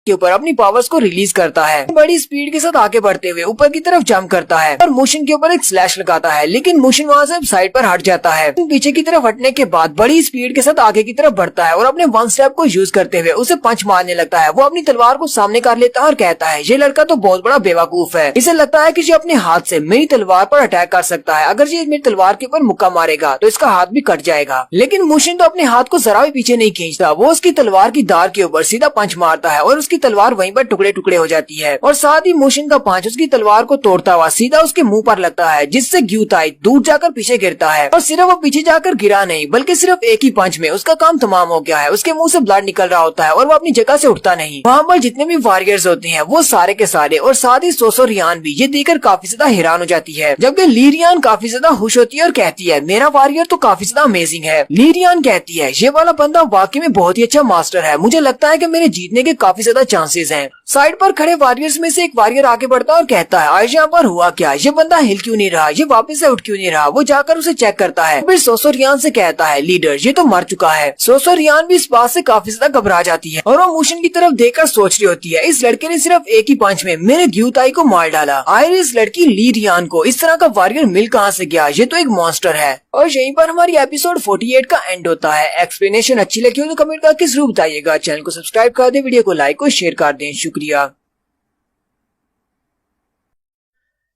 के ऊपर अपनी पावर्स को रिलीज करता है। बड़ी स्पीड के साथ आगे बढ़ते हुए ऊपर की तरफ जंप करता है और मोशन के ऊपर एक स्लैश लगाता है, लेकिन मोशन वहाँ से साइड पर हट जाता है। पीछे की तरफ हटने के बाद बड़ी स्पीड के साथ आगे की तरफ बढ़ता है और अपने वन स्टेप को यूज करते हुए उसे पंच मारने लगता है। वो अपनी तलवार को सामने कर लेता है और कहता है ये लड़का तो बहुत बड़ा बेवकूफ है, इसे लगता है कि ये अपने हाथ से मेरी तलवार पर अटैक कर सकता है, अगर ये मेरी तलवार के ऊपर मुक्का मारेगा तो इसका हाथ भी कट जाएगा। लेकिन मोशन तो अपने हाथ को जरा भी पीछे नहीं खींचता, वो उसकी तलवार की धार के ऊपर सीधा पंच मारता है और उसकी तलवार वहीं पर टुकड़े टुकड़े हो जाती है और साथ ही मोशन का पंच उसकी तलवार को तोड़ता हुआ सीधा उसके मुंह पर लगता है, जिससे ग्यूताई दूर जाकर पीछे गिरता है। और सिर्फ वो पीछे जाकर गिरा नहीं बल्कि सिर्फ एक ही पंच में उसका काम तमाम हो गया है। उसके मुंह से ब्लड निकल रहा होता है और वो अपनी जगह से उठता नहीं। वहाँ पर जितने भी वॉरियर्स होते हैं वो सारे के सारे और साथ ही सोसो रियान भी ये देखकर काफी ज्यादा हैरान हो जाती है, जबकि ली रियान काफी ज्यादा खुश होती है और कहती है मेरा वॉरियर तो काफी ज्यादा अमेजिंग है। ली रियान कहती है ये वाला बंदा वाकई में बहुत ही अच्छा मास्टर है, मुझे लगता है कि मेरे जीतने के काफी ज्यादा चांसेस हैं। साइड पर खड़े वॉरियर्स में से एक वॉरियर आगे बढ़ता है और कहता है आज यहाँ पर हुआ क्या, ये बंदा हिल क्यों नहीं रहा, ये वापस से उठ क्यों नहीं रहा। वो जाकर उसे चेक करता है, फिर सोसो रियान से कहता है लीडर ये तो मर चुका है। सोसो रियान भी इस बात से काफी ज्यादा घबरा जाती है और वो मोशन की तरफ देखकर सोच रही होती है इस लड़के ने सिर्फ एक ही पंच में मेरे ग्यूताई को मार डाला। आखिर इस लड़की ली रियान को इस तरह का वॉरियर मिल कहाँ से गया, ये तो एक मॉन्स्टर है। और यहीं पर हमारी एपिसोड 48 का एंड होता है। एक्सप्लेनेशन अच्छी लगी हो तो कमेंट करके जरूर बताइएगा। चैनल को सब्सक्राइब कर दे, वीडियो को लाइक और शेयर कर दें। शुक्रिया।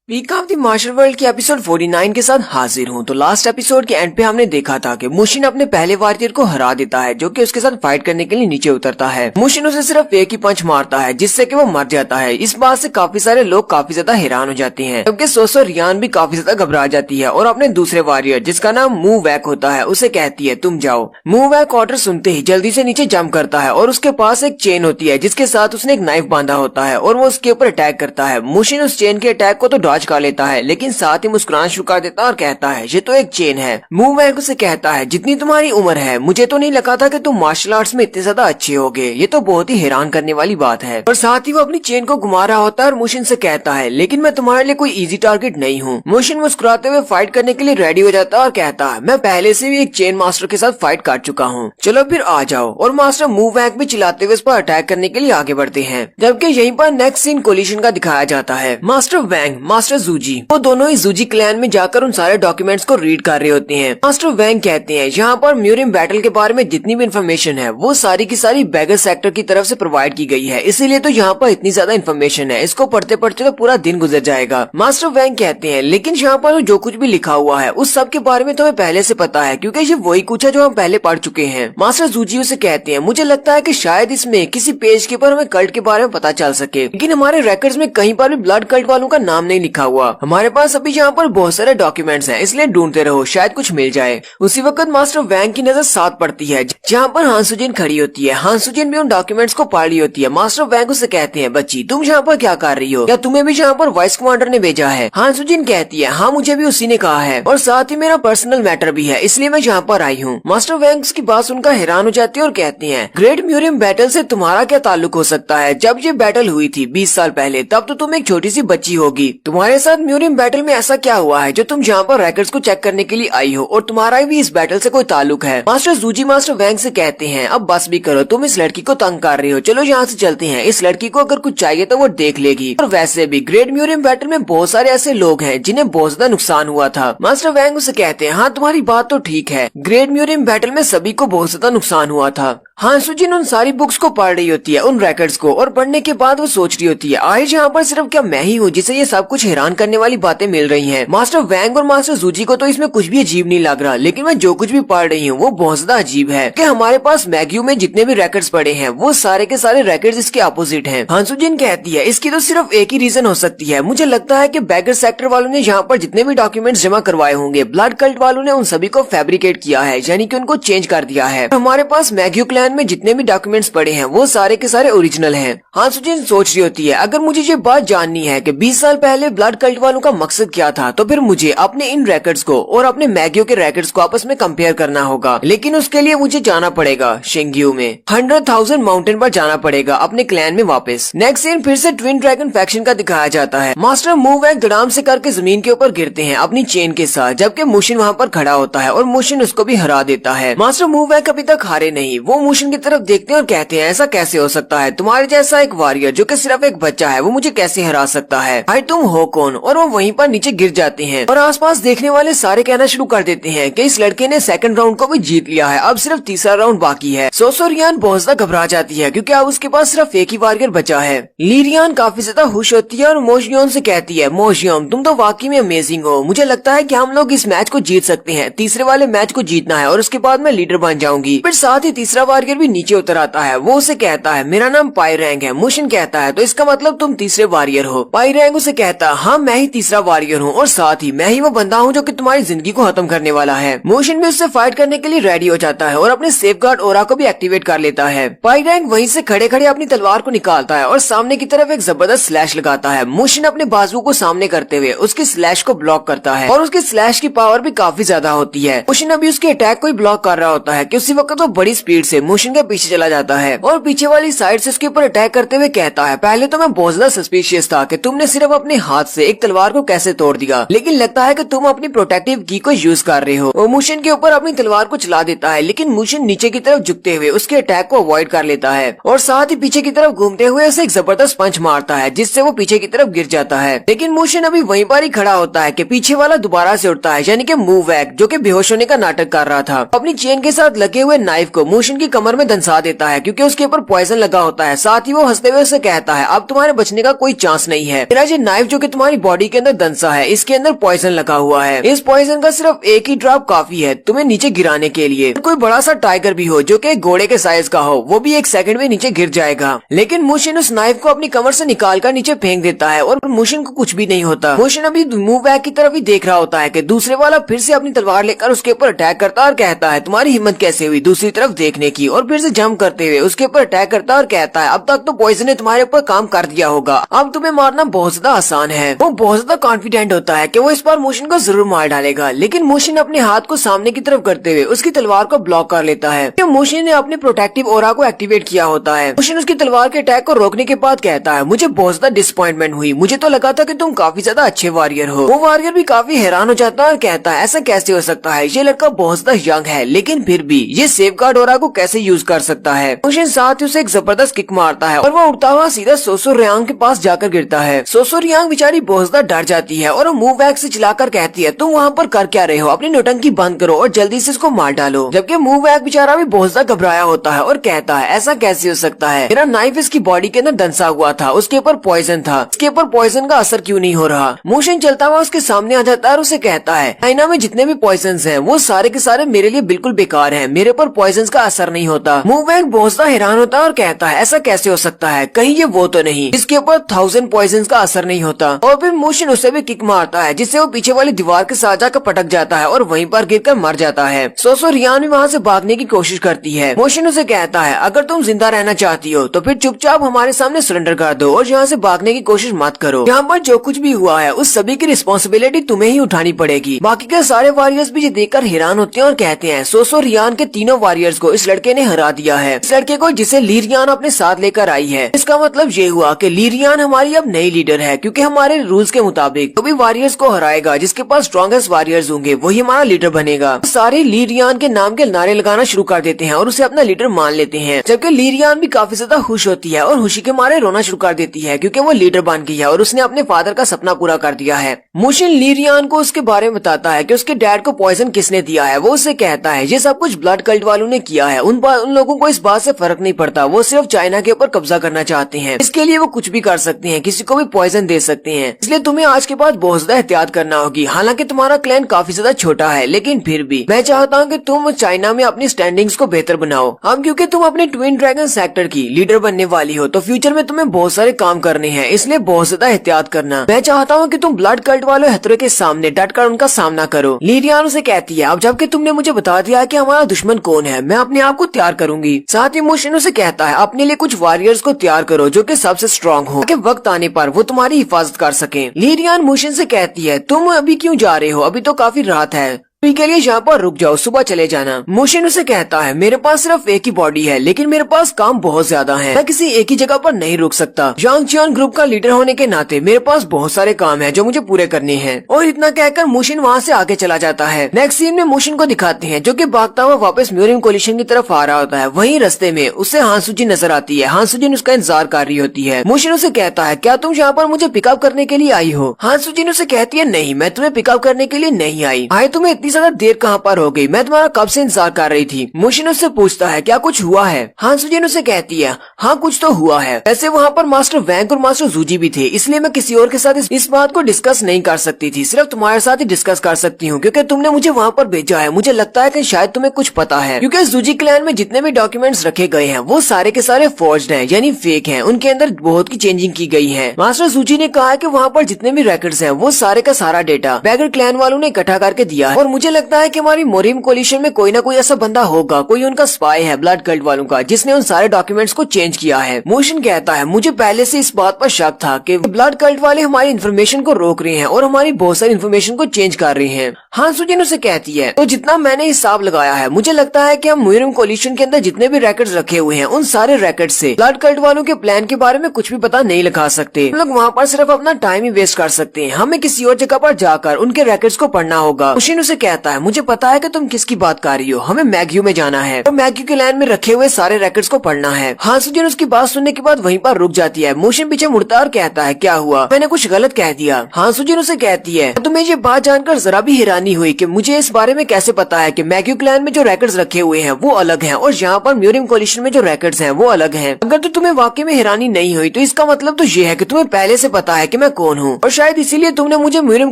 Week of the martial world की एपिसोड 49 के साथ हाजिर हूँ। तो लास्ट एपिसोड के एंड पे हमने देखा था कि मुशिन अपने पहले वॉरियर को हरा देता है जो कि उसके साथ फाइट करने के लिए नीचे उतरता है। मुशिन उसे सिर्फ एक ही पंच मारता है जिससे कि वो मर जाता है। इस बात से काफी सारे लोग काफी ज्यादा हैरान हो जाते हैं, जबकि सोसो रियान भी काफी ज्यादा घबरा जाती है और अपने दूसरे वॉरियर जिसका नाम मू वैक होता है उसे कहती है तुम जाओ। मू वैक ऑर्डर सुनते ही जल्दी से नीचे जंप करता है और उसके पास एक चेन होती है जिसके साथ उसने एक नाइफ बांधा होता है और वो उसके ऊपर अटैक करता है। मुशिन उस चेन के अटैक को तो डॉज कर लेता है लेकिन साथ ही मुस्कुराना शुरू कर देता है और कहता है ये तो एक चेन है। मू वैक उसे कहता है जितनी तुम्हारी उम्र है मुझे तो नहीं लगा था कि तुम मार्शल आर्ट्स में इतने ज्यादा अच्छे होगे, ये तो बहुत ही हैरान करने वाली बात है। और साथ ही वो अपनी चेन को घुमा रहा होता है और मुशिन से कहता है लेकिन मैं तुम्हारे लिए कोई इजी टारगेट नहीं हूँ। मुशिन मुस्कुराते हुए फाइट करने के लिए रेडी हो जाता है और कहता है मैं पहले से भी एक चेन मास्टर के साथ फाइट कर चुका हूँ, चलो फिर आ जाओ। और मास्टर मू वैक भी चिल्लाते हुए उस पर अटैक करने के लिए आगे बढ़ते हैं, जबकि यहीं पर नेक्स्ट सीन कोलिशन का दिखाया जाता है। मास्टर वैंग, मास्टर जूजी, वो दोनों ही जूजी क्लैन में जाकर उन सारे डॉक्यूमेंट्स को रीड कर रहे होते हैं। मास्टर वैंग कहते हैं यहाँ पर म्यूरियम बैटल के बारे में जितनी भी इन्फॉर्मेशन है वो सारी की सारी बैगर सेक्टर की तरफ से प्रोवाइड की गई है, इसीलिए तो यहाँ पर इतनी ज्यादा इन्फॉर्मेशन है, इसको पढ़ते पढ़ते तो पूरा दिन गुजर जाएगा। मास्टर वैंग कहते हैं लेकिन यहाँ पर जो कुछ भी लिखा हुआ है उस सब के बारे में तुम्हें पहले से पता है क्योंकि ये वही कुछ है जो हम पहले पढ़ चुके हैं। मास्टर जूजी उसे कहते हैं मुझे लगता है कि शायद इसमें किसी पेज के ऊपर हमें कल्ट के बारे में पता चल सके, लेकिन हमारे रिकॉर्ड्स में कहीं पर भी ब्लड कल्ट वालों का नाम नहीं लिखा हुआ। हमारे पास अभी यहाँ पर बहुत सारे डॉक्यूमेंट्स हैं, इसलिए ढूंढते रहो, शायद कुछ मिल जाए। उसी वक्त मास्टर वैंग की नजर साथ पड़ती है जहाँ पर हांसुजिन खड़ी होती है। हांसुजिन भी उन डॉक्यूमेंट्स को पढ़ रही होती है। मास्टर वैंग उसे कहते हैं बच्ची तुम यहाँ पर क्या कर रही हो, क्या तुम्हें भी यहाँ पर वाइस कमांडर ने भेजा है। हांसुजिन कहती है हाँ मुझे भी उसी ने कहा है और साथ ही मेरा पर्सनल मैटर भी है, इसलिए मैं यहाँ पर आई हूँ। मास्टर वैंग की बात सुनकर हैरान हो जाती है और कहती है ग्रेट म्यूरियम बैटल से तुम्हारा क्या ताल्लुक हो सकता है, जब ये बैटल हुई थी 20 साल पहले तब तो तुम एक छोटी सी बच्ची होगी, तुम्हारे साथ म्यूरियम बैटल में ऐसा क्या हुआ है जो तुम यहाँ पर रैकेट्स को चेक करने के लिए आई हो और तुम्हारा भी इस बैटल से कोई ताल्लुक है। मास्टर जूजी मास्टर वैंग से कहते हैं अब बस भी करो, तुम इस लड़की को तंग कर रही हो, चलो यहाँ से चलते हैं, इस लड़की को अगर कुछ चाहिए तो वो देख लेगी। और वैसे भी ग्रेट म्यूरियम बैटल में बहुत सारे ऐसे लोग हैं जिन्हें बहुत ज्यादा नुकसान हुआ था। मास्टर वैंग उसे कहते हैं हाँ तुम्हारी बात तो ठीक है, ग्रेट म्यूरियम बैटल में सभी को बहुत ज्यादा नुकसान हुआ था। हांसुजिन उन सारी बुक्स को पढ़ रही होती है, उन रिकॉर्ड्स को, और पढ़ने के बाद वो सोच रही होती है आज यहाँ पर सिर्फ क्या मैं ही हूँ जिसे ये सब कुछ हैरान करने वाली बातें मिल रही हैं। मास्टर वैंग और मास्टर जूजी को तो इसमें कुछ भी अजीब नहीं लग रहा, लेकिन मैं जो कुछ भी पढ़ रही हूँ वो बहुत ज्यादा अजीब है कि हमारे पास मैग्यू में जितने भी रिकॉर्ड्स पड़े हैं वो सारे के सारे रिकॉर्ड्स इसके अपोजिट हैं। हांसुजिन कहती है इसकी तो सिर्फ एक ही रीजन हो सकती है, मुझे लगता है कि बैगर सेक्टर वालों ने यहाँ पर जितने भी डॉक्यूमेंट्स जमा करवाए होंगे ब्लड कल्ट वालों ने उन सभी को फैब्रिकेट किया है, यानी कि उनको चेंज कर दिया है। हमारे पास मैग्यू क्लैन में जितने भी डॉक्यूमेंट्स पड़े हैं वो सारे के सारे ओरिजिनल हैं। हांसुजिन सोच रही होती है अगर मुझे ये बात जाननी है कि 20 साल पहले ब्लड कल्ट वालों का मकसद क्या था तो फिर मुझे अपने इन रिकॉर्ड्स को और अपने मैग्यू के रिकॉर्ड्स को आपस में कंपेयर करना होगा, लेकिन उसके लिए मुझे जाना पड़ेगा शिंग्यू में 100,000 माउंटेन पर जाना पड़ेगा अपने क्लैन में वापस। नेक्स्ट सीन फिर से ट्विन ड्रैगन फैक्शन का दिखाया जाता है। मास्टर मू वैंग धड़ाम से करके जमीन के ऊपर गिरते हैं अपनी चेन के साथ, जबकि मुशिन वहाँ पर खड़ा होता है और मुशिन उसको भी हरा देता है। मास्टर मू वैंग अभी तक हारे नहीं, वो मुशिन की तरफ देखते हैं और कहते हैं ऐसा कैसे हो सकता है, तुम्हारे जैसा एक वारियर जो कि सिर्फ एक बच्चा है वो मुझे कैसे हरा सकता है, भाई तुम हो कौन। और वो वहीं पर नीचे गिर जाते हैं और आसपास देखने वाले सारे कहना शुरू कर देते हैं कि इस लड़के ने सेकंड राउंड को भी जीत लिया है, अब सिर्फ तीसरा राउंड बाकी है। सोसो रियान बहुत ज्यादा घबरा जाती है क्योंकि अब उसके पास सिर्फ एक ही वारियर बचा है। ली रियान काफी ज्यादा खुश होती है और मोशियोन से कहती है, मोशियोन तुम तो वाकई में अमेजिंग हो, मुझे लगता है कि हम लोग इस मैच को जीत सकते हैं, तीसरे वाले मैच को जीतना है और उसके बाद मैं लीडर बन जाऊंगी। फिर साथ ही तीसरा वारियर भी नीचे उतर आता है, वो उसे कहता है मेरा नाम पाई रैंग है। मोशिन कहता है तो इसका मतलब तुम तीसरे वारियर हो। पाई रैंग उसे कहता है हाँ मैं ही तीसरा वारियर हूँ और साथ ही मैं ही वो बंदा हूँ जो कि तुम्हारी जिंदगी को खत्म करने वाला है। मोशिन भी उससे फाइट करने के लिए रेडी हो जाता है और अपने सेफगार्ड ओरा को भी एक्टिवेट कर लेता है। पाई रैंग वहीं से खड़े खड़े अपनी तलवार को निकालता है और सामने की तरफ एक जबरदस्त स्लैश लगाता है। मोशिन अपने बाजू को सामने करते हुए उसकी स्लैश को ब्लॉक करता है और उसकी स्लैश की पावर भी काफी ज्यादा होती है। मोशिन अभी उसके अटैक को ही ब्लॉक कर रहा होता है कि उसी वक्त वो बड़ी स्पीड से मोशिन के पीछे चला जाता है और पीछे वाली साइड से उसके ऊपर अटैक करते हुए कहता है पहले तो मैं बहुत ज्यादा सस्पिशियस था कि तुमने सिर्फ अपने हाथ से एक तलवार को कैसे तोड़ दिया, लेकिन लगता है कि तुम अपनी प्रोटेक्टिव की को यूज कर रहे हो। वो मोशिन के ऊपर अपनी तलवार को चला देता है लेकिन मोशिन नीचे की तरफ झुकते हुए उसके अटैक को अवॉइड कर लेता है और साथ ही पीछे की तरफ घूमते हुए उसे एक जबरदस्त पंच मारता है जिससे वो पीछे की तरफ गिर जाता है। लेकिन मोशिन अभी वहीं पर ही खड़ा होता है कि पीछे वाला दोबारा से उठता है, यानी कि मूव बैक जो कि बेहोश होने का नाटक कर रहा था। अपनी चेन के साथ लगे हुए नाइफ को मोशिन की कमर में दंसा देता है क्योंकि उसके ऊपर पॉइजन लगा होता है। साथ ही वो हंसते हुए उसे कहता है अब तुम्हारे बचने का कोई चांस नहीं है, मेरा ये नाइफ जो कि तुम्हारी बॉडी के अंदर दंसा है इसके अंदर पॉइजन लगा हुआ है, इस पॉइजन का सिर्फ एक ही ड्रॉप काफी है तुम्हें नीचे गिराने के लिए। कोई बड़ा सा टाइगर भी हो जो कि घोड़े के साइज का हो वो भी एक सेकंड में नीचे गिर जाएगा। लेकिन मोशिन उस नाइफ को अपनी कमर से निकाल कर नीचे फेंक देता है और मोशिन को कुछ भी नहीं होता। मोशिन अभी मूव बैक की तरफ ही देख रहा होता है कि दूसरे वाला फिर से अपनी तलवार लेकर उसके ऊपर अटैक करता और कहता है तुम्हारी हिम्मत कैसे हुई दूसरी तरफ देखने की, और फिर से जंप करते हुए उसके ऊपर अटैक करता और कहता है अब तक तो पॉइजन ने तुम्हारे ऊपर काम कर दिया होगा, अब तुम्हें मारना बहुत ज्यादा आसान है। वो बहुत ज्यादा कॉन्फिडेंट होता है कि वो इस बार मोशिन को जरूर मार डालेगा, लेकिन मोशिन अपने हाथ को सामने की तरफ करते हुए उसकी तलवार को ब्लॉक कर लेता है। मोशिन ने अपने प्रोटेक्टिव ओरा को एक्टिवेट किया होता है। मोशिन उसकी तलवार के अटैक को रोकने के बाद कहता है मुझे बहुत ज्यादा डिसअपॉइंटमेंट हुई, मुझे तो लगा था कि तुम काफी ज्यादा अच्छे वारियर हो। वो वारियर भी काफी हैरान हो जाता है और कहता है ऐसा कैसे हो सकता है, ये लड़का बहुत ज्यादा यंग है लेकिन फिर भी ये सेफगार्ड ओरा को कैसे यूज कर सकता है। मोशिन साथ ही उसे एक जबरदस्त किक मारता है और वो उड़ता हुआ सीधा सोसो रियांग के पास जाकर गिरता है। सोसो रियांग बेचारी बहुत ज्यादा डर जाती है और वो मूव बैक से चिल्लाकर कहती है तुम वहाँ पर कर क्या रहे हो, अपनी नौटंकी बंद करो और जल्दी से इसको मार डालो। जबकि मूव बैक बेचारा भी बहुत ज्यादा घबराया होता है और कहता है ऐसा कैसे हो सकता है, मेरा नाइफ इसकी बॉडी के अंदर दंसा हुआ था, उसके ऊपर पॉइजन था, इसके ऊपर पॉइजन का असर क्यों नहीं हो रहा। मोशिन चलता हुआ उसके सामने आ जाता है और उसे कहता है चाइना में जितने भी पॉइजन हैं वो सारे के सारे मेरे लिए बिल्कुल बेकार हैं, मेरे पर पॉइजन का असर नहीं होता। मूव बैक बहुत ज्यादा हैरान होता है और कहता है ऐसा कैसे हो सकता है, कहीं ये वो तो नहीं जिसके ऊपर 1000 पॉइजन का असर नहीं होता। और फिर मोशिन उसे भी किक मारता है जिससे वो पीछे वाली दीवार के साथ जाकर पटक जाता है और वहीं पर गिरकर मर जाता है। सोसो रियान भी वहाँ से भागने की कोशिश करती है। मोशिन उसे कहता है अगर तुम जिंदा रहना चाहती हो तो फिर चुपचाप हमारे सामने सरेंडर कर दो और यहाँ से भागने की कोशिश मत करो, यहाँ पर जो कुछ भी हुआ है उस सभी की रिस्पॉन्सिबिलिटी तुम्हें ही उठानी पड़ेगी। बाकी के सारे वॉरियर्स भी ये देखकर हैरान होते हैं और कहते हैं सोसो रियान के तीनों वॉरियर्स को इस लड़के ने हरा दिया है, इस लड़के को जिसे ली रियान अपने साथ लेकर आई है। इसका मतलब ये हुआ कि ली रियान हमारी अब नई लीडर है क्योंकि हमारे रूल्स के मुताबिक जो भी वॉरियर्स को हराएगा जिसके पास स्ट्रॉन्गेस्ट वॉरियर्स होंगे वही हमारा लीडर बनेगा। सारे ली रियान के नाम के नारे लगाना शुरू कर देते हैं और उसे अपना लीडर मान लेते हैं। जबकि ली रियान भी काफी ज्यादा खुश होती है और खुशी के मारे रोना शुरू कर देती है क्योंकि वो लीडर बन गई है और उसने अपने फादर का सपना पूरा कर दिया है। मोशिन ली रियान को उसके बारे में बताता है कि उसके डैड को पॉइजन किसने दिया है। वो उससे कहता है ये सब कुछ ब्लड कल्ट वालों ने किया है, उन लोगों को इस बात से फर्क नहीं पड़ता, वो सिर्फ चाइना के ऊपर कब्जा करना चाहते हैं, इसके लिए वो कुछ भी कर सकते हैं, किसी को भी पॉइजन दे सकते हैं, इसलिए तुम्हें आज के बाद बहुत ज्यादा एहतियात करना होगी। हालांकि तुम्हारा क्लैन काफी ज्यादा छोटा है लेकिन फिर भी मैं चाहता हूँ कि तुम चाइना में अपनी स्टैंडिंग्स को बेहतर बनाओ। हम क्योंकि तुम अपने ट्विन ड्रैगन सेक्टर की लीडर बनने वाली हो तो फ्यूचर में तुम्हें बहुत सारे काम करने हैं, इसलिए बहुत ज्यादा एहतियात करना। मैं चाहता हूँ कि तुम ब्लड कल्ट वाले हथौड़े के सामने डटकर उनका सामना करो। ली रियान उसे कहती है अब जबकि तुमने मुझे बता दिया कि हमारा दुश्मन कौन है मैं अपने आप को तैयार करूंगी। साथ ही मोशिन उसे कहता है अपने लिए कुछ वॉरियर्स को तैयार करो जो कि सबसे स्ट्रॉन्ग हो ताकि वक्त आने पर वो तुम्हारी हिफाजत कर सके। ली रियान मोशिन से कहती है तुम अभी क्यों जा रहे हो, अभी तो काफी रात है, अभी के लिए यहाँ पर रुक जाओ, सुबह चले जाना। मोशिन उसे कहता है मेरे पास सिर्फ एक ही बॉडी है लेकिन मेरे पास काम बहुत ज्यादा है, मैं किसी एक ही जगह पर नहीं रुक सकता। यांग चियान ग्रुप का लीडर होने के नाते मेरे पास बहुत सारे काम है जो मुझे पूरे करने हैं। और इतना कहकर मोशिन वहाँ से आगे चला जाता है। नेक्स्ट सीन में मोशिन को दिखाते हैं जो कि भागता हुआ वापस म्यूरियम कोलिशन की तरफ आ रहा होता है। वहीं रास्ते में उसे हान सुजिन नजर आती है। हान सुजिन उसका इंतजार कर रही होती है। मोशिन उसे कहता है क्या तुम यहाँ पर मुझे पिकअप करने के लिए आई हो? हान सुजिन उसे कहती है नहीं, मैं तुम्हें पिकअप करने के लिए नहीं आई। आए तुम्हें इतनी ज्यादा देर कहाँ पर हो गई? मैं तुम्हारा कब से इंतजार कर रही थी। मोशिन उससे पूछता है क्या कुछ हुआ है? हान सुजिन उसे कहती है हाँ कुछ तो हुआ है। वैसे वहाँ पर मास्टर वैंग और मास्टर जूजी भी थे, इसलिए मैं किसी और के साथ इस बात को डिस्कस नहीं कर सकती थी, सिर्फ तुम्हारे साथ ही डिस्कस कर सकती हूँ क्योंकि तुमने मुझे वहाँ पर भेजा है। मुझे लगता है कि शायद तुम्हें कुछ पता है क्योंकि जूजी क्लैन में जितने भी डॉक्यूमेंट्स रखे गए हैं वो सारे के सारे फोर्ज्ड हैं, यानी फेक हैं। उनके अंदर बहुत की चेंजिंग की गई है। मास्टर जूजी ने कहा है कि वहाँ पर जितने भी रिकॉर्ड्स हैं वो सारे का सारा डेटा बैगर क्लैन वालों ने इकट्ठा करके दिया है। और मुझे लगता है कि हमारी मोरियम कोलिशन में कोई ना कोई ऐसा बंदा होगा, कोई उनका स्पाई है ब्लड कल्ट वालों का, जिसने उन सारे डॉक्यूमेंट्स को चेंज किया है। मोशन कहता है मुझे पहले से इस बात पर शक था कि ब्लड कल्ट वाले हमारी इन्फॉर्मेशन को रोक रहे हैं और हमारी बहुत सारी इन्फॉर्मेशन को चेंज कर रहे हैं। हान सुजिन उसे कहती है तो जितना मैंने हिसाब लगाया है मुझे लगता है कि हम म्यूरियम कोलिशन के अंदर जितने भी रिकॉर्ड्स रखे हुए हैं उन सारे रिकॉर्ड्स से ब्लड कल्ट वालों के प्लान के बारे में कुछ भी पता नहीं लगा सकते। हम लोग वहाँ पर सिर्फ अपना टाइम ही वेस्ट कर सकते हैं। हमें किसी और जगह पर जाकर उनके रिकॉर्ड्स को पढ़ना होगा। मोशिन उसे कहता है मुझे पता है कि तुम किसकी बात कर रही हो, हमें मैग्यू में जाना है और मैग्यू के लैंड में रखे हुए सारे रिकॉर्ड्स को पढ़ना है। हान सुजिन उसकी बात सुनने के बाद वहीं पर रुक जाती है। मोशिन पीछे मुड़ता और कहता है क्या हुआ, मैंने कुछ गलत कह दिया? हान सुजिन उसे कहती है तुम्हें ये बात जानकर जरा भी हैरानी हुई कि मुझे इस बारे में कैसे पता है कि मैग्यू क्लैन में जो रिकॉर्ड्स रखे हुए हैं वो अलग हैं और यहाँ पर म्यूरियम कोलिशन में जो रिकॉर्ड्स हैं वो अलग हैं। अगर तो तुम्हें वाकई में हैरानी नहीं हुई तो इसका मतलब तो ये है कि तुम्हें पहले से पता है कि मैं कौन हूँ और शायद इसीलिए तुमने मुझे म्यूरियम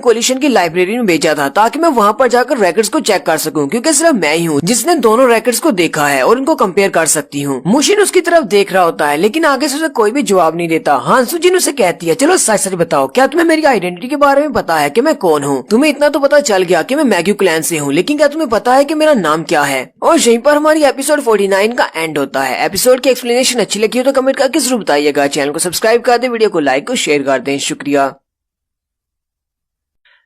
कोलिशन की लाइब्रेरी में भेजा था ताकि मैं वहाँ पर जाकर रिकॉर्ड्स को चेक कर सकूँ, क्योंकि सिर्फ मैं ही हूँ जिसने दोनों रिकॉर्ड्स को देखा है और उनको कंपेयर कर सकती हूँ। मोशिन उसकी तरफ देख रहा होता है लेकिन आगे से उसे कोई भी जवाब नहीं देता। हान सुजिन उसे कहती है चलो सच सच बताओ, क्या तुम्हें मेरी आइडेंटिटी के बारे में पता है कि मैं कौन हूँ? तुम्हें इतना तो पता चल गया कि मैं मैग्यू क्लैन से हूँ, लेकिन क्या तुम्हें पता है कि मेरा नाम क्या है? और यहीं पर हमारी एपिसोड 49 का एंड होता है। एपिसोड की एक्सप्लेनेशन अच्छी लगी हो तो कमेंट करके जरूर बताइएगा। चैनल को सब्सक्राइब कर दे, वीडियो को लाइक और शेयर कर दें। शुक्रिया।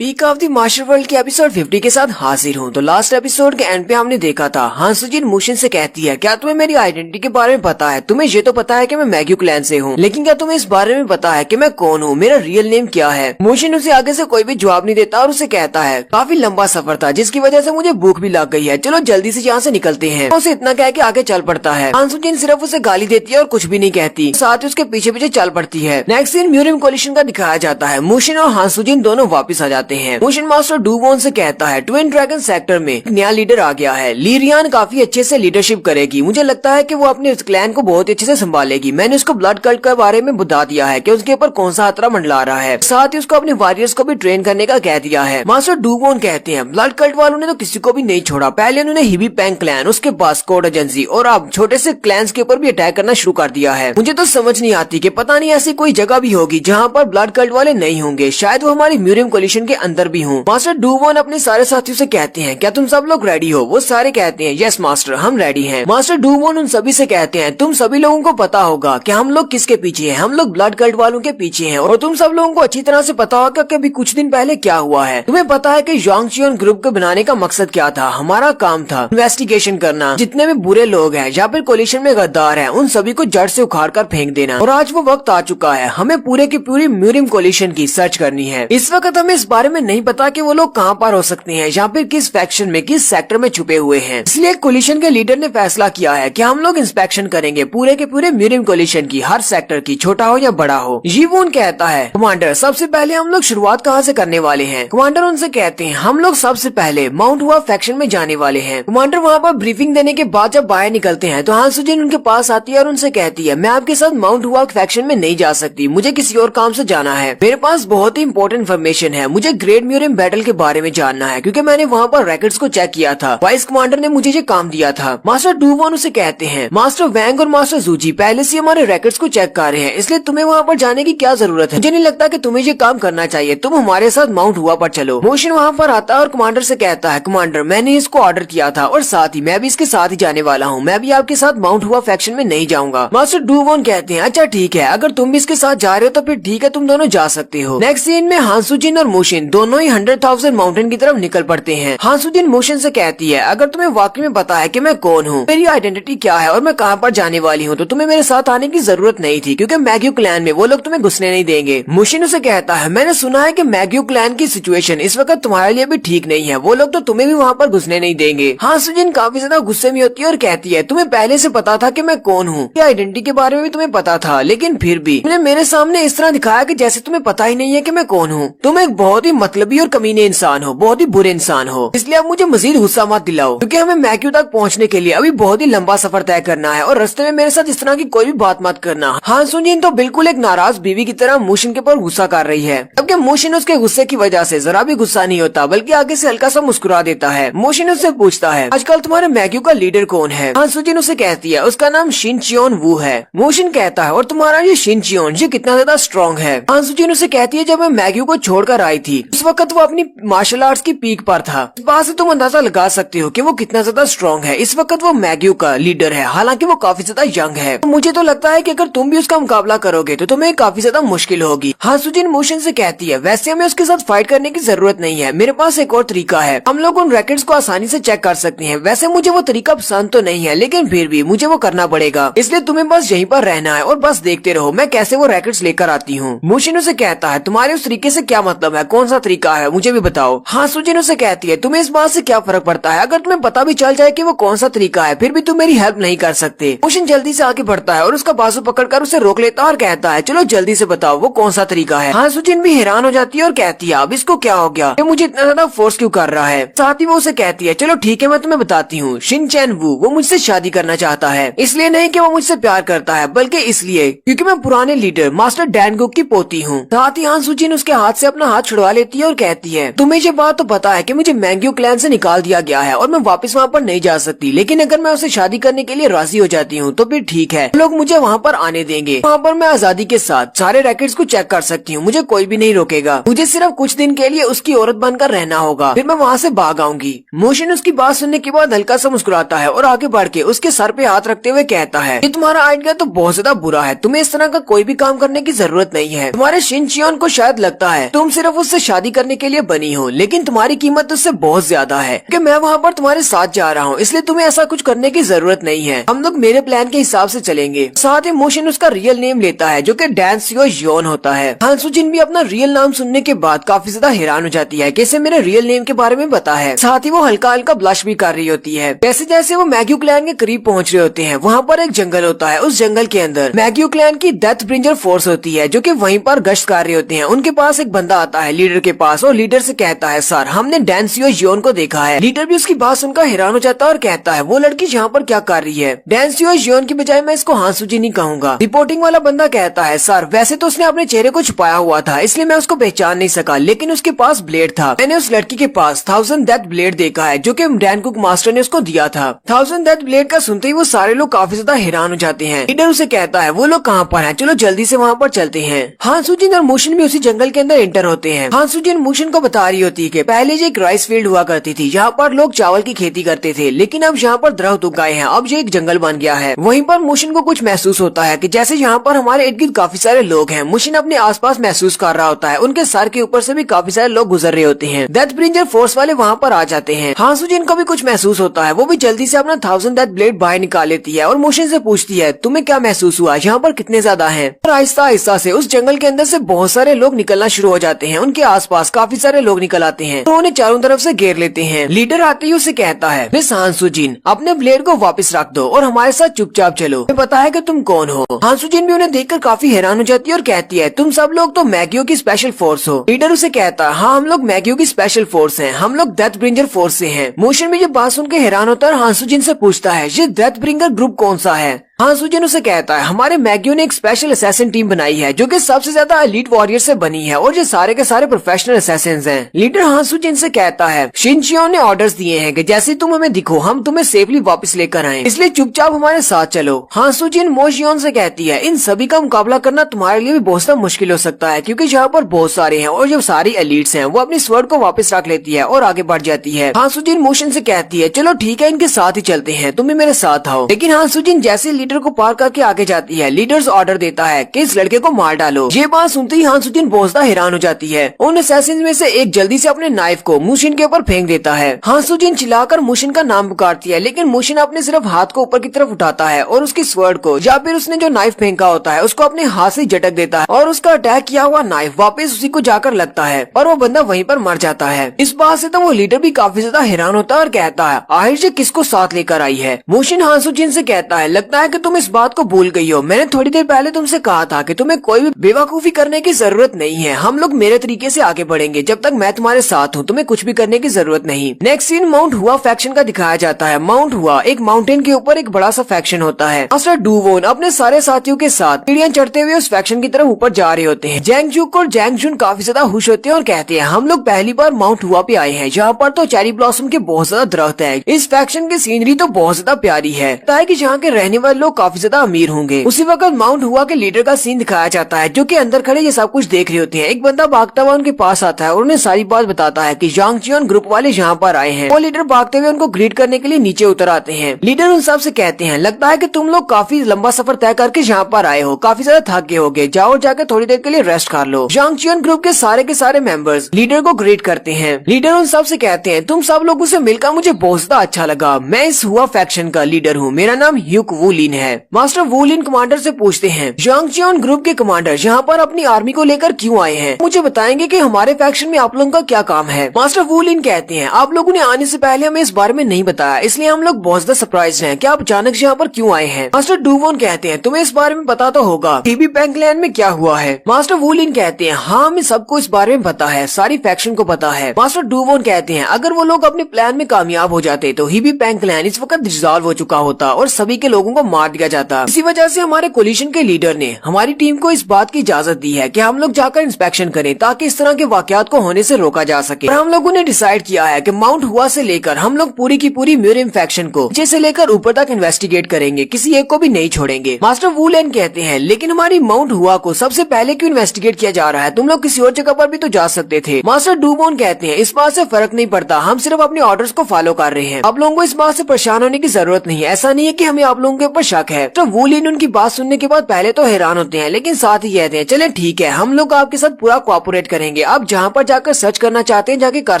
Peak of the master world के एपिसोड 50 के साथ हाजिर हूँ। तो लास्ट एपिसोड के एंड पे हमने देखा था हान सुजिन मोशिन से कहती है क्या तुम्हें मेरी आइडेंटिटी के बारे में पता है? तुम्हें ये तो पता है कि मैं मैग्यू क्लैन से हूँ, लेकिन क्या तुम्हें इस बारे में पता है कि मैं कौन हूँ, मेरा रियल नेम क्या है? मोशिन उसे आगे से कोई भी जवाब नहीं देता और उसे कहता है काफी लंबा सफर था जिसकी वजह से मुझे भूख भी लग गई है, चलो जल्दी से यहाँ से निकलते हैं। उसे इतना कह के आगे चल पड़ता है। हान सुजिन सिर्फ उसे गाली देती है और कुछ भी नहीं कहती, साथ ही उसके पीछे पीछे चल पड़ती है। नेक्स्ट सीन म्यूरियम कोलिशन का दिखाया जाता है। मोशिन और हान सुजिन दोनों वापिस आ जाते हैं। मोशिन मास्टर डू वॉन से कहता है ट्विन ड्रैगन सेक्टर में एक नया लीडर आ गया है, ली रियान काफी अच्छे से लीडरशिप करेगी। मुझे लगता है कि वो अपने इस क्लैन को बहुत अच्छे से संभालेगी। मैंने उसको ब्लड कल्ट के बारे में बता दिया है कि उसके ऊपर कौन सा खतरा मंडला रहा है, साथ ही उसको अपने वॉरियर्स को भी ट्रेन करने का कह दिया है। मास्टर डू वॉन कहते हैं ब्लड कल्ट वालों ने तो किसी को भी नहीं छोड़ा। पहले उन्होंने हिबी पैंग क्लैन, उसके बाद स्क्वाड एजेंसी और अब छोटे से क्लैंस के ऊपर भी अटैक करना शुरू कर दिया है। मुझे तो समझ नहीं आती कि पता नहीं ऐसी कोई जगह भी होगी जहाँ पर ब्लड कल्ट वाले नहीं होंगे, शायद वो हमारी म्यूरियम कोलिशन के अंदर भी हों। मास्टर डू वॉन अपने सारे साथियों से कहते हैं क्या तुम सब लोग रेडी हो? वो सारे कहते हैं यस मास्टर, हम रेडी हैं। मास्टर डू वॉन उन सभी से कहते हैं तुम सभी लोगों को पता होगा कि हम लोग किसके पीछे हैं, हम लोग ब्लड कल्ट वालों के पीछे हैं और तुम सब लोगों को अच्छी तरह से पता होगा कि अभी कुछ दिन पहले क्या हुआ है। तुम्हें पता है कि यांग चियान ग्रुप को बनाने का मकसद क्या था? हमारा काम था इन्वेस्टिगेशन करना, जितने भी बुरे लोग हैं या फिर कोलिशन में गद्दार हैं उन सभी को जड़ से उखाड़ कर फेंक देना। और आज वो वक्त आ चुका है, हमें पूरे की पूरी म्यूरियम कोलिशन की सर्च करनी है। इस वक्त हमें इस बारे में नहीं पता कि वो लोग कहाँ पर हो सकते हैं या फिर किस फैक्शन में, किस सेक्टर में छुपे हुए हैं। इसलिए कोलिशन के लीडर ने फैसला किया है कि हम लोग इंस्पेक्शन करेंगे पूरे के पूरे म्यूरियम कोलिशन की, हर सेक्टर की, छोटा हो या बड़ा हो। यीवून कहता है कमांडर सबसे पहले हम लोग शुरुआत कहाँ से करने वाले हैं? कमांडर उनसे कहते हैं हम लोग सबसे पहले माउंट हुआ फैक्शन में जाने वाले हैं। कमांडर वहाँ पर ब्रीफिंग देने के बाद जब बाहर निकलते हैं तो हान सुजिन उनके पास आती है और उनसे कहती है मैं आपके साथ माउंट हुआ फैक्शन में नहीं जा सकती, मुझे किसी और काम से जाना है। मेरे पास बहुत ही इंपॉर्टेंट इन्फॉर्मेशन है, मुझे ग्रेट म्यूरियम बैटल के बारे में जानना है क्योंकि मैंने वहाँ पर रिकॉर्ड्स को चेक किया था। वाइस कमांडर ने मुझे ये काम दिया था। मास्टर डू वॉन उसे कहते हैं मास्टर वैंग और मास्टर जूजी पहले से हमारे रिकॉर्ड्स को चेक कर रहे हैं, इसलिए तुम्हें वहाँ पर जाने की क्या जरूरत है? मुझे नहीं लगता कि तुम्हें ये काम करना चाहिए, तुम हमारे साथ माउंट हुआ पर चलो। मोशन वहाँ पर आता है और कमांडर से कहता है कमांडर मैंने इसको ऑर्डर किया था और साथ ही मैं भी इसके साथ ही जाने वाला हूँ, मैं भी आपके साथ माउंट हुआ फैक्शन में नहीं जाऊंगा। मास्टर डू वॉन कहते हैं अच्छा ठीक है, अगर तुम भी इसके साथ जा रहे हो तो फिर ठीक है, तुम दोनों जा सकते हो। नेक्स्ट सीन में हान सुजिन और मोशिन मोशिन दोनों ही 100,000 माउंटेन की तरफ निकल पड़ते हैं। हां सुजिन मोशिन से कहती है, अगर तुम्हें वाकई में पता है कि मैं कौन हूँ, मेरी आइडेंटिटी क्या है और मैं कहाँ पर जाने वाली हूँ, तो तुम्हें मेरे साथ आने की जरूरत नहीं थी, क्योंकि मैग्यू क्लैन में वो लोग तुम्हें घुसने नहीं देंगे। मोशिन उसे कहता है, मैंने सुना है कि मैग्यू क्लैन की सिचुएशन इस वक्त तुम्हारे लिए भी ठीक नहीं है, वो लोग तो तुम्हें भी वहाँ पर घुसने नहीं देंगे। हां सुजिन काफी ज्यादा गुस्से में होती है और कहती है, तुम्हें पहले से पता था कि मैं कौन हूँ, आइडेंटिटी के बारे में भी तुम्हें पता था, लेकिन फिर भी तुमने मेरे सामने इस तरह दिखाया कि जैसे तुम्हें पता ही नहीं है कि मैं कौन हूँ। तुम एक बहुत ही मतलबी और कमीने इंसान हो, बहुत ही बुरे इंसान हो, इसलिए अब मुझे मजीद गुस्सा मत दिलाओ, क्योंकि हमें मैग्यू तक पहुँचने के लिए अभी बहुत ही लंबा सफर तय करना है और रास्ते में मेरे साथ इस तरह की कोई भी बात मत करना। हां सुजिन तो बिल्कुल एक नाराज बीवी की तरह मोशिन के ऊपर गुस्सा कर रही है, जबकि मोशिन उसके गुस्से की वजह से जरा भी गुस्सा नहीं होता, बल्कि आगे से हल्का सा मुस्कुरा देता है। मोशिन उससे पूछता है, आजकल तुम्हारे मैग्यू का लीडर कौन है? हां सुजिन उसे कहती है, उसका नाम शिन चियोन वू है। मोशिन कहता है, और तुम्हारा ये शिन चियोन ये कितना ज्यादा स्ट्रॉन्ग है? हां सुजिन उसे कहती है, जब मैं मैग्यू को छोड़कर आई थी उस वक्त वो अपनी मार्शल आर्ट्स की पीक पर था। इस बात से तुम अंदाजा लगा सकते हो कि वो कितना ज्यादा स्ट्रॉन्ग है। इस वक्त वो मैग्यू का लीडर है, हालांकि वो काफी ज्यादा यंग है। तो मुझे तो लगता है कि अगर तुम भी उसका मुकाबला करोगे तो तुम्हें काफी ज्यादा मुश्किल होगी। हां सुजिन मोशिन से कहती है, वैसे हमें उसके साथ फाइट करने की जरूरत नहीं है, मेरे पास एक और तरीका है, हम लोग उन रैकेट्स को आसानी से चेक कर सकते हैं। वैसे मुझे वो तरीका पसंद तो नहीं है, लेकिन फिर भी मुझे वो करना पड़ेगा, इसलिए तुम्हें बस यहीं पर रहना है और बस देखते रहो मैं कैसे वो रैकेट्स लेकर आती हूँ। मोशिन उसे कहता है, तुम्हारे उस तरीके से क्या मतलब है, कौन सा तरीका है, मुझे भी बताओ। हां सुजिन उसे कहती है, तुम्हें इस बात से क्या फर्क पड़ता है, अगर तुम्हें पता भी चल जाए कि वो कौन सा तरीका है, फिर भी तुम मेरी हेल्प नहीं कर सकते। मोशिन जल्दी से आगे बढ़ता है और उसका बाजू पकड़कर उसे रोक लेता है और कहता है, चलो जल्दी से बताओ वो कौन सा तरीका है। हां सुजिन भी हैरान हो जाती है और कहती है, अब इसको क्या हो गया, ये मुझे इतना ज्यादा फोर्स क्यों कर रहा है। साथ ही वो उसे कहती है, चलो ठीक है मैं तुम्हें बताती हूँ, शिन चैन वू वो मुझसे शादी करना चाहता है, इसलिए नहीं कि वो मुझसे प्यार करता है, बल्कि इसलिए क्योंकि मैं पुराने लीडर मास्टर डैनगुक की पोती हूँ। साथ ही हां सुजिन उसके हाथ से अपना हाथ छुड़वा लेती है और कहती है, तुम्हें ये बात तो पता है कि मुझे मैग्यू क्लैन से निकाल दिया गया है और मैं वापस वहाँ पर नहीं जा सकती, लेकिन अगर मैं उसे शादी करने के लिए राजी हो जाती हूँ तो फिर ठीक है, लोग मुझे वहाँ पर आने देंगे, वहाँ पर मैं आजादी के साथ सारे रैकेट्स को चेक कर सकती हूँ, मुझे कोई भी नहीं रोकेगा, मुझे सिर्फ कुछ दिन के लिए उसकी औरत बनकर रहना होगा, फिर मैं वहाँ से भाग आऊंगी। मोशिन उसकी बात सुनने के बाद हल्का सा मुस्कुराता है और आगे बढ़ के उसके सर पे हाथ रखते हुए कहता है, ये तुम्हारा आइडिया तो बहुत ज्यादा बुरा है, तुम्हें इस तरह का कोई भी काम करने की जरूरत नहीं है। तुम्हारे शिन चियोन को शायद लगता है तुम सिर्फ उससे शादी करने के लिए बनी हो, लेकिन तुम्हारी कीमत उससे बहुत ज्यादा है, क्योंकि मैं वहाँ पर तुम्हारे साथ जा रहा हूँ, इसलिए तुम्हें ऐसा कुछ करने की जरूरत नहीं है, हम लोग मेरे प्लान के हिसाब से चलेंगे। साथ ही मोशिन उसका रियल नेम लेता है जो कि डैन सियो योन होता है। हां सुजिन भी अपना रियल नाम सुनने के बाद काफी ज्यादा हैरान हो जाती है कि इसे मेरे रियल नेम के बारे में पता है। साथ ही वो हल्का हल्का ब्लश भी कर रही होती है। जैसे जैसे वो मैग्यू क्लैन के करीब पहुंच रहे होते हैं, वहाँ पर एक जंगल होता है, उस जंगल के अंदर मैग्यू क्लैन की डेथ ब्रिंजर फोर्स होती है जो कि वहीं पर गश्त कर रहे होते हैं। उनके पास एक बंदा आता है लीडर के पास और लीडर से कहता है, सर हमने डैन सियो योन को देखा है। लीडर भी उसकी बात सुनकर हैरान हो जाता है और कहता है, वो लड़की यहाँ पर क्या कर रही है? डैन सियो योन की बजाय मैं इसको हां सुजिन ही कहूंगा। रिपोर्टिंग वाला बंदा कहता है, सर वैसे तो उसने अपने चेहरे को छुपाया हुआ था, इसलिए मैं उसको पहचान नहीं सका, लेकिन उसके पास ब्लेड था। मैंने उस लड़की के पास 1000 डेथ ब्लेड देखा है जो कि डैनकुक मास्टर ने उसको दिया था। 1000 डेथ ब्लेड का सुनते ही वो सारे लोग काफी ज्यादा हैरान हो जाते हैं। लीडर उसे कहता है, वो लोग कहाँ पर हैं, चलो जल्दी से वहाँ पर चलते हैं। हां सुजिन और मोशिन भी उसी जंगल के अंदर एंटर होते हैं। हां सुजिन मोशिन को बता रही होती है कि पहले ये एक राइस फील्ड हुआ करती थी, यहाँ पर लोग चावल की खेती करते थे, लेकिन अब यहाँ पर दरख्त उग गए हैं, अब ये एक जंगल बन गया है। वहीं पर मोशिन को कुछ महसूस होता है कि जैसे यहाँ पर हमारे इर्द गिर्द काफी सारे लोग हैं। मोशिन अपने आसपास महसूस कर रहा होता है, उनके सर के ऊपर से भी काफी सारे लोग गुजर रहे होते हैं। डेथ ब्रिंजर फोर्स वाले वहाँ पर आ जाते हैं। हां सुजिन को भी कुछ महसूस होता है, वो भी जल्दी से अपना 1000 डेथ ब्लेड बाहर निकाल लेती है और मोशिन से पूछती है, तुम्हें क्या महसूस हुआ, यहाँ पर कितने ज्यादा हैं? और आहिस्ता आहिस्ता से उस जंगल के अंदर से बहुत सारे लोग निकलना शुरू हो जाते हैं। उनके आसपास काफी सारे लोग निकल आते हैं, तो उन्हें चारों तरफ से घेर लेते हैं। लीडर आते ही उसे कहता है, मिस हां सुजिन अपने ब्लेड को वापस रख दो और हमारे साथ चुपचाप चलो, मुझे पता है कि तुम कौन हो। हां सुजिन भी उन्हें देखकर काफी हैरान हो जाती है और कहती है, तुम सब लोग तो मैग्यू की स्पेशल फोर्स हो। लीडर उसे कहता है, हाँ हम लोग मैग्यू की स्पेशल फोर्स हैं, हम लोग डेथ ब्रिंजर फोर्स से हैं। मोशिन भी ये बात सुन के हैरान होता है और हां सुजिन से पूछता है, ये डेथ ब्रिंगर ग्रुप कौन सा है? हां सुजिन उसे कहता है, हमारे मैग्यू ने एक स्पेशल असैसिन टीम बनाई है जो कि सबसे ज्यादा एलीट वॉरियर से बनी है और ये सारे के सारे प्रोफेशनल असैसिन्स हैं। लीडर हां सुजिन से कहता है, शिन चियोन ने ऑर्डर्स दिए हैं कि जैसे तुम हमें दिखो हम तुम्हें सेफली वापस लेकर आएं, इसलिए चुपचाप हमारे साथ चलो। हां सुजिन मोशियोन से कहती है, इन सभी का मुकाबला करना तुम्हारे लिए भी बहुत सा मुश्किल हो सकता है क्योंकि यहाँ पर बहुत सारे हैं और जो सारी एलीट्स हैं वो अपनी स्वर्ड को वापस रख लेती है और आगे बढ़ जाती है। हां सुजिन मोशिन से कहती है, चलो ठीक है इनके साथ ही चलते हैं, तुम भी मेरे साथ आओ। लेकिन हां सुजिन जैसे लीडर लीडर को पार करके आगे जाती है। लीडर्स ऑर्डर देता है कि इस लड़के को मार डालो। ये बात सुनते ही हान सुजिन बहुत ज्यादा हैरान हो जाती है। उन असैसिन में से एक जल्दी से अपने नाइफ को मुशिन के ऊपर फेंक देता है। हान सुजिन चिल्लाकर मुशिन का नाम पुकारती है, लेकिन मुशिन अपने सिर्फ हाथ को ऊपर की तरफ उठाता है और उसकी स्वर्ड को या फिर उसने जो नाइफ फेंका होता है उसको अपने हाथ से झटक देता है और उसका अटैक किया हुआ नाइफ वापस उसी को जाकर लगता है और वो बंदा वहीं पर मर जाता है। इस बात से तो वो लीडर भी काफी ज्यादा हैरान होता है और कहता है आखिर से किसको साथ लेकर आई है। मुशिन हान सुजिन से कहता है लगता है कि तुम इस बात को भूल गई हो। मैंने थोड़ी देर पहले तुमसे कहा था कि तुम्हें कोई भी बेवकूफी करने की जरूरत नहीं है। हम लोग मेरे तरीके से आगे बढ़ेंगे। जब तक मैं तुम्हारे साथ हूँ तुम्हें कुछ भी करने की जरूरत नहीं। नेक्स्ट सीन माउंट हुआ फैक्शन का दिखाया जाता है। माउंट हुआ एक माउंटेन के ऊपर एक बड़ा सा फैक्शन होता है। मास्टर डूवोन अपने सारे साथियों के साथ सीढ़ियां चढ़ते हुए उस फैक्शन की तरफ ऊपर जा रहे होते हैं। जैंगजुक और जैंगजुन काफी ज्यादा खुश होते हैं और कहते हैं हम लोग पहली बार माउंट हुआ पे आए हैं। यहाँ पर तो चेरी ब्लॉसम के बहुत ज्यादा दरख्त है। इस फैक्शन की सीनरी तो बहुत ज्यादा प्यारी है। लगता है कि यहाँ के रहने वाले लोग काफी ज्यादा अमीर होंगे। उसी वक्त माउंट हुआ के लीडर का सीन दिखाया जाता है जो कि अंदर खड़े ये सब कुछ देख रहे होते हैं। एक बंदा भागता हुआ उनके पास आता है और उन्हें सारी बात बताता है कि यांग चियोन ग्रुप वाले यहाँ पर आए हैं। वो लीडर भागते हुए उनको ग्रीट करने के लिए नीचे उतर आते हैं। लीडर उन सब से कहते हैं लगता है कि तुम लोग काफी लंबा सफर तय करके यहाँ पर आए हो, काफी ज्यादा थक गए होगे, जाओ जाकर थोड़ी देर के लिए रेस्ट कर लो। यांग चियोन ग्रुप के सारे मेंबर्स लीडर को ग्रीट करते हैं। लीडर उन सब से कहते हैं तुम सब लोगों से मिलकर मुझे बहुत ज्यादा अच्छा लगा। मैं इस हुआ फैक्शन का लीडर हूँ। मेरा नाम ह्यूक वुलिन है। मास्टर वुलिन कमांडर से पूछते हैं यांग चियोन ग्रुप के कमांडर यहाँ पर अपनी आर्मी को लेकर क्यों आए हैं? मुझे बताएंगे कि हमारे फैक्शन में आप लोगों का क्या काम है? मास्टर वुलिन कहते हैं आप लोगों ने आने से पहले हमें इस बारे में नहीं बताया, इसलिए हम लोग बहुत ज्यादा सरप्राइज हैं कि आप अचानक से यहाँ पर क्यों आए हैं। मास्टर डूवोन कहते हैं तुम्हें इस बारे में पता तो होगा टीबी पैंकलैंड में क्या हुआ है। मास्टर वुलिन कहते हैं हाँ हमें सबको इस बारे में पता है, सारी फैक्शन को पता है। मास्टर डूवोन कहते हैं अगर वो लोग अपने प्लान में कामयाब हो जाते तो हिबी पैंकलैंड इस वक्त डिसॉल्व हो चुका होता और सभी के लोगों को मार दिया जाता। इसी वजह से हमारे कोलिशन के लीडर ने हमारी टीम को इस बात की इजाजत दी है कि हम लोग जाकर इंस्पेक्शन करें ताकि इस तरह के वाकयात को होने से रोका जा सके। और हम लोगों ने डिसाइड किया है कि माउंट हुआ से लेकर हम लोग पूरी की पूरी म्यूरियम फैक्शन को नीचे से लेकर ऊपर तक इन्वेस्टिगेट करेंगे, किसी एक को भी नहीं छोड़ेंगे। मास्टर वुलिन कहते हैं लेकिन हमारी माउंट हुआ को सबसे पहले क्यों इन्वेस्टिगेट किया जा रहा है? तुम लोग किसी और जगह पर भी तो जा सकते थे। मास्टर डूबोन कहते हैं इस बात से फर्क नहीं पड़ता, हम सिर्फ अपने ऑर्डर्स को फॉलो कर रहे हैं। आप लोगों को इस बात से परेशान होने की जरूरत नहीं है। ऐसा नहीं है कि हमें आप लोगों के ऊपर शक है। तो वुलिन उनकी बात सुनने के बाद पहले तो हैरान होते हैं लेकिन साथ ही कहते हैं चले ठीक है हम लोग आपके साथ पूरा कोऑपरेट करेंगे। आप जहाँ पर जाकर सर्च करना चाहते हैं जाके कर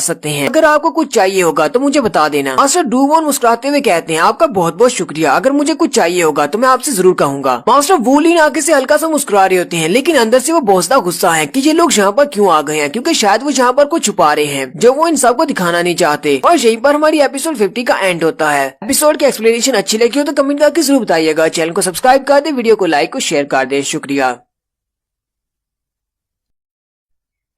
सकते हैं। अगर आपको कुछ चाहिए होगा तो मुझे बता देना। मास्टर डूबोन मुस्कुराते हुए कहते हैं आपका बहुत बहुत शुक्रिया, अगर मुझे कुछ चाहिए होगा तो मैं आपसे जरूर कहूंगा। मास्टर वुलिन आगे से हल्का सा मुस्कुरा रहे होते हैं लेकिन अंदर से वो बहुत ज्यादा गुस्सा है कि ये लोग यहाँ पर क्यों आ गए हैं, क्योंकि शायद वो यहाँ पर कुछ छुपा रहे हैं जो वो इन सबको दिखाना नहीं चाहते। और यहीं पर हमारी एपिसोड 50 का एंड होता है। एपिसोड की एक्सप्लेनेशन अच्छी लगी हो तो कमेंट करके जरूर बताइएगा। चैनल को सब्सक्राइब कर दे, वीडियो को लाइक और शेयर कर दे। शुक्रिया।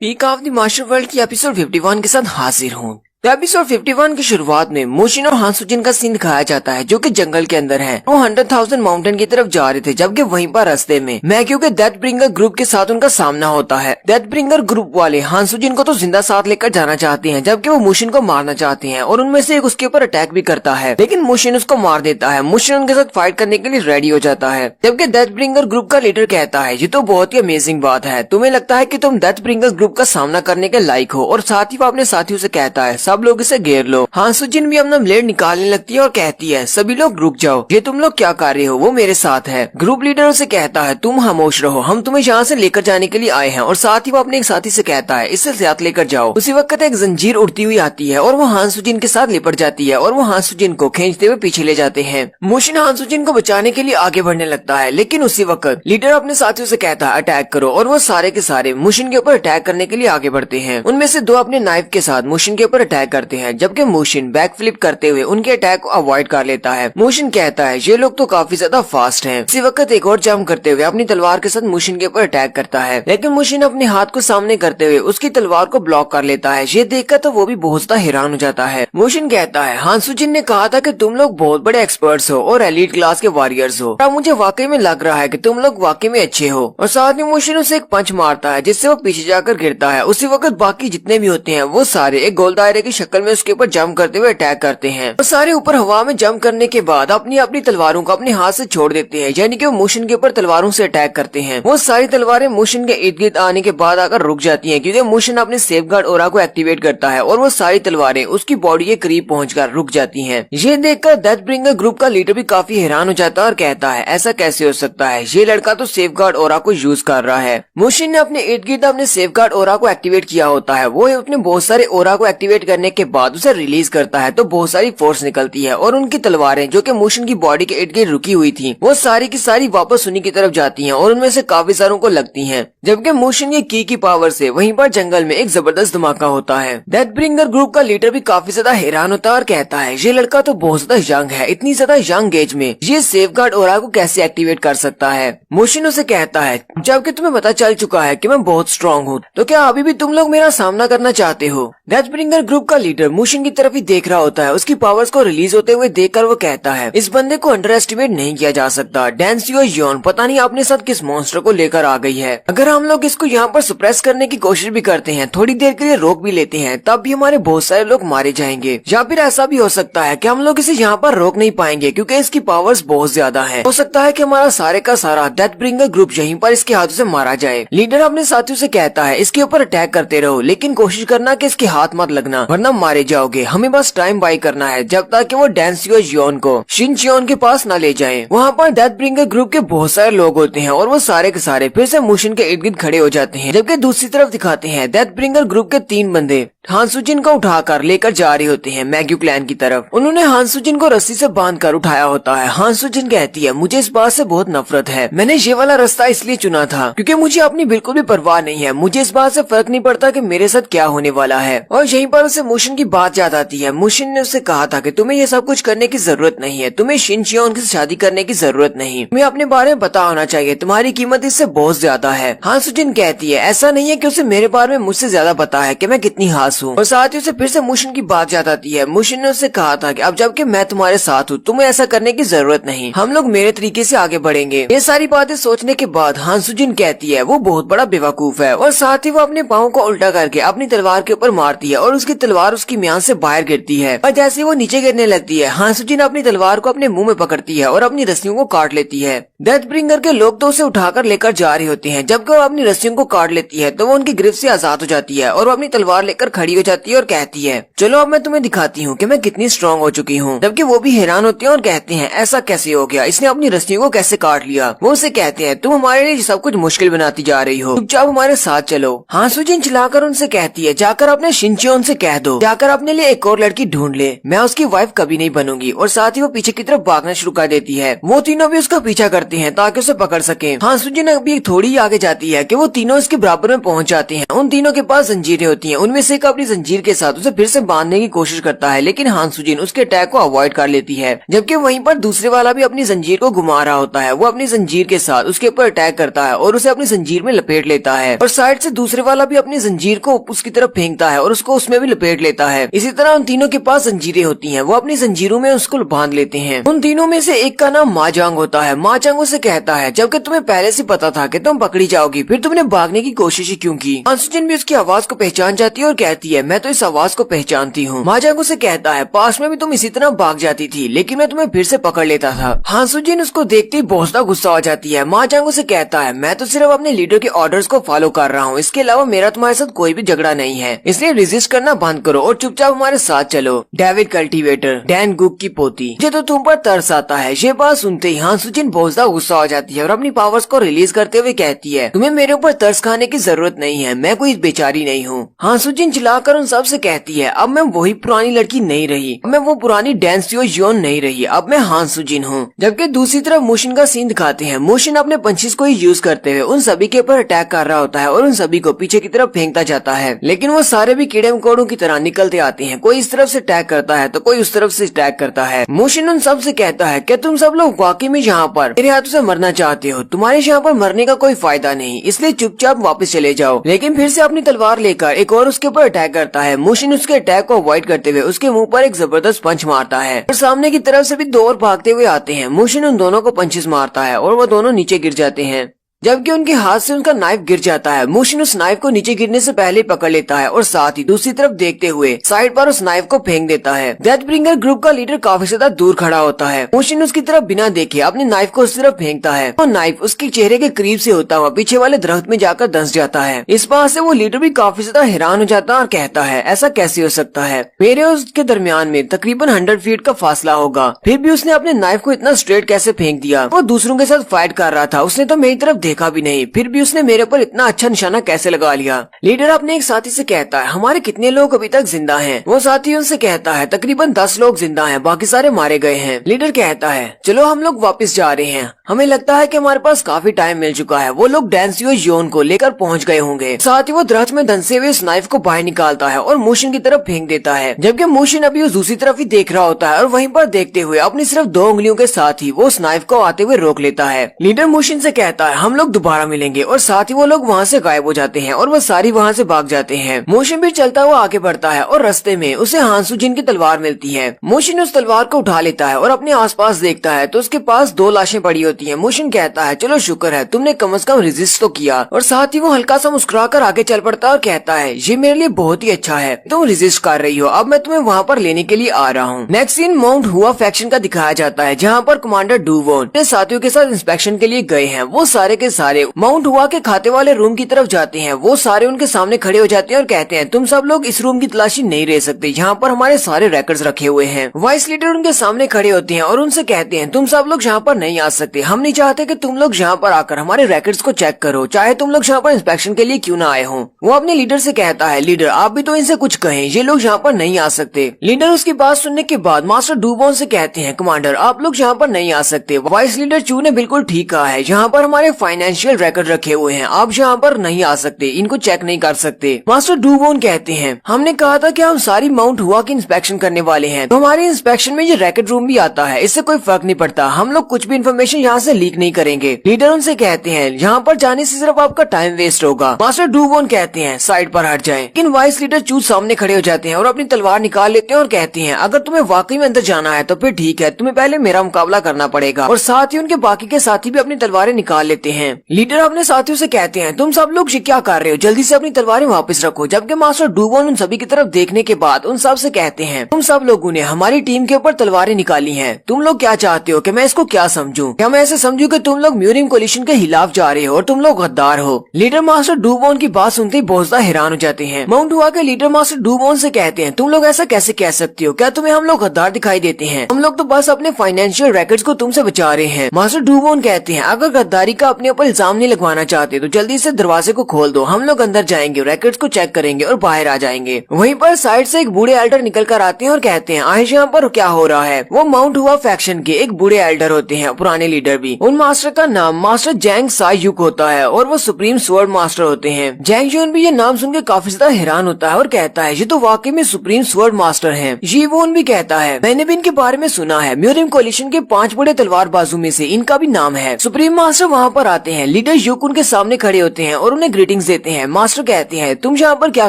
Peak of the master world की एपिसोड 51 के साथ हाजिर हूँ। तो एपिसोड 51 की शुरुआत में मुशिन और हान सुजिन का सीन दिखाया जाता है जो कि जंगल के अंदर है। वो 100,000 माउंटेन की तरफ जा रहे थे जबकि वहीं पर रास्ते में मैक्यू के डेथ ब्रिंगर ग्रुप के साथ उनका सामना होता है। डेथ ब्रिंगर ग्रुप वाले हान सुजिन को तो जिंदा साथ लेकर जाना चाहते हैं जबकि वो मुशिन को मारना चाहते हैं और उनमें से एक उसके ऊपर अटैक भी करता है लेकिन मुशिन उसको मार देता है। मुशिन उनके साथ फाइट करने के लिए रेडी हो जाता है जबकि डेथ ब्रिंगर ग्रुप का लीडर कहता है ये तो बहुत ही अमेजिंग बात है, तुम्हें लगता है कि तुम डेथ ब्रिंगर ग्रुप का सामना करने के लायक हो। और साथ ही वो अपने साथियों से कहता है सब लोग इसे घेर लो। हान सुजिन भी अपना ब्लेड निकालने लगती है और कहती है सभी लोग रुक जाओ, ये तुम लोग क्या कर रहे हो, वो मेरे साथ है। ग्रुप लीडर उसे कहता है तुम खामोश रहो, हम तुम्हें यहाँ से लेकर जाने के लिए आए हैं। और साथ ही वो अपने एक साथी से कहता है इससे साथ लेकर जाओ। उसी वक्त एक जंजीर उड़ती हुई आती है और वो हान सुजिन के साथ लिपट जाती है और वो हान सुजिन को खींचते हुए पीछे ले जाते हैं। मुशिन हान सुजिन को बचाने के लिए आगे बढ़ने लगता है लेकिन उसी वक्त लीडर अपने साथियों से कहता है अटैक करो और वो सारे के सारे मुशिन के ऊपर अटैक करने के लिए आगे बढ़ते हैं। उनमें से दो अपने नाइफ के साथ मुशिन के ऊपर अटैक करते हैं जबकि मुशिन बैक फ्लिप करते हुए उनके अटैक को अवॉइड कर लेता है। मुशिन कहता है ये लोग तो काफी ज्यादा फास्ट हैं। इसी वक्त एक और जंप करते हुए अपनी तलवार के साथ मुशिन के ऊपर अटैक करता है लेकिन मुशिन अपने हाथ को सामने करते हुए उसकी तलवार को ब्लॉक कर लेता है। ये देखकर तो वो भी बहुत ज्यादा हैरान हो जाता है। मुशिन कहता है हान सुजिन ने कहा था कि तुम लोग बहुत बड़े एक्सपर्ट्स हो और एलीट क्लास के वॉरियर्स हो। अब मुझे वाकई में लग रहा है कि तुम लोग वाकई में अच्छे हो। और साथ में मुशिन उसे एक पंच मारता है जिससे वो पीछे जाकर गिरता है। उसी वक्त बाकी जितने भी होते हैं वो सारे एक गोल दायरे की शक्ल में उसके ऊपर जंप करते हुए अटैक करते हैं और सारे ऊपर हवा में जंप करने के बाद अपनी अपनी तलवारों को अपने हाथ से छोड़ देते हैं, यानी कि वो मोशन के ऊपर तलवारों से अटैक करते हैं। वो सारी तलवारें मोशन के इर्द गिर्द आने के बाद आकर रुक जाती हैं, क्योंकि मोशन अपने सेफगार्ड ऑरा को एक्टिवेट करता है और वो सारी तलवारें उसकी बॉडी के करीब पहुंचकर रुक जाती हैं। ये देखकर डेथब्रिंगर ग्रुप का लीडर भी काफी हैरान हो जाता है और कहता है ऐसा कैसे हो सकता है, ये लड़का तो सेफगार्ड ऑरा को यूज कर रहा है। मोशन ने अपने इर्द गिर्द अपने सेफगार्ड ऑरा को एक्टिवेट किया होता है। वो अपने बहुत सारे ऑरा को एक्टिवेट करने के बाद उसे रिलीज करता है तो बहुत सारी फोर्स निकलती है और उनकी तलवारें जो कि मोशन की बॉडी के इर्द गिर्द रुकी हुई थी वो सारी की सारी वापस उन्हीं की तरफ जाती हैं और उनमें से काफी सारों को लगती हैं। जबकि मोशन की की पावर से वहीं पर जंगल में एक जबरदस्त धमाका होता है। डेथब्रिंगर ग्रुप का लीडर भी काफी ज्यादा हैरान होता है और कहता है ये लड़का तो बहुत ज्यादा यंग है, इतनी ज्यादा यंग एज में ये सेफगार्ड ऑरा को कैसे एक्टिवेट कर सकता है। मोशन उसे कहता है जबकि तुम्हें पता चल चुका है कि मैं बहुत स्ट्रांग हूँ, तो क्या अभी भी तुम लोग मेरा सामना करना चाहते हो। डेथब्रिंगर ग्रुप का लीडर मोशन की तरफ ही देख रहा होता है। उसकी पावर्स को रिलीज होते हुए देखकर वो कहता है इस बंदे को अंडर एस्टिमेट नहीं किया जा सकता। डेंसियो योन पता नहीं अपने साथ किस मॉन्स्टर को लेकर आ गई है। अगर हम लोग इसको यहाँ पर सप्रेस करने की कोशिश भी करते हैं, थोड़ी देर के लिए रोक भी लेते हैं, तब भी हमारे बहुत सारे लोग मारे जाएंगे। या फिर ऐसा भी हो सकता है कि हम लोग इसे यहाँ पर रोक नहीं पाएंगे क्योंकि इसकी पावर्स बहुत ज्यादा है। हो सकता है कि हमारा सारे का सारा डेथब्रिंगर ग्रुप यहीं पर इसके हाथों से मारा जाए। लीडर अपने साथियों से कहता है इसके ऊपर अटैक करते रहो, लेकिन कोशिश करना कि इसके हाथ मत लगना वरना मारे जाओगे। हमें बस टाइम बाई करना है जब तक कि वो डेंसियो योन को शिनचियोन के पास न ले जाए। वहाँ पर डेथब्रिंगर ग्रुप के बहुत सारे लोग होते हैं और वो सारे के सारे फिर से मोशन के इर्द गिर्द खड़े हो जाते हैं। जबकि दूसरी तरफ दिखाते हैं डेथब्रिंगर ग्रुप के 3 बंदे हानसुजिन को उठाकर लेकर जा रहे होते हैं मैग्यू क्लैन की तरफ। उन्होंने हानसुजिन को रस्सी से बांधकर उठाया होता है। हानसुजिन कहती है मुझे इस बात से बहुत नफरत है, मैंने ये वाला रास्ता इसलिए चुना था क्योंकि मुझे अपनी बिल्कुल भी परवाह नहीं है। मुझे इस बात से फर्क नहीं पड़ता कि मेरे साथ क्या होने वाला है। और यहीं पर उसे मोशन की बात याद आती है। मोशन ने उससे कहा था कि तुम्हें ये सब कुछ करने की जरूरत नहीं है, तुम्हें शिनचियोन से शादी करने की जरूरत नहीं, तुम्हें अपने बारे में पता होना चाहिए, तुम्हारी कीमत इससे बहुत ज्यादा है। हानसुजिन कहती है ऐसा नहीं है कि उसे मेरे बारे में मुझसे ज्यादा पता है कि मैं कितनी हास हूँ। और साथ ही उसे फिर से मोशन की बात याद आती है। मोशन ने उससे कहा था कि अब जबकि मैं तुम्हारे साथ हूँ तुम्हें ऐसा करने की जरूरत नहीं, हम लोग मेरे तरीके से आगे बढ़ेंगे। ये सारी बातें सोचने के बाद हानसुजिन कहती है वो बहुत बड़ा बेवकूफ है और साथ ही वो अपने पाँव को उल्टा करके अपनी तलवार के ऊपर मारती है और उसकी तलवार उसकी म्यान से बाहर गिरती है। और जैसे वो नीचे गिरने लगती है हानसुजिन अपनी तलवार को अपने मुंह में पकड़ती है और अपनी रस्सियों को काट लेती है। डेथब्रिंगर के लोग तो उसे उठाकर लेकर जा रहे होते हैं। जबकि वो अपनी रस्सियों को काट लेती है तो वो उनकी गिरफ्त से आजाद हो जाती है और वो अपनी तलवार लेकर खड़ी हो जाती है और कहती है चलो अब मैं तुम्हें दिखाती हूँ कि मैं कितनी स्ट्रांग हो चुकी हूँ। जबकि वो भी हैरान होते हैं और कहते हैं ऐसा कैसे हो गया, इसने अपनी रस्सियों को कैसे काट लिया। वो उसे कहते हैं तुम हमारे लिए सब कुछ मुश्किल बनाती जा रही हो, चुपचाप हमारे साथ चलो। हानसुजिन चिल्लाकर उनसे कहती है जाकर अपने शिनचियोन से कह दो जाकर अपने लिए एक और लड़की ढूंढ ले, मैं उसकी वाइफ कभी नहीं बनूंगी। और साथ ही वो पीछे की तरफ भागना शुरू कर देती है। वो तीनों भी उसका पीछा करते हैं ताकि उसे पकड़ सके। हानसुजिन अभी थोड़ी आगे जाती है कि वो तीनों इसके बराबर में पहुंच जाते हैं। उन तीनों के पास जंजीरें होती हैं, उनमें से एक अपनी जंजीर के साथ उसे फिर से बांधने की कोशिश करता है, लेकिन हानसुजिन उसके अटैक को अवॉइड कर लेती है। जबकि वहीं पर दूसरे वाला भी अपनी जंजीर को घुमा रहा होता है। वो अपनी जंजीर के साथ उसके ऊपर अटैक करता है और उसे अपनी जंजीर में लपेट लेता है। और साइड से दूसरे वाला भी अपनी जंजीर को उसकी तरफ फेंकता है और उसको उसमें भी लपेट लेता है। इसी तरह उन तीनों के पास जंजीरें होती हैं, वो अपनी जंजीरों में उसको बांध लेते हैं। उन तीनों में से एक का नाम माजांग होता है। माजांग उसे कहता है जबकि तुम्हें पहले से पता था कि तुम पकड़ी जाओगी, फिर तुमने भागने की कोशिश ही क्यों की। हानसुजिन भी उसकी आवाज को पहचान जाती है और कहती है मैं तो इस आवाज को पहचानती हूँ। माजांग उसे कहता है पास में भी तुम इसी तरह भाग जाती थी, लेकिन मैं तुम्हें फिर से पकड़ लेता था। हानसुजिन उसको देखते ही बहुत ज्यादा गुस्सा हो जाती है। माजांग उसे कहता है मैं तो सिर्फ अपने लीडर के ऑर्डर्स को फॉलो कर रहा हूँ, इसके अलावा मेरा तुम्हारे साथ कोई भी झगड़ा नहीं है, इसलिए रेजिस्ट करना बंद करो और चुपचाप हमारे साथ चलो। डेविड कल्टीवेटर डैन गुक की पोती, मुझे तो तुम पर तरस आता है। ये बात सुनते ही हानसुजिन बहुत ज्यादा गुस्सा हो जाती है और अपनी पावर्स को रिलीज करते हुए कहती है तुम्हें मेरे ऊपर तरस खाने की जरूरत नहीं है, मैं कोई बेचारी नहीं हूँ। हानसुजिन चिल्लाकर उन सब से कहती है अब मैं वही पुरानी लड़की नहीं रही, अब मैं वो पुरानी डेंसियो योन नहीं रही, अब मैं हानसुजिन हूँ। जबकि दूसरी तरफ मोशन का सीन दिखाते हैं। मोशन अपने पंचेस को ही यूज करते हुए उन सभी के ऊपर अटैक कर रहा होता है और उन सभी को पीछे की तरफ फेंकता जाता है, लेकिन वो सारे भी कीड़े मकोड़ों की तरह निकलते आते हैं। कोई इस तरफ से अटैक करता है तो कोई उस तरफ से अटैक करता है। मोशन उन सब से कहता है कि तुम सब लोग वाकई में यहाँ पर मेरे हाथों से मरना चाहते हो, तुम्हारे यहाँ पर मरने का कोई फायदा नहीं, इसलिए चुपचाप वापस चले जाओ। लेकिन फिर से अपनी तलवार लेकर एक और उसके ऊपर अटैक करता है। मोशन उसके अटैक को अवॉइड करते हुए उसके मुंह पर एक जबरदस्त पंच मारता है और सामने की तरफ से भी 2 और भागते हुए आते हैं। मोशन उन दोनों को पंचेस मारता है और वो दोनों नीचे गिर जाते हैं। जबकि उनके हाथ से उनका नाइफ गिर जाता है। मोशिन उस नाइफ को नीचे गिरने से पहले पकड़ लेता है और साथ ही दूसरी तरफ देखते हुए साइड पर उस नाइफ को फेंक देता है। डेथ ब्रिंगर ग्रुप का लीडर काफी ज्यादा दूर खड़ा होता है। मोशिन उसकी तरफ बिना देखे अपने नाइफ को उस तरफ फेंकता है और नाइफ उसके चेहरे के करीब से होता हुआ पीछे वाले दरख्त में जाकर धंस जाता है। इस बात से वो लीडर भी काफी ज्यादा हैरान हो जाता है और कहता है ऐसा कैसे हो सकता है, मेरे और उसके दरमियान में तकरीबन 100 फीट का फासला होगा, फिर भी उसने अपने नाइफ को इतना स्ट्रेट कैसे फेंक दिया। वो दूसरों के साथ फाइट कर रहा था, उसने तो मेरी तरफ देखा भी नहीं, फिर भी उसने मेरे पर इतना अच्छा निशाना कैसे लगा लिया। लीडर अपने एक साथी से कहता है हमारे कितने लोग अभी तक जिंदा हैं? वो साथी उनसे कहता है तकरीबन 10 लोग जिंदा हैं, बाकी सारे मारे गए हैं। लीडर कहता है चलो हम लोग वापस जा रहे हैं, हमें लगता है कि हमारे पास काफी टाइम मिल चुका है। वो लोग डेंसियो योन को लेकर पहुंच गए होंगे। साथ ही वो दरख्त में धंसे हुए इस नाइफ को बाहर निकालता है और मोशिन की तरफ फेंक देता है, जबकि मोशिन अभी उस दूसरी तरफ ही देख रहा होता है और वहीं पर देखते हुए अपनी सिर्फ 2 उंगलियों के साथ ही वो उस नाइफ को आते हुए रोक लेता है। लीडर मोशिन से कहता है हम लोग दोबारा मिलेंगे और साथ ही वो लोग वहाँ से गायब हो जाते हैं और वो सारी वहाँ से भाग जाते हैं। मोशिन भी चलता हुआ आगे बढ़ता है और रास्ते में उसे हांसू जिन की तलवार मिलती है। मोशिन उस तलवार को उठा लेता है और अपने आसपास देखता है तो उसके पास 2 लाशें पड़ी होती हैं। मोशिन कहता है चलो शुक्र है तुमने कम से कम रेजिस्ट तो किया, और साथ ही वो हल्का सा मुस्कुरा कर आगे चल पड़ता है और कहता है ये मेरे लिए बहुत ही अच्छा है, तुम रेजिस्ट कर रही हो, अब मैं तुम्हें वहाँ पर लेने के लिए आ रहा हूँ। नेक्स्ट सीन माउंट हुआ फैक्शन का दिखाया जाता है, जहाँ पर कमांडर डू वॉन अपने साथियों के साथ इंस्पेक्शन के लिए गए हैं। वो सारे के सारे माउंट हुआ के खाते वाले रूम की तरफ जाते हैं। वो सारे उनके सामने खड़े हो जाते हैं और कहते हैं तुम सब लोग इस रूम की तलाशी नहीं ले सकते, यहाँ पर हमारे सारे रिकॉर्ड्स रखे हुए हैं। वाइस लीडर उनके सामने खड़े होते हैं और उनसे कहते हैं तुम सब लोग यहाँ पर नहीं आ सकते, हम नहीं चाहते कि तुम लोग यहाँ पर आकर हमारे रिकॉर्ड्स को चेक करो, चाहे तुम लोग यहाँ पर इंस्पेक्शन के लिए क्यों ना आए हो। वो अपने लीडर से कहता है लीडर आप भी तो इनसे कुछ कहें, ये लोग यहाँ पर नहीं आ सकते। लीडर उसकी बात सुनने के बाद मास्टर डूबॉन से कहते हैं कमांडर आप लोग यहाँ पर नहीं आ सकते। वाइस लीडर चू ने बिल्कुल ठीक कहा है, यहाँ पर हमारे फाइनेंशियल रिकॉर्ड रखे हुए हैं, आप यहाँ पर नहीं आ सकते, इनको चेक नहीं कर सकते। मास्टर डूबॉन कहते हैं हमने कहा था कि हम सारी माउंट हुआ की इंस्पेक्शन करने वाले हैं, तो हमारे इंस्पेक्शन में ये रिकॉर्ड रूम भी आता है, इससे कोई फर्क नहीं पड़ता, हम लोग कुछ भी इन्फॉर्मेशन यहाँ से लीक नहीं करेंगे। लीडर उनसे कहते हैं यहाँ पर जाने से सिर्फ आपका टाइम वेस्ट होगा। मास्टर डूबॉन कहते हैं साइड पर हट जाएं। लेकिन वाइस लीडर चू सामने खड़े हो जाते हैं और अपनी तलवार निकाल लेते हैं और कहते हैं अगर तुम्हें वाकई में अंदर जाना है तो फिर ठीक है, तुम्हें पहले मेरा मुकाबला करना पड़ेगा। और साथ ही उनके बाकी के साथी भी अपनी तलवारें निकाल लेते हैं। लीडर अपने साथियों से कहते हैं तुम सब लोग ये क्या कर रहे हो, जल्दी से अपनी तलवारें वापस रखो। जबकि मास्टर डूबॉन उन सभी की तरफ देखने के बाद उन सब से कहते हैं तुम सब लोगों ने हमारी टीम के ऊपर तलवारें निकाली हैं, तुम लोग क्या चाहते हो कि मैं इसको क्या समझूं? क्या मैं ऐसे समझूं कि तुम लोग म्यूरियम कोलिशन के खिलाफ जा रहे हो और तुम लोग गद्दार हो? लीडर मास्टर डूबॉन की बात सुनते ही बहुत ज्यादा हैरान हो जाते हैं। माउंट हुआ के लीडर मास्टर डूबॉन से कहते हैं तुम लोग ऐसा कैसे कह सकते हो, क्या तुम्हें हम लोग गद्दार दिखाई देते हैं? हम लोग तो बस अपने फाइनेंशियल रिकॉर्ड्स को तुमसे बचा रहे हैं। मास्टर डूबॉन कहते हैं अगर गद्दारी का अपने ऊपर इल्जाम नहीं लगवाना चाहते तो जल्दी से दरवाजे को खोल दो, हम लोग अंदर जाएंगे, रिकॉर्ड्स को चेक करेंगे और बाहर आ जाएंगे। वहीं पर साइड से एक बूढ़े एल्डर निकल कर आते हैं और कहते हैं आयश यहाँ पर क्या हो रहा है? वो माउंट हुआ फैक्शन के एक बूढ़े एल्डर होते हैं, पुराने लीडर भी। उन मास्टर का नाम मास्टर जैंग सायुक होता है और वो सुप्रीम स्वॉर्ड मास्टर होते हैं। जैंग जून भी ये नाम सुनकर काफी ज्यादा हैरान होता है और कहता है ये तो वाकई में सुप्रीम स्वॉर्ड मास्टर हैं। जी वोन भी कहता है मैंने भी इनके बारे में सुना है, म्यूरियम कोलिशन के 5 बड़े तलवार बाजू में से इनका भी नाम है। सुप्रीम मास्टर वहाँ पर आते हैं, लीडर युक उनके सामने खड़े होते हैं और उन्हें ग्रीटिंग्स देते हैं। मास्टर कहते हैं तुम यहाँ पर क्या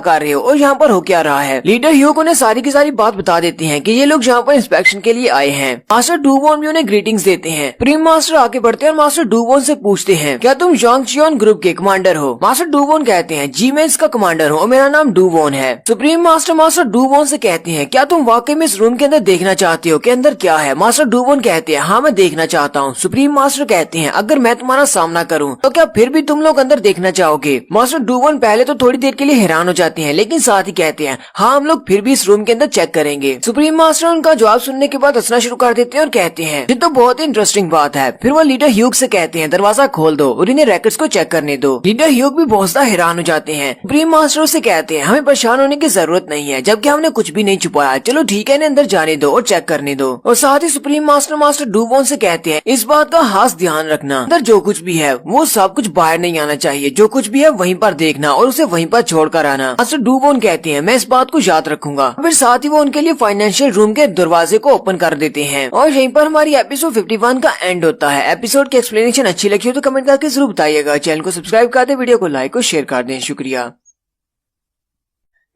कर रहे हो और यहाँ पर हो क्या रहा है? लीडर युक उन्हें सारी की सारी बात बता देते हैं कि ये लोग यहाँ पर इंस्पेक्शन के लिए आए हैं। मास्टर डूबॉन भी उन्हें ग्रीटिंग्स देते हैं। प्रीम मास्टर आगे बढ़ते हैं और मास्टर डूबॉन से पूछते हैं क्या तुम जोंगचियोन ग्रुप के कमांडर हो? मास्टर डूबॉन कहते हैं जी मैं इसका कमांडर हूँ और मेरा नाम डूबॉन है। सुप्रीम मास्टर मास्टर डूबॉन से कहते हैं क्या तुम वाकई में इस रूम के अंदर देखना चाहते हो कि अंदर क्या है? मास्टर डूबॉन कहते हैं हाँ मैं देखना चाहता हूँ। सुप्रीम मास्टर कहते हैं अगर मैं तुम्हारा सामना करूँ तो क्या फिर भी तुम लोग अंदर देखना चाहोगे? मास्टर डूबॉन पहले तो थोड़ी देर के लिए हैरान हो जाते हैं, लेकिन साथ ही कहते हैं हाँ हम लोग फिर भी इस रूम के अंदर चेक करेंगे। सुप्रीम मास्टर उनका जवाब सुनने के बाद हंसना शुरू कर देते हैं और कहते हैं ये तो बहुत ही इंटरेस्टिंग बात है। फिर वो लीडर ह्यूग से कहते हैं दरवाजा खोल दो और इन्हें रिकॉर्ड्स को चेक करने दो। लीडर ह्यूग भी बहुत ज्यादा हैरान हो जाते हैं। सुप्रीम मास्टर से कहते हैं हमें परेशान होने की जरूरत नहीं है, जबकि हमने कुछ भी नहीं छुपाया, चलो ठीक है इन्हें अंदर जाने दो और चेक करने दो। और साथ ही सुप्रीम मास्टर मास्टर डूबॉन से कहते हैं इस बात का खास ध्यान रखना, अंदर जो कुछ भी है वो सब कुछ बाहर नहीं आना चाहिए, जो कुछ भी है वहीं पर देखना और उसे वहीं पर छोड़ कर आना। मास्टर डूबॉन कहते हैं मैं इस बात को याद रखूंगा। फिर साथ ही वो उनके लिए फाइनेंशियल रूम के दरवाजे को ओपन कर देते हैं और यहीं पर हमारी एपिसोड 51 का एंड होता है। एपिसोड की एक्सप्लेनेशन अच्छी लगी हो तो कमेंट करके जरूर बताइएगा। चैनल को सब्सक्राइब कर दे, वीडियो को लाइक और शेयर कर दें। शुक्रिया।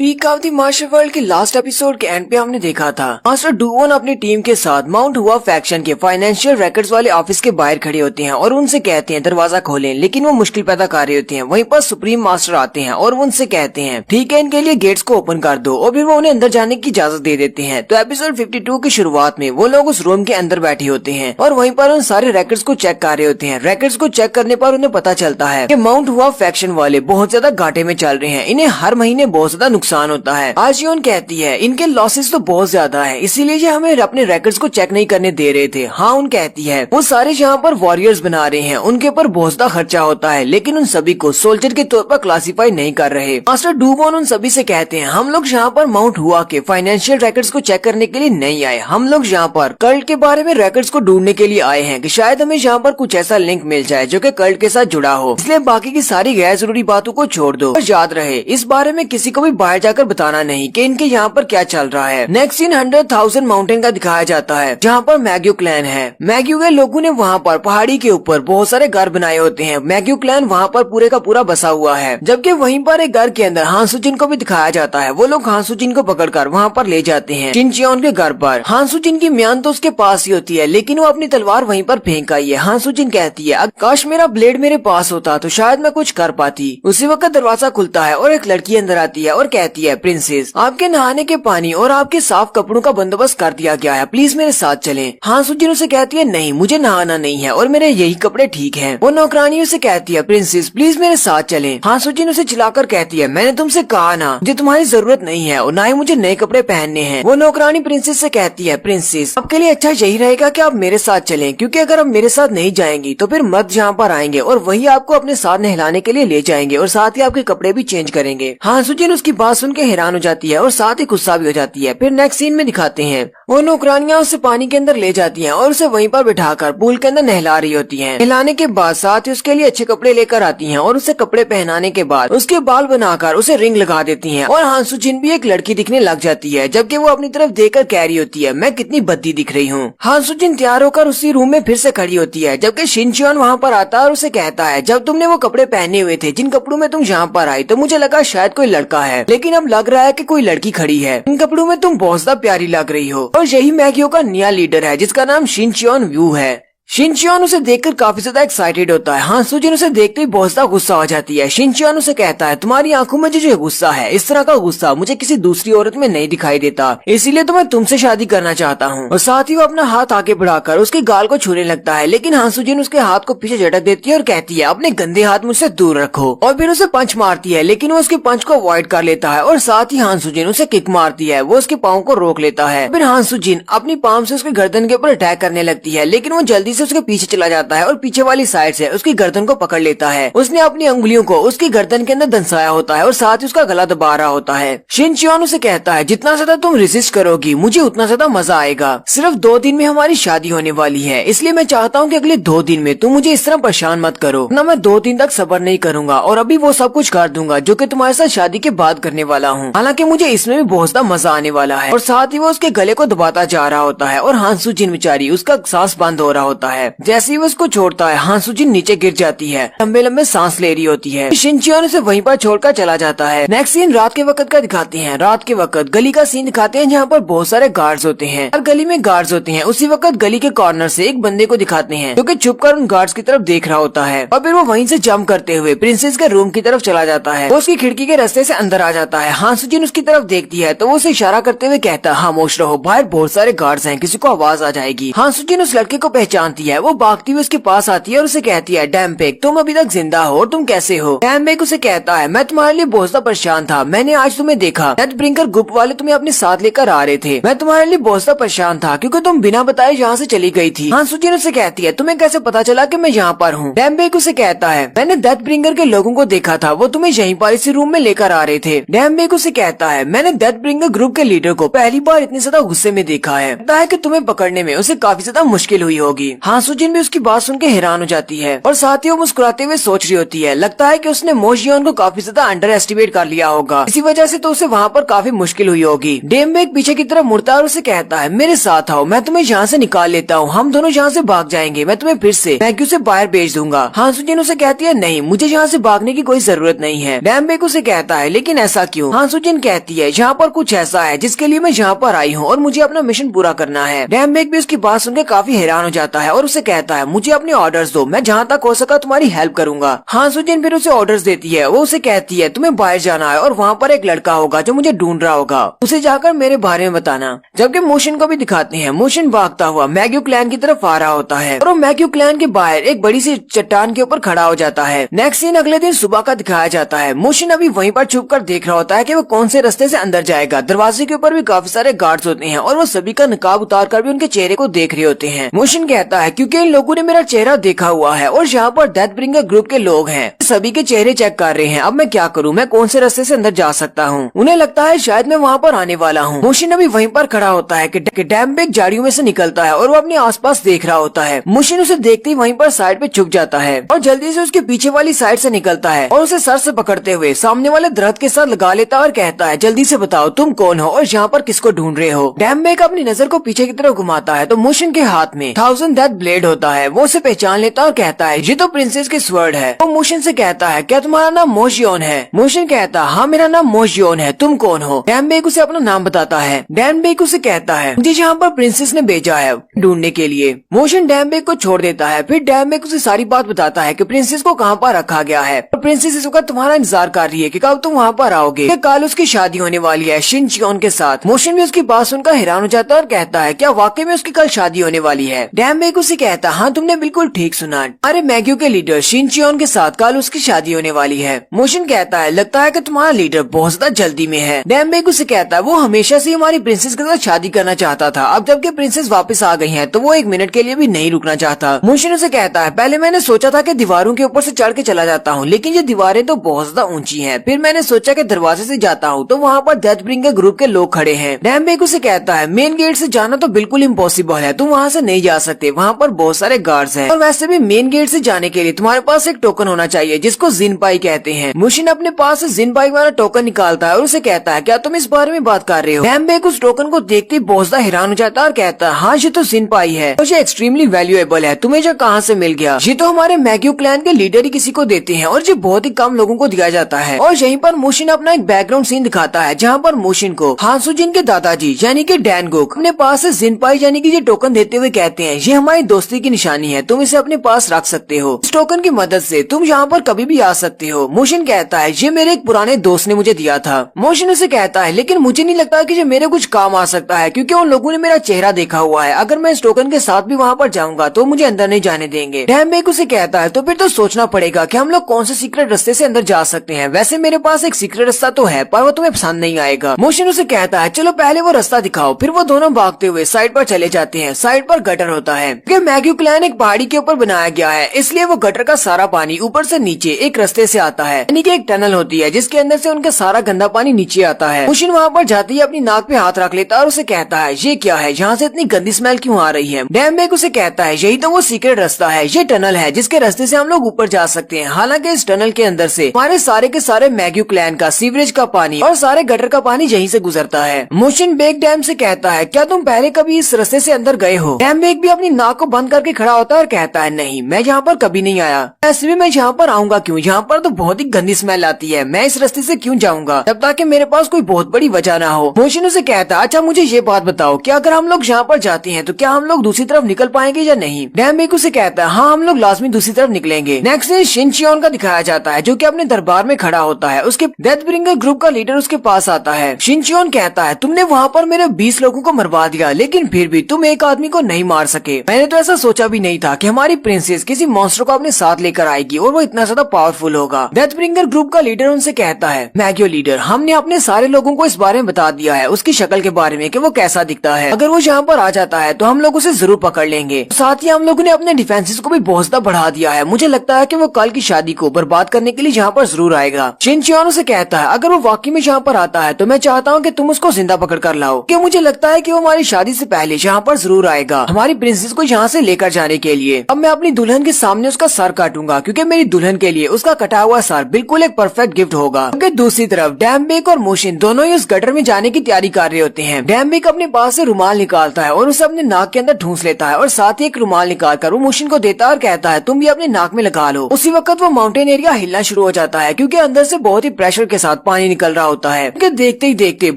Peak of the martial world के लास्ट एपिसोड के एंड पे हमने देखा था मास्टर डुवोन अपनी टीम के साथ माउंट हुआ फैक्शन के फाइनेंशियल रिकॉर्ड्स वाले ऑफिस के बाहर खड़े होते हैं और उनसे कहते हैं दरवाजा खोलें, लेकिन वो मुश्किल पैदा कर रहे होते हैं। वहीं पर सुप्रीम मास्टर आते हैं और वो उनसे कहते हैं ठीक है, इनके लिए गेट्स को ओपन कर दो और फिर वो उन्हें अंदर जाने की इजाजत दे देते हैं। तो एपिसोड 52 की शुरुआत में वो लोग उस रूम के अंदर बैठे होते हैं और वहीं पर उन सारे रिकॉर्ड्स को चेक कर रहे होते हैं। रिकॉर्ड्स को चेक करने पर उन्हें पता चलता है कि माउंट हुआ फैक्शन वाले बहुत ज्यादा घाटे में चल रहे हैं, इन्हें हर महीने बहुत ज्यादा नुकसान होता है। आजियोन कहती है इनके लॉसेस तो बहुत ज्यादा है, इसीलिए ये हमें अपने रिकॉर्ड्स को चेक नहीं करने दे रहे थे। हाँ, उन कहती है वो सारे यहाँ पर वॉरियर्स बना रहे हैं, उनके ऊपर बहुत ज्यादा खर्चा होता है, लेकिन उन सभी को सोल्जर के तौर पर क्लासिफाई नहीं कर रहे। मास्टर डुवोन उन सभी से कहते हैं हम लोग यहाँ पर माउंट हुआ के फाइनेंशियल रिकॉर्ड्स को चेक करने के लिए नहीं आए, हम लोग यहाँ पर कल्ट के बारे में रिकॉर्ड्स को ढूंढने के लिए आए हैं कि शायद हमें यहाँ पर कुछ ऐसा लिंक मिल जाए जो कि कल्ट के साथ जुड़ा हो। इसलिए बाकी की सारी गैर जरूरी बातों को छोड़ दो और याद रहे इस बारे में किसी को भी बाहर जाकर बताना नहीं कि इनके यहाँ पर क्या चल रहा है। नेक्स्ट सीन 100,000 माउंटेन का दिखाया जाता है जहाँ पर मैग्यू क्लैन है। मैग्यू के लोगों ने वहाँ पर पहाड़ी के ऊपर बहुत सारे घर बनाए होते हैं। मैग्यू क्लैन वहाँ पर पूरे का पूरा बसा हुआ है, जबकि वहीं पर एक घर के अंदर हांसुजिन को भी दिखाया जाता है। वो लोग हांसुजिन को पकड़कर वहाँ पर ले जाते हैं शिनचियोन के घर पर। हांसुजिन की म्यान तो उसके पास ही होती है, लेकिन वो अपनी तलवार वहीं पर फेंक आई है। हांसुजिन कहती है काश मेरा ब्लेड मेरे पास होता तो शायद मैं कुछ कर पाती। उसी वक्त दरवाजा खुलता है और एक लड़की अंदर आती है और कहती है प्रिंसेस, आपके नहाने के पानी और आपके साफ कपड़ों का बंदोबस्त कर दिया गया है, प्लीज मेरे साथ चलें। हांसुजिन उसे कहती है नहीं, मुझे नहाना नहीं है और मेरे यही कपड़े ठीक हैं। वो नौकरानी उसे कहती है प्रिंसेस प्लीज मेरे साथ चलें। हांसुजिन उसे चिल्लाकर कहती है मैंने तुमसे कहा ना, मुझे तुम्हारी जरूरत नहीं है और ना ही मुझे नए कपड़े पहनने हैं। वो नौकरानी प्रिंसेस से कहती है प्रिंसेस आपके लिए अच्छा यही रहेगा कि आप मेरे साथ चलें, क्योंकि अगर आप मेरे साथ नहीं जाएंगी तो फिर मर्द यहाँ पर आएंगे और वही आपको अपने साथ नहलाने के लिए ले जाएंगे और साथ ही आपके कपड़े भी चेंज करेंगे। हांसुजिन उसकी बात सुन के हैरान हो जाती है और साथ ही गुस्सा भी हो जाती है। फिर नेक्स्ट सीन में दिखाते हैं वो नौकरानियां उसे पानी के अंदर ले जाती हैं और उसे वहीं पर बिठाकर पूल के अंदर नहला रही होती हैं। नहलाने के बाद साथ ही उसके लिए अच्छे कपड़े लेकर आती हैं और उसे कपड़े पहनाने के बाद उसके बाल बनाकर उसे रिंग लगा देती हैं और हांसुजिन भी एक लड़की दिखने लग जाती है, जबकि वो अपनी तरफ देखकर कह रही होती है मैं कितनी भद्दी दिख रही हूँ। हांसुजिन तैयार होकर उसी रूम में फिर से खड़ी होती है, जबकि शिनचियोन वहाँ पर आता है और उसे कहता है जब तुमने वो कपड़े पहने हुए थे जिन कपड़ों में तुम यहाँ पर आई तो मुझे लगा शायद कोई लड़का है, लेकिन अब लग रहा है कि कोई लड़की खड़ी है। इन कपड़ों में तुम बहुत ज्यादा प्यारी लग रही हो। और यही मैगियो का नया लीडर है जिसका नाम शिनचियोन व्यू है। शिनचियोन उसे देखकर काफी ज्यादा एक्साइटेड होता है। हांसुजिन उसे देखते ही बहुत ज्यादा गुस्सा हो जाती है। शिनचियोन उसे कहता है तुम्हारी आंखों में जो गुस्सा है, इस तरह का गुस्सा मुझे किसी दूसरी औरत में नहीं दिखाई देता, इसीलिए तो मैं तुमसे शादी करना चाहता हूँ। और साथ ही वो अपना हाथ आगे बढ़ाकर उसके गाल को छूने लगता है, लेकिन हांसुजिन उसके हाथ को पीछे झटक देती है और कहती है अपने गंदे हाथ मुझसे दूर रखो। और फिर उसे पंच मारती है, लेकिन वो उसके पंच को अवॉइड कर लेता है और साथ ही हांसुजिन उसे किक मारती है। वो उसके पाँव को रोक लेता है। फिर हांसुजिन अपनी पाम से उसके गर्दन के ऊपर अटैक करने लगती है, लेकिन वो जल्दी से उसके पीछे चला जाता है और पीछे वाली साइड से उसकी गर्दन को पकड़ लेता है। उसने अपनी अंगुलियों को उसकी गर्दन के अंदर दंसाया होता है और साथ ही उसका गला दबा रहा होता है। शिनचियोन उसे कहता है जितना ज्यादा तुम रेजिस्ट करोगी मुझे उतना ज्यादा मजा आएगा। सिर्फ 2 दिन में हमारी शादी होने वाली है, इसलिए मैं चाहता हूँ कि अगले 2 दिन में तुम मुझे इस तरह परेशान मत करो, ना मैं 2 दिन तक सब्र नहीं करूंगा और अभी वो सब कुछ कर दूंगा जो कि तुम्हारे साथ शादी के बाद करने वाला हूँ। हालांकि मुझे इसमें भी बहुत ज्यादा मजा आने वाला है। और साथ ही वो उसके गले को दबाता जा रहा होता है और हांसुजिन बेचारी उसका सांस बंद हो रहा होता है। जैसे ही वो उसको छोड़ता है हांसुजिन नीचे गिर जाती है, लंबे लंबे सांस ले रही होती है। शिनचियोन उसे वहीं पर छोड़कर चला जाता है। नेक्स्ट सीन रात के वक्त का दिखाते हैं। रात के वक्त गली का सीन दिखाते हैं जहाँ पर बहुत सारे गार्ड्स होते हैं। हर गली में गार्ड्स होते हैं। उसी वक्त गली के कॉर्नर से एक बंदे को दिखाते हैं जो कि छुपकर उन गार्ड्स की तरफ देख रहा होता है और फिर वो वहीं से जंप करते हुए प्रिंसेस के रूम की तरफ चला जाता है। वो उसकी खिड़की के रास्ते से अंदर आ जाता है। हांसुजिन उसकी तरफ देखती है तो वो उसे इशारा करते हुए कहता है खामोश रहो, बाहर बहुत सारे गार्ड्स हैं, किसी को आवाज आ जाएगी। हांसुजिन उस लड़के को पहचानती है। वो भागती हुई उसके पास आती है और उसे कहती है डैम्पेक तुम अभी तक जिंदा हो और तुम कैसे हो। डैम्पेक उसे कहता है मैं तुम्हारे लिए बहुत ज्यादा परेशान था, मैंने आज तुम्हें देखा, डेथब्रिंगर ग्रुप वाले तुम्हें अपने साथ लेकर आ रहे थे। मैं तुम्हारे लिए बहुत ज्यादा परेशान था क्योंकि तुम बिना बताए यहाँ से चली गई थी। हांसुजिन उसे कहती है तुम्हें कैसे पता चला कि मैं यहाँ पर हूँ। डैम्पेक उसे कहता है मैंने डेथब्रिंगर के लोगों को देखा था, वो तुम्हें यहीं पर इसी रूम में लेकर आ रहे थे। डैम्पेक उसे कहता है मैंने डेथब्रिंगर ग्रुप के लीडर को पहली बार इतनी ज्यादा गुस्से में देखा है, लगता है कि तुम्हें पकड़ने में उसे काफी ज्यादा मुश्किल हुई होगी। हाँ सुजिन भी उसकी बात सुन के हैरान हो जाती है और साथ ही वो मुस्कुराते हुए सोच रही होती है, लगता है कि उसने मोशियन को काफी ज्यादा अंडर एस्टिमेट कर लिया होगा, इसी वजह से तो उसे वहाँ पर काफी मुश्किल हुई होगी। डेमबेक पीछे की तरफ मुड़ता है और उसे कहता है, मेरे साथ आओ, मैं तुम्हें यहाँ से निकाल लेता हूँ, हम दोनों यहाँ से भाग जाएंगे, मैं तुम्हें फिर से मैग्यू से बाहर भेज दूंगा। हाँ सुजिन उसे कहती है, नहीं मुझे यहाँ से भागने की कोई जरूरत नहीं है। डेमबेक उसे कहता है, लेकिन ऐसा क्यों? हाँ सुजिन कहती है, यहाँ पर कुछ ऐसा है जिसके लिए मैं यहाँ पर आई हूँ और मुझे अपना मिशन पूरा करना है। डेमबेक भी उसकी बात सुनकर काफी हैरान हो जाता है और उसे कहता है, मुझे अपने ऑर्डर्स दो, मैं जहाँ तक हो सका तुम्हारी हेल्प करूंगा। हाँ सुजिन फिर उसे ऑर्डर्स देती है। वो उसे कहती है, तुम्हें बाहर जाना है और वहाँ पर एक लड़का होगा जो मुझे ढूंढ रहा होगा, उसे जाकर मेरे बारे में बताना। जबकि मोशन को भी दिखाते हैं, मोशन भागता हुआ मैग्यू क्लैन की तरफ आ रहा होता है और वो मैग्यू क्लैन के बाहर एक बड़ी सी चट्टान के ऊपर खड़ा हो जाता है। नेक्स्ट सीन अगले दिन सुबह का दिखाया जाता है। मोशन अभी वहीं पर छुप कर देख रहा होता है कि वो कौन से रास्ते से अंदर जाएगा। दरवाजे के ऊपर भी काफी सारे गार्ड्स होते हैं और वो सभी का नकाब उतार कर भी उनके चेहरे को देख रहे होते हैं। मोशन कहता है, क्योंकि इन लोगों ने मेरा चेहरा देखा हुआ है और यहाँ पर डेथ ब्रिंगर ग्रुप के लोग हैं, सभी के चेहरे चेक कर रहे हैं, अब मैं क्या करूँ, मैं कौन से रास्ते से अंदर जा सकता हूँ? उन्हें लगता है शायद मैं वहाँ पर आने वाला हूँ। मोशन अभी वहीं पर खड़ा होता है कि डेमबेक झाड़ियों में से निकलता है और वो अपने आसपास देख रहा होता है। मोशन उसे देखते ही वहीं पर साइड पे छुप जाता है और जल्दी से उसके पीछे वाली साइड से निकलता है और उसे सर से पकड़ते हुए सामने वाले दरख्त के साथ लगा लेता है और कहता है, जल्दी से बताओ तुम कौन हो और यहाँ पर किसको ढूंढ रहे हो? डेमबेक अपनी नजर को पीछे की तरफ घुमाता है तो मोशन के हाथ में 1000 डेथ ब्लेड होता है। वो उसे पहचान लेता है और कहता है, ये तो प्रिंसेस के स्वर्ड है। वो मोशन से कहता है, क्या तुम्हारा नाम मोशियन है? मोशन कहता है, हाँ मेरा नाम मोशियन है, तुम कौन हो? डेमबेक उसे अपना नाम बताता है। डेमबेक उसे कहता है, मुझे यहाँ पर प्रिंसेस ने भेजा है ढूंढने के लिए। मोशन डेमबेक को छोड़ देता है। फिर डेमबेक उसे सारी बात बताता है कि प्रिंसेस को कहाँ पर रखा गया है और प्रिंसेस इस वक्त तुम्हारा इंतजार कर रही है कि कब तुम वहाँ पर आओगे। कल उसकी शादी होने वाली है शिनचियोन के साथ। मोशन भी उसकी बात सुनकर हैरान हो जाता है और कहता है, क्या वाकई में उसकी कल शादी होने वाली है? डेमबेक उसे कहता है, हाँ तुमने बिल्कुल ठीक सुना, अरे मैग्यू के लीडर शिनचियोन के साथ कल उसकी शादी होने वाली है। मोशन कहता है, लगता है कि तुम्हारा लीडर बहुत ज्यादा जल्दी में है। डेमबेक उसे कहता है, वो हमेशा से हमारी प्रिंसेस के साथ शादी करना चाहता था, अब जबकि प्रिंसेस वापस आ गई है तो वो एक मिनट के लिए भी नहीं रुकना चाहता। मोशन उसे कहता है, पहले मैंने सोचा था कि दीवारों के ऊपर से चढ़ के चला जाता हूँ, लेकिन ये दीवारें तो बहुत ज्यादा ऊंची हैं। फिर मैंने सोचा कि दरवाजे से जाता हूँ तो वहाँ पर डेथ ब्रिंगर ग्रुप के लोग खड़े हैं। डेमबेक उसे कहता है, मेन गेट से जाना तो बिल्कुल इम्पॉसिबल है, तुम वहाँ से नहीं जा सकते, वहाँ पर बहुत सारे गार्ड्स हैं और वैसे भी मेन गेट से जाने के लिए तुम्हारे पास एक टोकन होना चाहिए जिसको जिनपाई कहते हैं। मोशन अपने पास से जिनपाई वाला टोकन निकालता है और उसे कहता है, क्या तुम इस बारे में बात कर रहे हो? डेमबेक उस टोकन को देखते ही बहुत ज्यादा हैरान हो जाता है और कहता है, हाँ ये तो जिनपाई है और ये एक्सट्रीमली वैल्यूएबल है, तुम्हें जो कहाँ से मिल गया? ये तो हमारे मैग्यू क्लैन के लीडर ही किसी को देते हैं और ये बहुत ही कम लोगों को दिया जाता है। और यहीं पर मोशन अपना एक बैकग्राउंड सीन दिखाता है जहाँ पर मोशन को हांसुजिन के दादाजी यानी कि डैनगुक अपने पास से जिनपाई यानी कि ये टोकन देते हुए कहते हैं, ये हमारी दोस्ती की निशानी है, तुम इसे अपने पास रख सकते हो, इस टोकन की मदद से तुम यहाँ पर कभी भी आ सकते हो। मोशन कहता है, ये मेरे एक पुराने दोस्त ने मुझे दिया था। मोशन उसे कहता है, लेकिन मुझे नहीं लगता कि ये मेरे कुछ काम आ सकता है क्योंकि उन लोगों ने मेरा चेहरा देखा हुआ है, अगर मैं इस टोकन के साथ भी वहाँ पर जाऊंगा तो मुझे अंदर नहीं जाने देंगे। डेमबेक उसे कहता है, तो फिर तो सोचना पड़ेगा कि हम लोग कौन से सीक्रेट रास्ते से अंदर जा सकते हैं। वैसे मेरे पास एक सीक्रेट रास्ता तो है पर वो तुम्हें पसंद नहीं आएगा। मोशन उसे कहता है, चलो पहले वो रास्ता दिखाओ। फिर वो दोनों भागते हुए साइड पर चले जाते हैं। साइड पर गटर होता है क्योंकि मैग्यू क्लैन एक पहाड़ी के ऊपर बनाया गया है, इसलिए वो गटर का सारा पानी ऊपर से नीचे एक रास्ते से आता है, यानी कि एक टनल होती है जिसके अंदर से उनका सारा गंदा पानी नीचे आता है। मोशन वहाँ पर जाते ही अपनी नाक पे हाथ रख लेता है और उसे कहता है, ये क्या है, यहाँ से इतनी गंदी स्मेल क्यों आ रही है? डेमबेक उसे कहता है, यही तो वो सीक्रेट रास्ता है, ये टनल है जिसके रास्ते से हम लोग ऊपर जा सकते हैं। हालांकि इस टनल के अंदर से हमारे सारे के सारे मैग्यू क्लैन का सीवरेज का पानी और सारे गटर का पानी यहीं से गुजरता है। मोशन बेक डैम से कहता है, क्या तुम पहले कभी इस रास्ते से अंदर गए हो? डेमबेक भी अपनी नाक को बंद करके खड़ा होता है और कहता है, नहीं मैं यहाँ पर कभी नहीं आया, ऐसे भी मैं यहाँ पर आऊंगा क्यों? यहाँ पर तो बहुत ही गंदी स्मेल आती है, मैं इस रास्ते से क्यों जाऊंगा जब तक कि मेरे पास कोई बहुत बड़ी वजह ना हो। मोशन उसे कहता है, अच्छा मुझे ये बात बताओ, क्या अगर हम लोग यहाँ पर जाते हैं तो क्या हम लोग दूसरी तरफ निकल पाएंगे या नहीं? डेमबेक उसे कहता है, हाँ हम लोग लाजमी दूसरी तरफ निकलेंगे। नेक्स्ट डे शिनचियोन का दिखाया जाता है जो कि अपने दरबार में खड़ा होता है। उसके डेथ ब्रिंगर ग्रुप का लीडर उसके पास आता है। शिनचियोन कहता है, तुमने वहाँ पर मेरे 20 लोगों को मरवा दिया, लेकिन फिर भी तुम एक आदमी को नहीं मार सके। मैंने तो ऐसा सोचा भी नहीं था कि हमारी प्रिंसेस किसी मॉन्स्टर को अपने साथ लेकर आएगी और वो इतना ज्यादा पावरफुल होगा। डेथ ब्रिंगर ग्रुप का लीडर उनसे कहता है, मैग्यू लीडर, हमने अपने सारे लोगों को इस बारे में बता दिया है, उसकी शक्ल के बारे में कि वो कैसा दिखता है। अगर वो यहाँ पर आ जाता है तो हम लोग उसे जरूर पकड़ लेंगे। साथ ही हम लोगों ने अपने डिफेंसेस को भी बहुत ज्यादा बढ़ा दिया है। मुझे लगता है कि वो कल की शादी को बर्बाद करने के लिए यहाँ पर जरूर आएगा। शिनचियोन से कहता है, अगर वो वाकई में यहाँ पर आता है तो मैं चाहता हूँ कि तुम उसको जिंदा पकड़ कर लाओ, क्योंकि मुझे लगता है कि वो हमारी शादी से पहले यहाँ पर जरूर आएगा। हमारी प्रिंसेस को यहाँ से लेकर जाने के लिए। अब मैं अपनी दुल्हन के सामने उसका सर काटूंगा क्योंकि मेरी दुल्हन के लिए उसका कटा हुआ सर बिल्कुल एक परफेक्ट गिफ्ट होगा। क्योंकि दूसरी तरफ डैम्बिक और मोशिन दोनों ही उस गटर में जाने की तैयारी कर रहे होते हैं। डैम्बिक अपने पास से रुमाल निकालता है और उसे अपने नाक के अंदर ठूंस लेता है और साथ ही एक रुमाल निकालकर वो मोशिन को देता है और कहता है तुम भी अपने नाक में लगा लो। उसी वक्त वो माउंटेन एरिया हिलना शुरू हो जाता है क्योंकि अंदर से बहुत ही प्रेशर के साथ पानी निकल रहा होता है। क्योंकि देखते ही देखते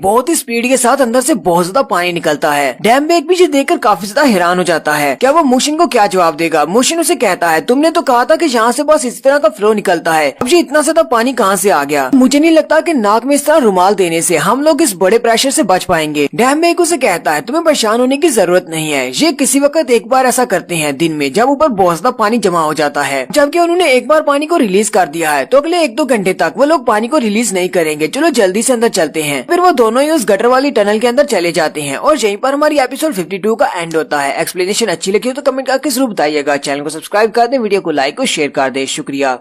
बहुत ही स्पीड के साथ अंदर से बहुत ज्यादा पानी निकलता है। डैम्बिक भी देखकर काफी ज्यादा हैरान हो जाता है। क्या वो मोशिन को क्या जवाब देगा? मोशिन उसे कहता है तुमने तो कहा था कि यहाँ से बस इस तरह का फ्लो निकलता है, अब ये इतना ज्यादा पानी कहाँ से आ गया? मुझे नहीं लगता कि नाक में इस तरह रुमाल देने से हम लोग इस बड़े प्रेशर से बच पाएंगे। डैम्बिक उसे कहता है तुम्हें परेशान होने की जरूरत नहीं है, ये किसी वक्त एक बार ऐसा करते हैं दिन में जब ऊपर बहुत ज्यादा पानी जमा हो जाता है। जबकि उन्होंने एक बार पानी को रिलीज कर दिया है तो अगले 1-2 घंटे तक वो लोग पानी को रिलीज नहीं करेंगे। चलो जल्दी से अंदर चलते हैं। फिर वो दोनों ही उस गटर वाली टनल के अंदर चले जाते हैं और यहीं पर हमारी एपिसोड 52 का एंड होता है। एक्सप्लेनेशन अच्छी लगी हो तो कमेंट करके जरूर बताइएगा। चैनल को सब्सक्राइब कर दें, वीडियो को लाइक और शेयर कर दें। शुक्रिया।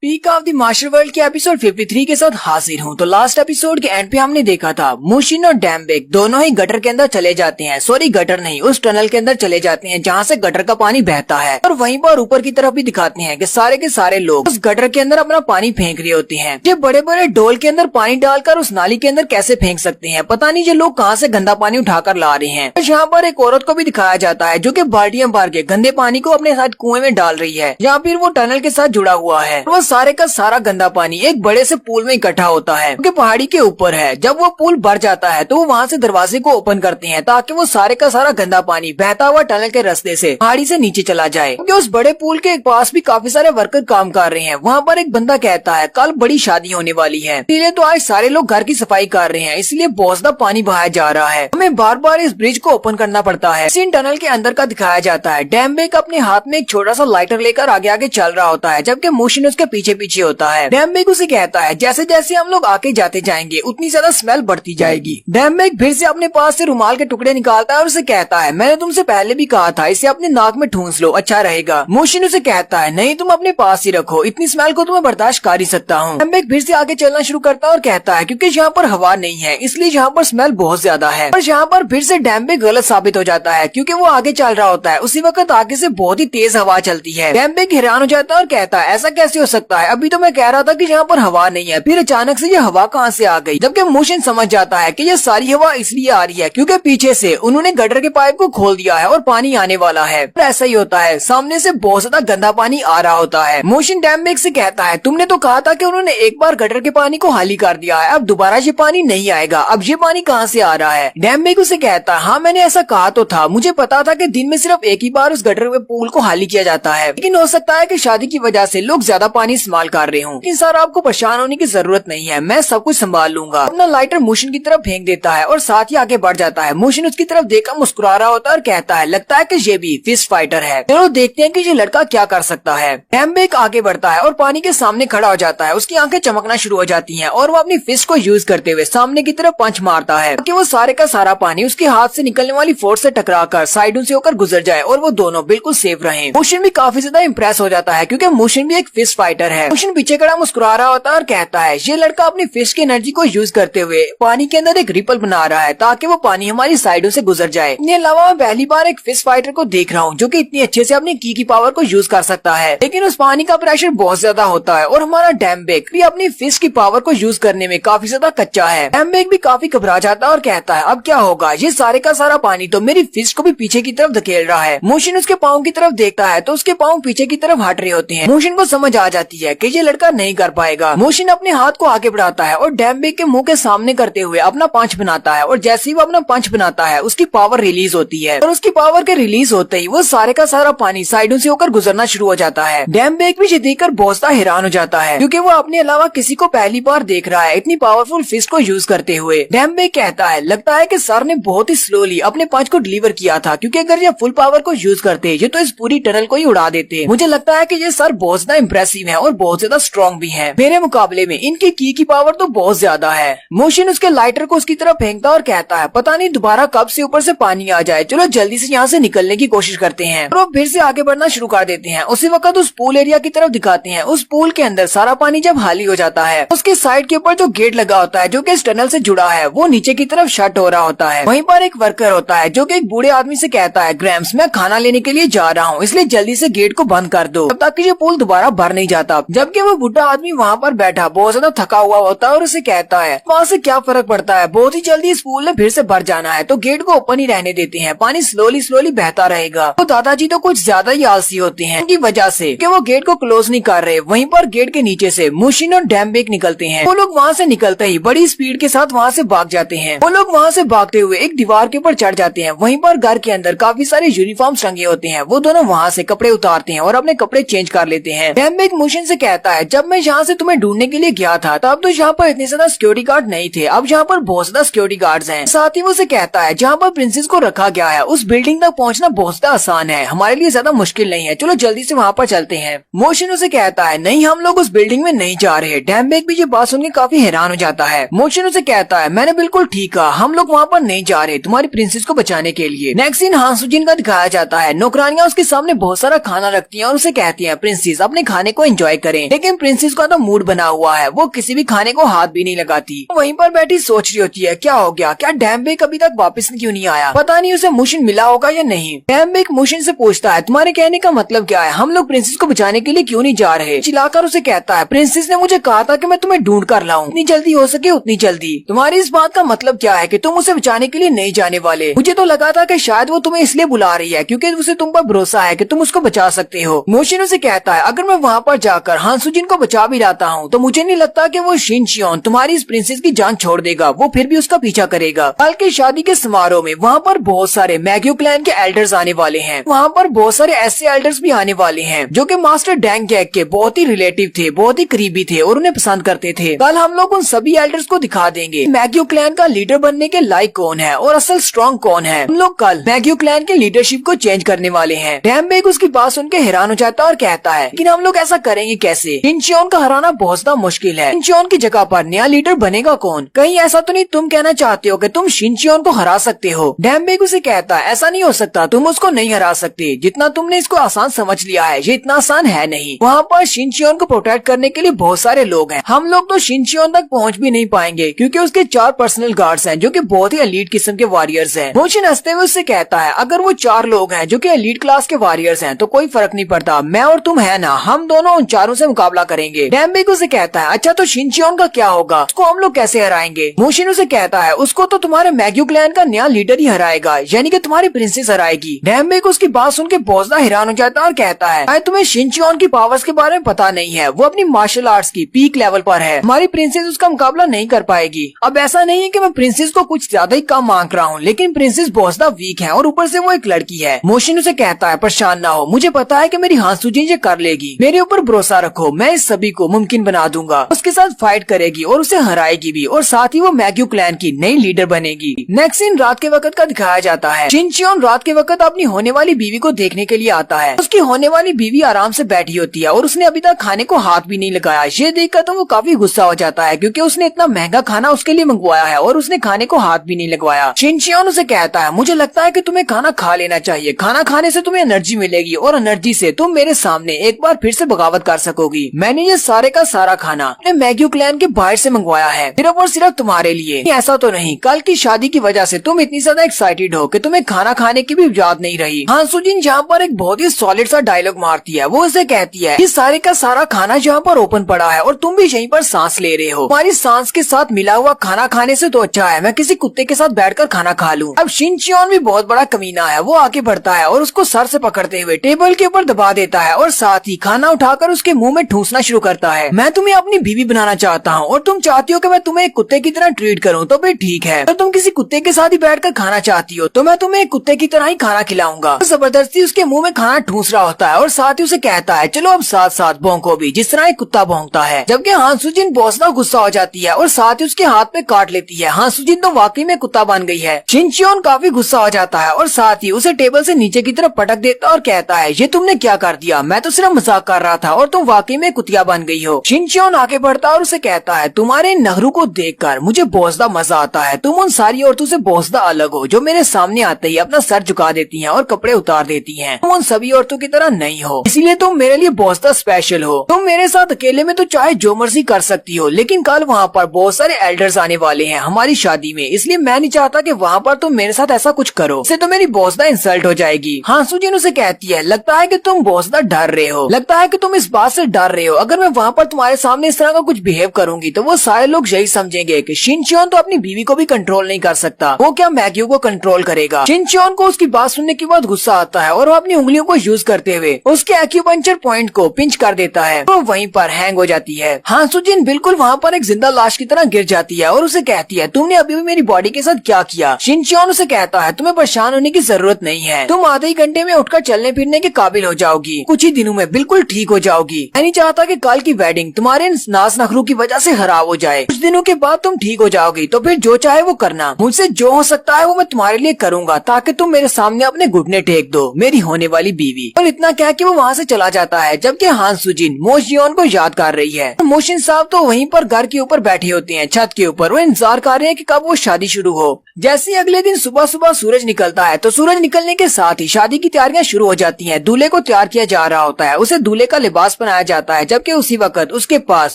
Peak of the master world के एपिसोड 53 के साथ हाजिर हूँ। तो लास्ट एपिसोड के एंड पे हमने देखा था मोशिन और डैम्बिक दोनों ही गटर के अंदर चले जाते हैं। सॉरी गटर नहीं, उस टनल के अंदर चले जाते हैं जहाँ से गटर का पानी बहता है। और वहीं पर ऊपर की तरफ भी दिखाते हैं कि सारे के सारे लोग उस गटर के अंदर अपना पानी फेंक रहे होते हैं। ये बड़े बड़े डोल के अंदर पानी डालकर उस नाली के अंदर कैसे फेंक सकते हैं? पता नहीं ये लोग कहाँ से गंदा पानी उठाकर ला रहे हैं। यहाँ पर एक औरत को भी दिखाया जाता है जो कि बाल्टियां भर के गंदे पानी को अपने साथ कुएं में डाल रही है या फिर वो टनल के साथ जुड़ा हुआ है। वो सारे का सारा गंदा पानी एक बड़े से पूल में इकट्ठा होता है क्योंकि पहाड़ी के ऊपर है। जब वो पुल भर जाता है तो वो वहाँ से दरवाजे को ओपन करते हैं ताकि वो सारे का सारा गंदा पानी बहता हुआ टनल के रास्ते से पहाड़ी से नीचे चला जाए। क्योंकि उस बड़े पुल के पास भी काफी सारे वर्कर काम कर रहे हैं। वहाँ पर एक बंदा कहता है कल बड़ी शादी होने वाली है, इसलिए तो आज सारे लोग घर की सफाई कर रहे हैं, इसलिए बहुत ज्यादा पानी बहाया जा रहा है। हमें बार बार इस ब्रिज को ओपन करना पड़ता है। सीन टनल के अंदर का दिखाया जाता है। डैम्बिक अपने हाथ में एक छोटा सा लाइटर लेकर आगे आगे चल रहा होता है जबकि मोशिन उसके पीछे पीछे होता है। डैम्बिक उसे कहता है जैसे जैसे हम लोग आगे जाते जाएंगे उतनी ज्यादा स्मेल बढ़ती जाएगी। डैम्बिक फिर से अपने पास से रुमाल के टुकड़े निकालता है और उसे कहता है मैंने तुमसे पहले भी कहा था इसे अपने नाक में ठूंस लो, अच्छा रहेगा। मोशिन उसे कहता है नहीं, तुम अपने पास ही रखो, इतनी स्मेल को तुम्हें बर्दाश्त कर ही सकता हूँ। डैम्बिक फिर से आगे चलना शुरू करता है और कहता है क्योंकि यहाँ पर हवा नहीं है इसलिए यहाँ पर स्मेल बहुत ज्यादा है। और यहाँ पर फिर से डैम्बिक गलत साबित हो जाता है क्योंकि वो आगे चल रहा होता है। उसी वक्त आगे से बहुत ही तेज हवा चलती है। डैम्बिक हैरान हो जाता है और कहता है ऐसा कैसे हो सकता है, अभी तो मैं कह रहा था कि यहाँ पर हवा नहीं है, फिर अचानक से ये हवा कहाँ से आ गई? जबकि मोशिन समझ जाता है कि ये सारी हवा इसलिए आ रही है क्योंकि पीछे से उन्होंने गटर के पाइप को खोल दिया है और पानी आने वाला है। और ऐसा ही होता है, सामने से बहुत ज्यादा गंदा पानी आ रहा होता है। मोशिन डैम्बिक से कहता है तुमने तो कहा था कि उन्होंने एक बार गटर के पानी को खाली कर दिया है, अब दोबारा ये पानी नहीं आएगा, अब ये पानी कहाँ से आ रहा है? डैम्बिक उसे कहता है हाँ मैंने ऐसा कहा तो था, मुझे पता था कि दिन में सिर्फ एक ही बार उस गटर के पूल को खाली किया जाता है, लेकिन हो सकता है कि शादी की वजह से लोग ज्यादा पानी इस्तेमाल कर रहे हों। लेकिन सर आपको परेशान होने की जरूरत नहीं है, मैं सब कुछ संभाल लूंगा। अपना लाइटर मोशिन की तरफ फेंक देता है और साथ ही आगे बढ़ जाता है। मोशिन उसकी तरफ देखकर मुस्कुरा रहा होता है और कहता है लगता है कि ये भी फिस्ट फाइटर है, चलो देखते हैं कि ये लड़का क्या कर सकता है। डैम्बिक आगे बढ़ता है और पानी के सामने खड़ा हो जाता है। उसकी आंखें चमकना शुरू हो जाती हैं और वो अपनी फिस्ट को यूज करते हुए सामने की तरफ पंच मारता है ताकि वो सारे का सारा पानी उसके हाथ से निकलने वाली फोर्स से टकराकर साइडों से होकर गुजर जाए और वो दोनों बिल्कुल सेफ रहे। मोशिन भी काफी ज्यादा इम्प्रेस हो जाता है क्योंकि मोशिन भी एक फिस्ट फाइटर है। मोशिन पीछे खड़ा मुस्कुरा रहा होता है और कहता है ये लड़का अपनी फिस्ट की एनर्जी को यूज करते हुए पानी के अंदर एक रिपल बना रहा है ताकि वो पानी हमारी साइडों से गुजर जाए। इसके अलावा मैं पहली बार एक फिस्ट फाइटर को देख रहा हूँ जो कि इतनी अच्छे से अपनी की पावर को यूज कर सकता है, लेकिन उस पानी का प्रेशर बहुत ज्यादा होता है और हमारा डैम्बिक भी अपनी फिस्ट की पावर को यूज करने में काफी ज्यादा कच्चा है। डैम्बिक भी काफी घबरा जाता है और कहता है अब क्या होगा, ये सारे का सारा पानी तो मेरी फिस्ट को भी पीछे की तरफ धकेल रहा है। मोशिन उसके पाँव की तरफ देखता है तो उसके पाँव पीछे की तरफ हट रहे होते हैं। मोशिन को समझ आ जाती है कि ये लड़का नहीं कर पाएगा। मोशिन अपने हाथ को आगे बढ़ाता है और डैम्बिक के मुंह के सामने करते हुए अपना पंच बनाता है और जैसे ही वो अपना पंच बनाता है उसकी पावर रिलीज होती है और उसकी पावर के रिलीज होते ही वो सारे का सारा पानी साइडों से होकर गुजरना शुरू हो जाता है। डैम्बिक भी ये देखकर बहुत ज्यादा हैरान हो जाता है क्योंकि वो अपने अलावा किसी को पहली बार देख रहा है इतनी पावरफुल फिस्ट को यूज करते हुए। डैम्बिक कहता है लगता है कि सर ने बहुत ही स्लोली अपने पंच को डिलीवर किया था क्योंकि अगर ये फुल पावर को यूज करते ये तो इस पूरी टनल को ही उड़ा देते। मुझे लगता है कि ये सर बहुत ज्यादा इम्प्रेसिव है और बहुत ज्यादा स्ट्रॉन्ग भी है। मेरे मुकाबले में इनकी की पावर तो बहुत ज्यादा है। मोशिन उसके लाइटर को उसकी तरफ फेंकता और कहता है पता नहीं दोबारा कब से ऊपर से पानी आ जाए, चलो जल्दी से यहाँ से निकलने की कोशिश करते हैं। और वो फिर से आगे बढ़ना शुरू कर देते हैं। उसी वक्त उस पूल एरिया की तरफ दिखाते हैं। उस पूल के अंदर सारा पानी जब खाली हो जाता है, उसके साइड के ऊपर जो गेट लगा होता है जो कि इस टनल से जुड़ा है वो नीचे की तरफ शट हो रहा होता है। वहीं पर एक वर्कर होता है जो कि एक बूढ़े आदमी से कहता है ग्रैम्स मैं खाना लेने के लिए जा रहा हूँ, इसलिए जल्दी से गेट को बंद कर दो तब तक कि ये पुल दोबारा भर नहीं जाता। जबकि वो बूढ़ा आदमी वहाँ पर बैठा बहुत ज्यादा थका हुआ होता है और उसे कहता है वहाँ से क्या फर्क पड़ता है, बहुत ही जल्दी इस पूल ने फिर से भर जाना है, तो गेट को ओपन ही रहने देते हैं, पानी स्लोली स्लोली बहता रहेगा। तो दादाजी तो कुछ ज्यादा ही आलसी होते हैं की वजह से कि वो गेट को क्लोज नहीं कर रहे। वहीं पर गेट के नीचे से मुशिन और डैम्बेक निकलते हैं। वो लोग वहाँ से निकलते ही बड़ी स्पीड के साथ वहाँ से भाग जाते हैं। वो लोग वहाँ से भागते हुए एक दीवार के ऊपर चढ़ जाते हैं। वहीं पर घर के अंदर काफी सारे यूनिफॉर्म टंगे होते हैं। वो दोनों वहाँ से कपड़े उतारते हैं और अपने कपड़े चेंज कर लेते हैं। डैम्बेक मुशिन से कहता है जब मैं यहाँ से तुम्हें ढूंढने के लिए गया था तब तो यहाँ पर इतने ज्यादा सिक्योरिटी गार्ड नहीं थे, अब यहाँ पर बहुत ज्यादा सिक्योरिटी गार्ड्स हैं। साथ ही वो से कहता है जहाँ पर प्रिंसेस को रखा गया है उस बिल्डिंग तक पहुँचना बहुत ज्यादा आसान है, हमारे लिए ज्यादा मुश्किल नहीं है, चलो जल्दी से वहाँ पर चलते हैं। मोशिन उसे कहता है नहीं हम लोग उस बिल्डिंग में नहीं जा रहे। डैम्बेक भी ये बात सुन के काफी हैरान हो जाता है। मोशिन उसे कहता है मैंने बिल्कुल ठीक कहा, हम लोग वहाँ पर नहीं जा रहे तुम्हारी प्रिंसेस को बचाने के लिए। नेक्स्ट सीन हांसुजिन का दिखाया जाता है। नौकरानियां उसके सामने बहुत सारा खाना रखती हैं और उसे कहती हैं प्रिंसेस अपने खाने को एंजॉय करें, लेकिन प्रिंसेस का तो मूड बना हुआ है, वो किसी भी खाने को हाथ भी नहीं लगाती। वहीं पर बैठी सोच रही होती है क्या हो गया, क्या डैम्बेक अभी तक वापस क्यों नहीं आया, पता नहीं उसे मुशिन मिला होगा या नहीं। डैम्बेक मुशिन से पूछता है तुम्हारे कहने का मतलब क्या है, हम लोग प्रिंसेस को बचाने के लिए क्यों नहीं जा रहे। चिल्लाकर उसे कहता है प्रिंसेस ने मुझे कहा था कि मैं तुम्हें ढूंढ कर लाऊं, जितनी जल्दी हो सके उतनी जल्दी। तुम्हारी इस बात का मतलब क्या है कि तुम उसे बचाने के लिए नहीं जाने वाले। मुझे तो लगा था कि शायद वो तुम्हें इसलिए बुला रही है क्योंकि उसे तुम पर भरोसा है कि तुम उसको बचा सकते हो। मोशिन उसे कहता है अगर मैं वहाँ पर जाकर हांसुजिन को बचा भी लाता हूँ तो मुझे नहीं लगता कि वो शिनचियोन तुम्हारी इस प्रिंसेस की जान छोड़ देगा, वो फिर भी उसका पीछा करेगा। कल की शादी के समारोह में वहाँ पर बहुत सारे मैग्यू क्लैन के एल्डर्स आने वाले हैं। वहाँ पर बहुत सारे ऐसे एल्डर्स भी आने वाले हैं जो कि मास्टर डैंग गैग के बहुत ही रिलेटिव थे, बहुत ही करीबी थे और उन्हें पसंद करते थे। कल हम लोग उन सभी एल्डर्स को दिखा देंगे मैग्यू क्लैन का लीडर बनने के लायक कौन है और असल स्ट्रॉन्ग कौन है। हम लोग कल मैग्यू क्लैन के लीडरशिप को चेंज करने वाले हैं। डैम्बेक उसकी बात सुन के हैरान हो जाता है और कहता है लेकिन हम लोग ऐसा करेंगे कैसे, शिनचियोन का हराना बहुत ज्यादा मुश्किल है, शिनचियोन की जगह पर नया लीडर बनेगा कौन, कहीं ऐसा तो नहीं तुम कहना चाहते हो कि तुम शिनचियोन को हरा सकते हो। डैम्बेक उसे कहता है ऐसा नहीं हो सकता, तुम उसको नहीं हरा सकते, जितना तुमने इसको आसान समझ लिया है ये इतना आसान है नहीं। वहाँ पर शिनचियोन को प्रोटेक्ट करने के लिए बहुत सारे लोग हैं, हम लोग तो शिनचियोन तक पहुँच भी नहीं पाएंगे क्योंकि उसके 4 पर्सनल गार्ड्स हैं जो कि बहुत ही एलीट किस्म के वॉरियर्स हैं। मोशिन हंसते हुए उससे कहता है अगर वो 4 लोग हैं जो कि एलीट क्लास के वॉरियर्स हैं तो कोई फर्क नहीं पड़ता, मैं और तुम है ना, हम दोनों उन चारों से मुकाबला करेंगे। डैम्बेक उसे कहता है अच्छा तो शिनचियोन का क्या होगा, उसको हम लोग कैसे हराएंगे। मोशिन उसे कहता है उसको तो तुम्हारे मैग्यू क्लैन का नया लीडर ही हराएगा, यानी कि तुम्हारी प्रिंसेस हराएगी। डैम्बेक उसकी बात सुन के बहुत ज्यादा हैरान हो जाता है और कहता है तुम्हें शिनचियोन की पावर्स के बारे में पता नहीं है, वो अपनी मार्शल आर्ट्स की पीक लेवल पर है, हमारी प्रिंसेस उसका मुकाबला नहीं कर पाएगी। अब ऐसा नहीं है कि मैं प्रिंसेस को कुछ ज्यादा ही कम मांग रहा हूँ, लेकिन प्रिंसेस बहुत ज्यादा वीक है और ऊपर से वो एक लड़की है। मोशिन उसे कहता है परेशान ना हो, मुझे पता है कि मेरी हांसुजिन ये कर लेगी, मेरे ऊपर भरोसा रखो, मैं इस सभी को मुमकिन बना दूंगा। उसके साथ फाइट करेगी और उसे हराएगी भी और साथ ही वो मैग्यू क्लैन की नई लीडर बनेगी। नेक्स्ट सीन रात के वक्त का दिखाया जाता है। शिनचियोन रात के वक्त अपनी होने वाली बीवी को देखने के लिए आता है। उसकी होने वाली बीवी आराम से बैठी होती है और उसने अभी तक खाने को हाथ भी नहीं लगाया। ये देखकर तो वो काफी गुस्सा हो जाता है क्योंकि उसने इतना महंगा खाना उसके लिए मंगवाया है और उसने खाने को हाथ भी नहीं लगवाया। शिनचियोन उसे कहता है मुझे लगता है कि तुम्हें खाना खा लेना चाहिए, खाना खाने से तुम्हें एनर्जी मिलेगी और एनर्जी से तुम मेरे सामने एक बार फिर से बगावत कर सकोगी। मैंने ये सारे का सारा खाना अपने मैग्यू क्लैन के बाहर से मंगवाया है सिर्फ और सिर्फ तुम्हारे लिए। ऐसा तो नहीं कल की शादी की वजह से तुम इतनी ज्यादा एक्साइटेड हो कि तुम्हें खाना खाने की भी याद नहीं रही। हांसुजिन जहाँ पर एक बहुत ही सॉलिड सा डायलॉग मारती है, वो उसे कहती है ये सारे का सारा खाना जहाँ पर ओपन पड़ा है और तुम भी यहीं पर सांस ले रहे हो, तुम्हारी सांस के साथ मिला हुआ खाना खाने से तो अच्छा है मैं किसी कुत्ते के साथ बैठकर खाना खा लूं। अब शिनचियोन भी बहुत बड़ा कमीना है, वो आगे बढ़ता है और उसको सर से पकड़ते हुए टेबल के ऊपर दबा देता है और साथ ही खाना उठाकर उसके मुंह में ठूसना शुरू करता है। मैं तुम्हें अपनी बीवी बनाना चाहता हूँ और तुम चाहती हो कि मैं तुम्हें एक कुत्ते की तरह ट्रीट करूँ, तो फिर ठीक है। अगर तुम किसी कुत्ते के साथ ही बैठकर खाना चाहती हो तो मैं तुम्हें एक कुत्ते की तरह ही खाना खिलाऊंगा। जबरदस्ती उसके मुंह में खाना ठूस रहा होता है और साथ ही उसे कहता है चलो अब साथ साथ भौंको भी जिस तरह एक कुत्ता भौंकता है। जबकि हांसुजिन बहुत ज्यादा गुस्सा हो जाती है और साथ ही उसके हाथ पे काट लेती है। हांसुजिन तो वाकई में कुत्ता बन गई है। शिनचियोन काफी गुस्सा हो जाता है और साथ ही उसे टेबल से नीचे की तरफ पटक देता और कहता है ये तुमने क्या कर दिया, मैं तो सिर्फ मजाक कर रहा था और तुम वाकई में कुतिया बन गई हो। शिनचियोन आगे बढ़ता है और उसे कहता है, तुम्हारे नखरों को देखकर मुझे बहुत मजा आता है। तुम उन सारी औरतों से बहुत अलग हो जो मेरे सामने आते ही अपना सर झुका देती हैं और कपड़े उतार देती हैं। तुम उन सभी औरतों की तरह नहीं हो, इसीलिए तुम मेरे लिए बहुत स्पेशल हो। तुम मेरे साथ अकेले में तो चाहे जो मर्जी कर सकती हो, लेकिन कल वहाँ पर बहुत सारे एल्डर्स आने वाले हैं हमारी शादी में, इसलिए मैं नहीं चाहता कि वहाँ पर तुम मेरे साथ ऐसा कुछ करो, इससे तो मेरी बहुत ज्यादा इंसल्ट हो जाएगी। हां सुजिन उसे कहती है, लगता है कि तुम बहुत ज्यादा डर रहे हो, लगता है कि तुम इस बात से डर रहे हो अगर मैं वहाँ पर तुम्हारे सामने इस तरह का कुछ बिहेव करूंगी तो वो सारे लोग यही समझेंगे कि शिनचियोन तो अपनी बीवी को भी कंट्रोल नहीं कर सकता, वो क्या मैग्यू को कंट्रोल करेगा। शिनचियोन को उसकी बात सुनने के बाद गुस्सा आता है और वो अपनी उंगलियों को यूज करते हुए उसके एक्यूपंक्चर पॉइंट को पिंच कर देता है, तो वहीं पर हैंग हो जाती है। हां सुजिन बिल्कुल वहाँ पर एक जिंदा लाश की तरह गिर जाती है और उसे कहती है, तुमने अभी भी मेरी बॉडी के साथ क्या किया। शिनचियोन उसे कहता है, तुम्हें परेशान होने की जरूरत नहीं है, तुम आधे ही घंटे में उठकर चलने फिरने के काबिल हो जाओगी, कुछ ही दिनों में बिल्कुल ठीक हो जाओगी। मैं नहीं चाहता कि कल की वेडिंग तुम्हारे नाज नखरों की वजह से खराब हो जाए। कुछ दिनों के बाद तुम ठीक हो जाओगी तो फिर जो चाहे वो करना, मुझसे जो हो सकता है वो मैं तुम्हारे लिए करूंगा ताकि तुम मेरे सामने अपने घुटने टेक दो, मेरी होने वाली बीवी। और इतना कह के वो वहाँ से चला जाता है, जबकि हान सुजिन मोशियोन को याद कर रही है। मोशिन साहब तो वहीं पर घर के ऊपर बैठे होते हैं छत के ऊपर, वो इंतजार कर रहे हैं कि कब वो शादी शुरू हो। जैसे ही अगले दिन सुबह सुबह सूरज निकलता है तो सूरज निकलने के साथ ही शादी की तैयारियां शुरू हो जाती हैं। दूल्हे को तैयार किया जा रहा होता है, उसे दूल्हे का लिबास पहनाया जाता है, जबकि उसी वक्त उसके पास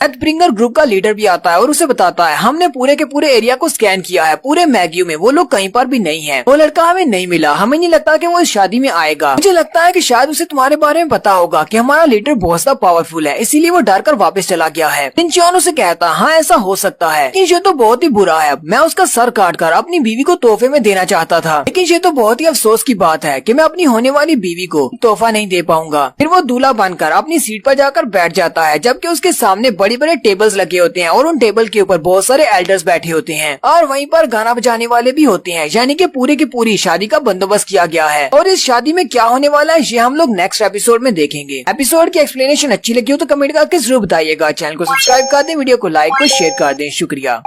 डेथब्रिंगर ग्रुप का लीडर भी आता है और उसे बताता है, हमने पूरे के पूरे एरिया को स्कैन किया है, पूरे मैग्यू में वो लोग कहीं पर भी नहीं है, वो लड़का हमें नहीं मिला, हमें नहीं लगता कि वो इस शादी में आएगा। मुझे लगता है कि शायद उसे तुम्हारे बारे में पता होगा कि हमारा लीडर बहुत ज्यादा पावरफुल है, इसीलिए वो डर कर वापस चला गया है। शिनचियोन उसे कहता, हाँ ऐसा हो सकता है, लेकिन ये तो बहुत ही बुरा है, मैं उसका सर काट कर अपनी बीवी को तोहफे में देना चाहता था, लेकिन ये तो बहुत ही अफसोस की बात है कि मैं अपनी होने वाली बीवी को तोहफा नहीं दे पाऊंगा। फिर वो दूल्हा बनकर अपनी सीट पर जाकर बैठ जाता है, जबकि उसके सामने बड़े बड़े टेबल्स लगे होते हैं और उन टेबल के ऊपर बहुत सारे एल्डर्स बैठे होते हैं और वहीं पर गाना बजाने वाले भी होते हैं, यानी कि पूरी की पूरी शादी का बंदोबस्त किया गया है। और इस शादी में क्या होने वाला है ये हम लोग नेक्स्ट एपिसोड में देखेंगे। एपिसोड की एक्सप्लेनेशन अच्छी लगी हो तो कमेंट करके जरूर बताइएगा, चैनल को सब्सक्राइब कर दें, वीडियो को लाइक और शेयर कर दें, शुक्रिया।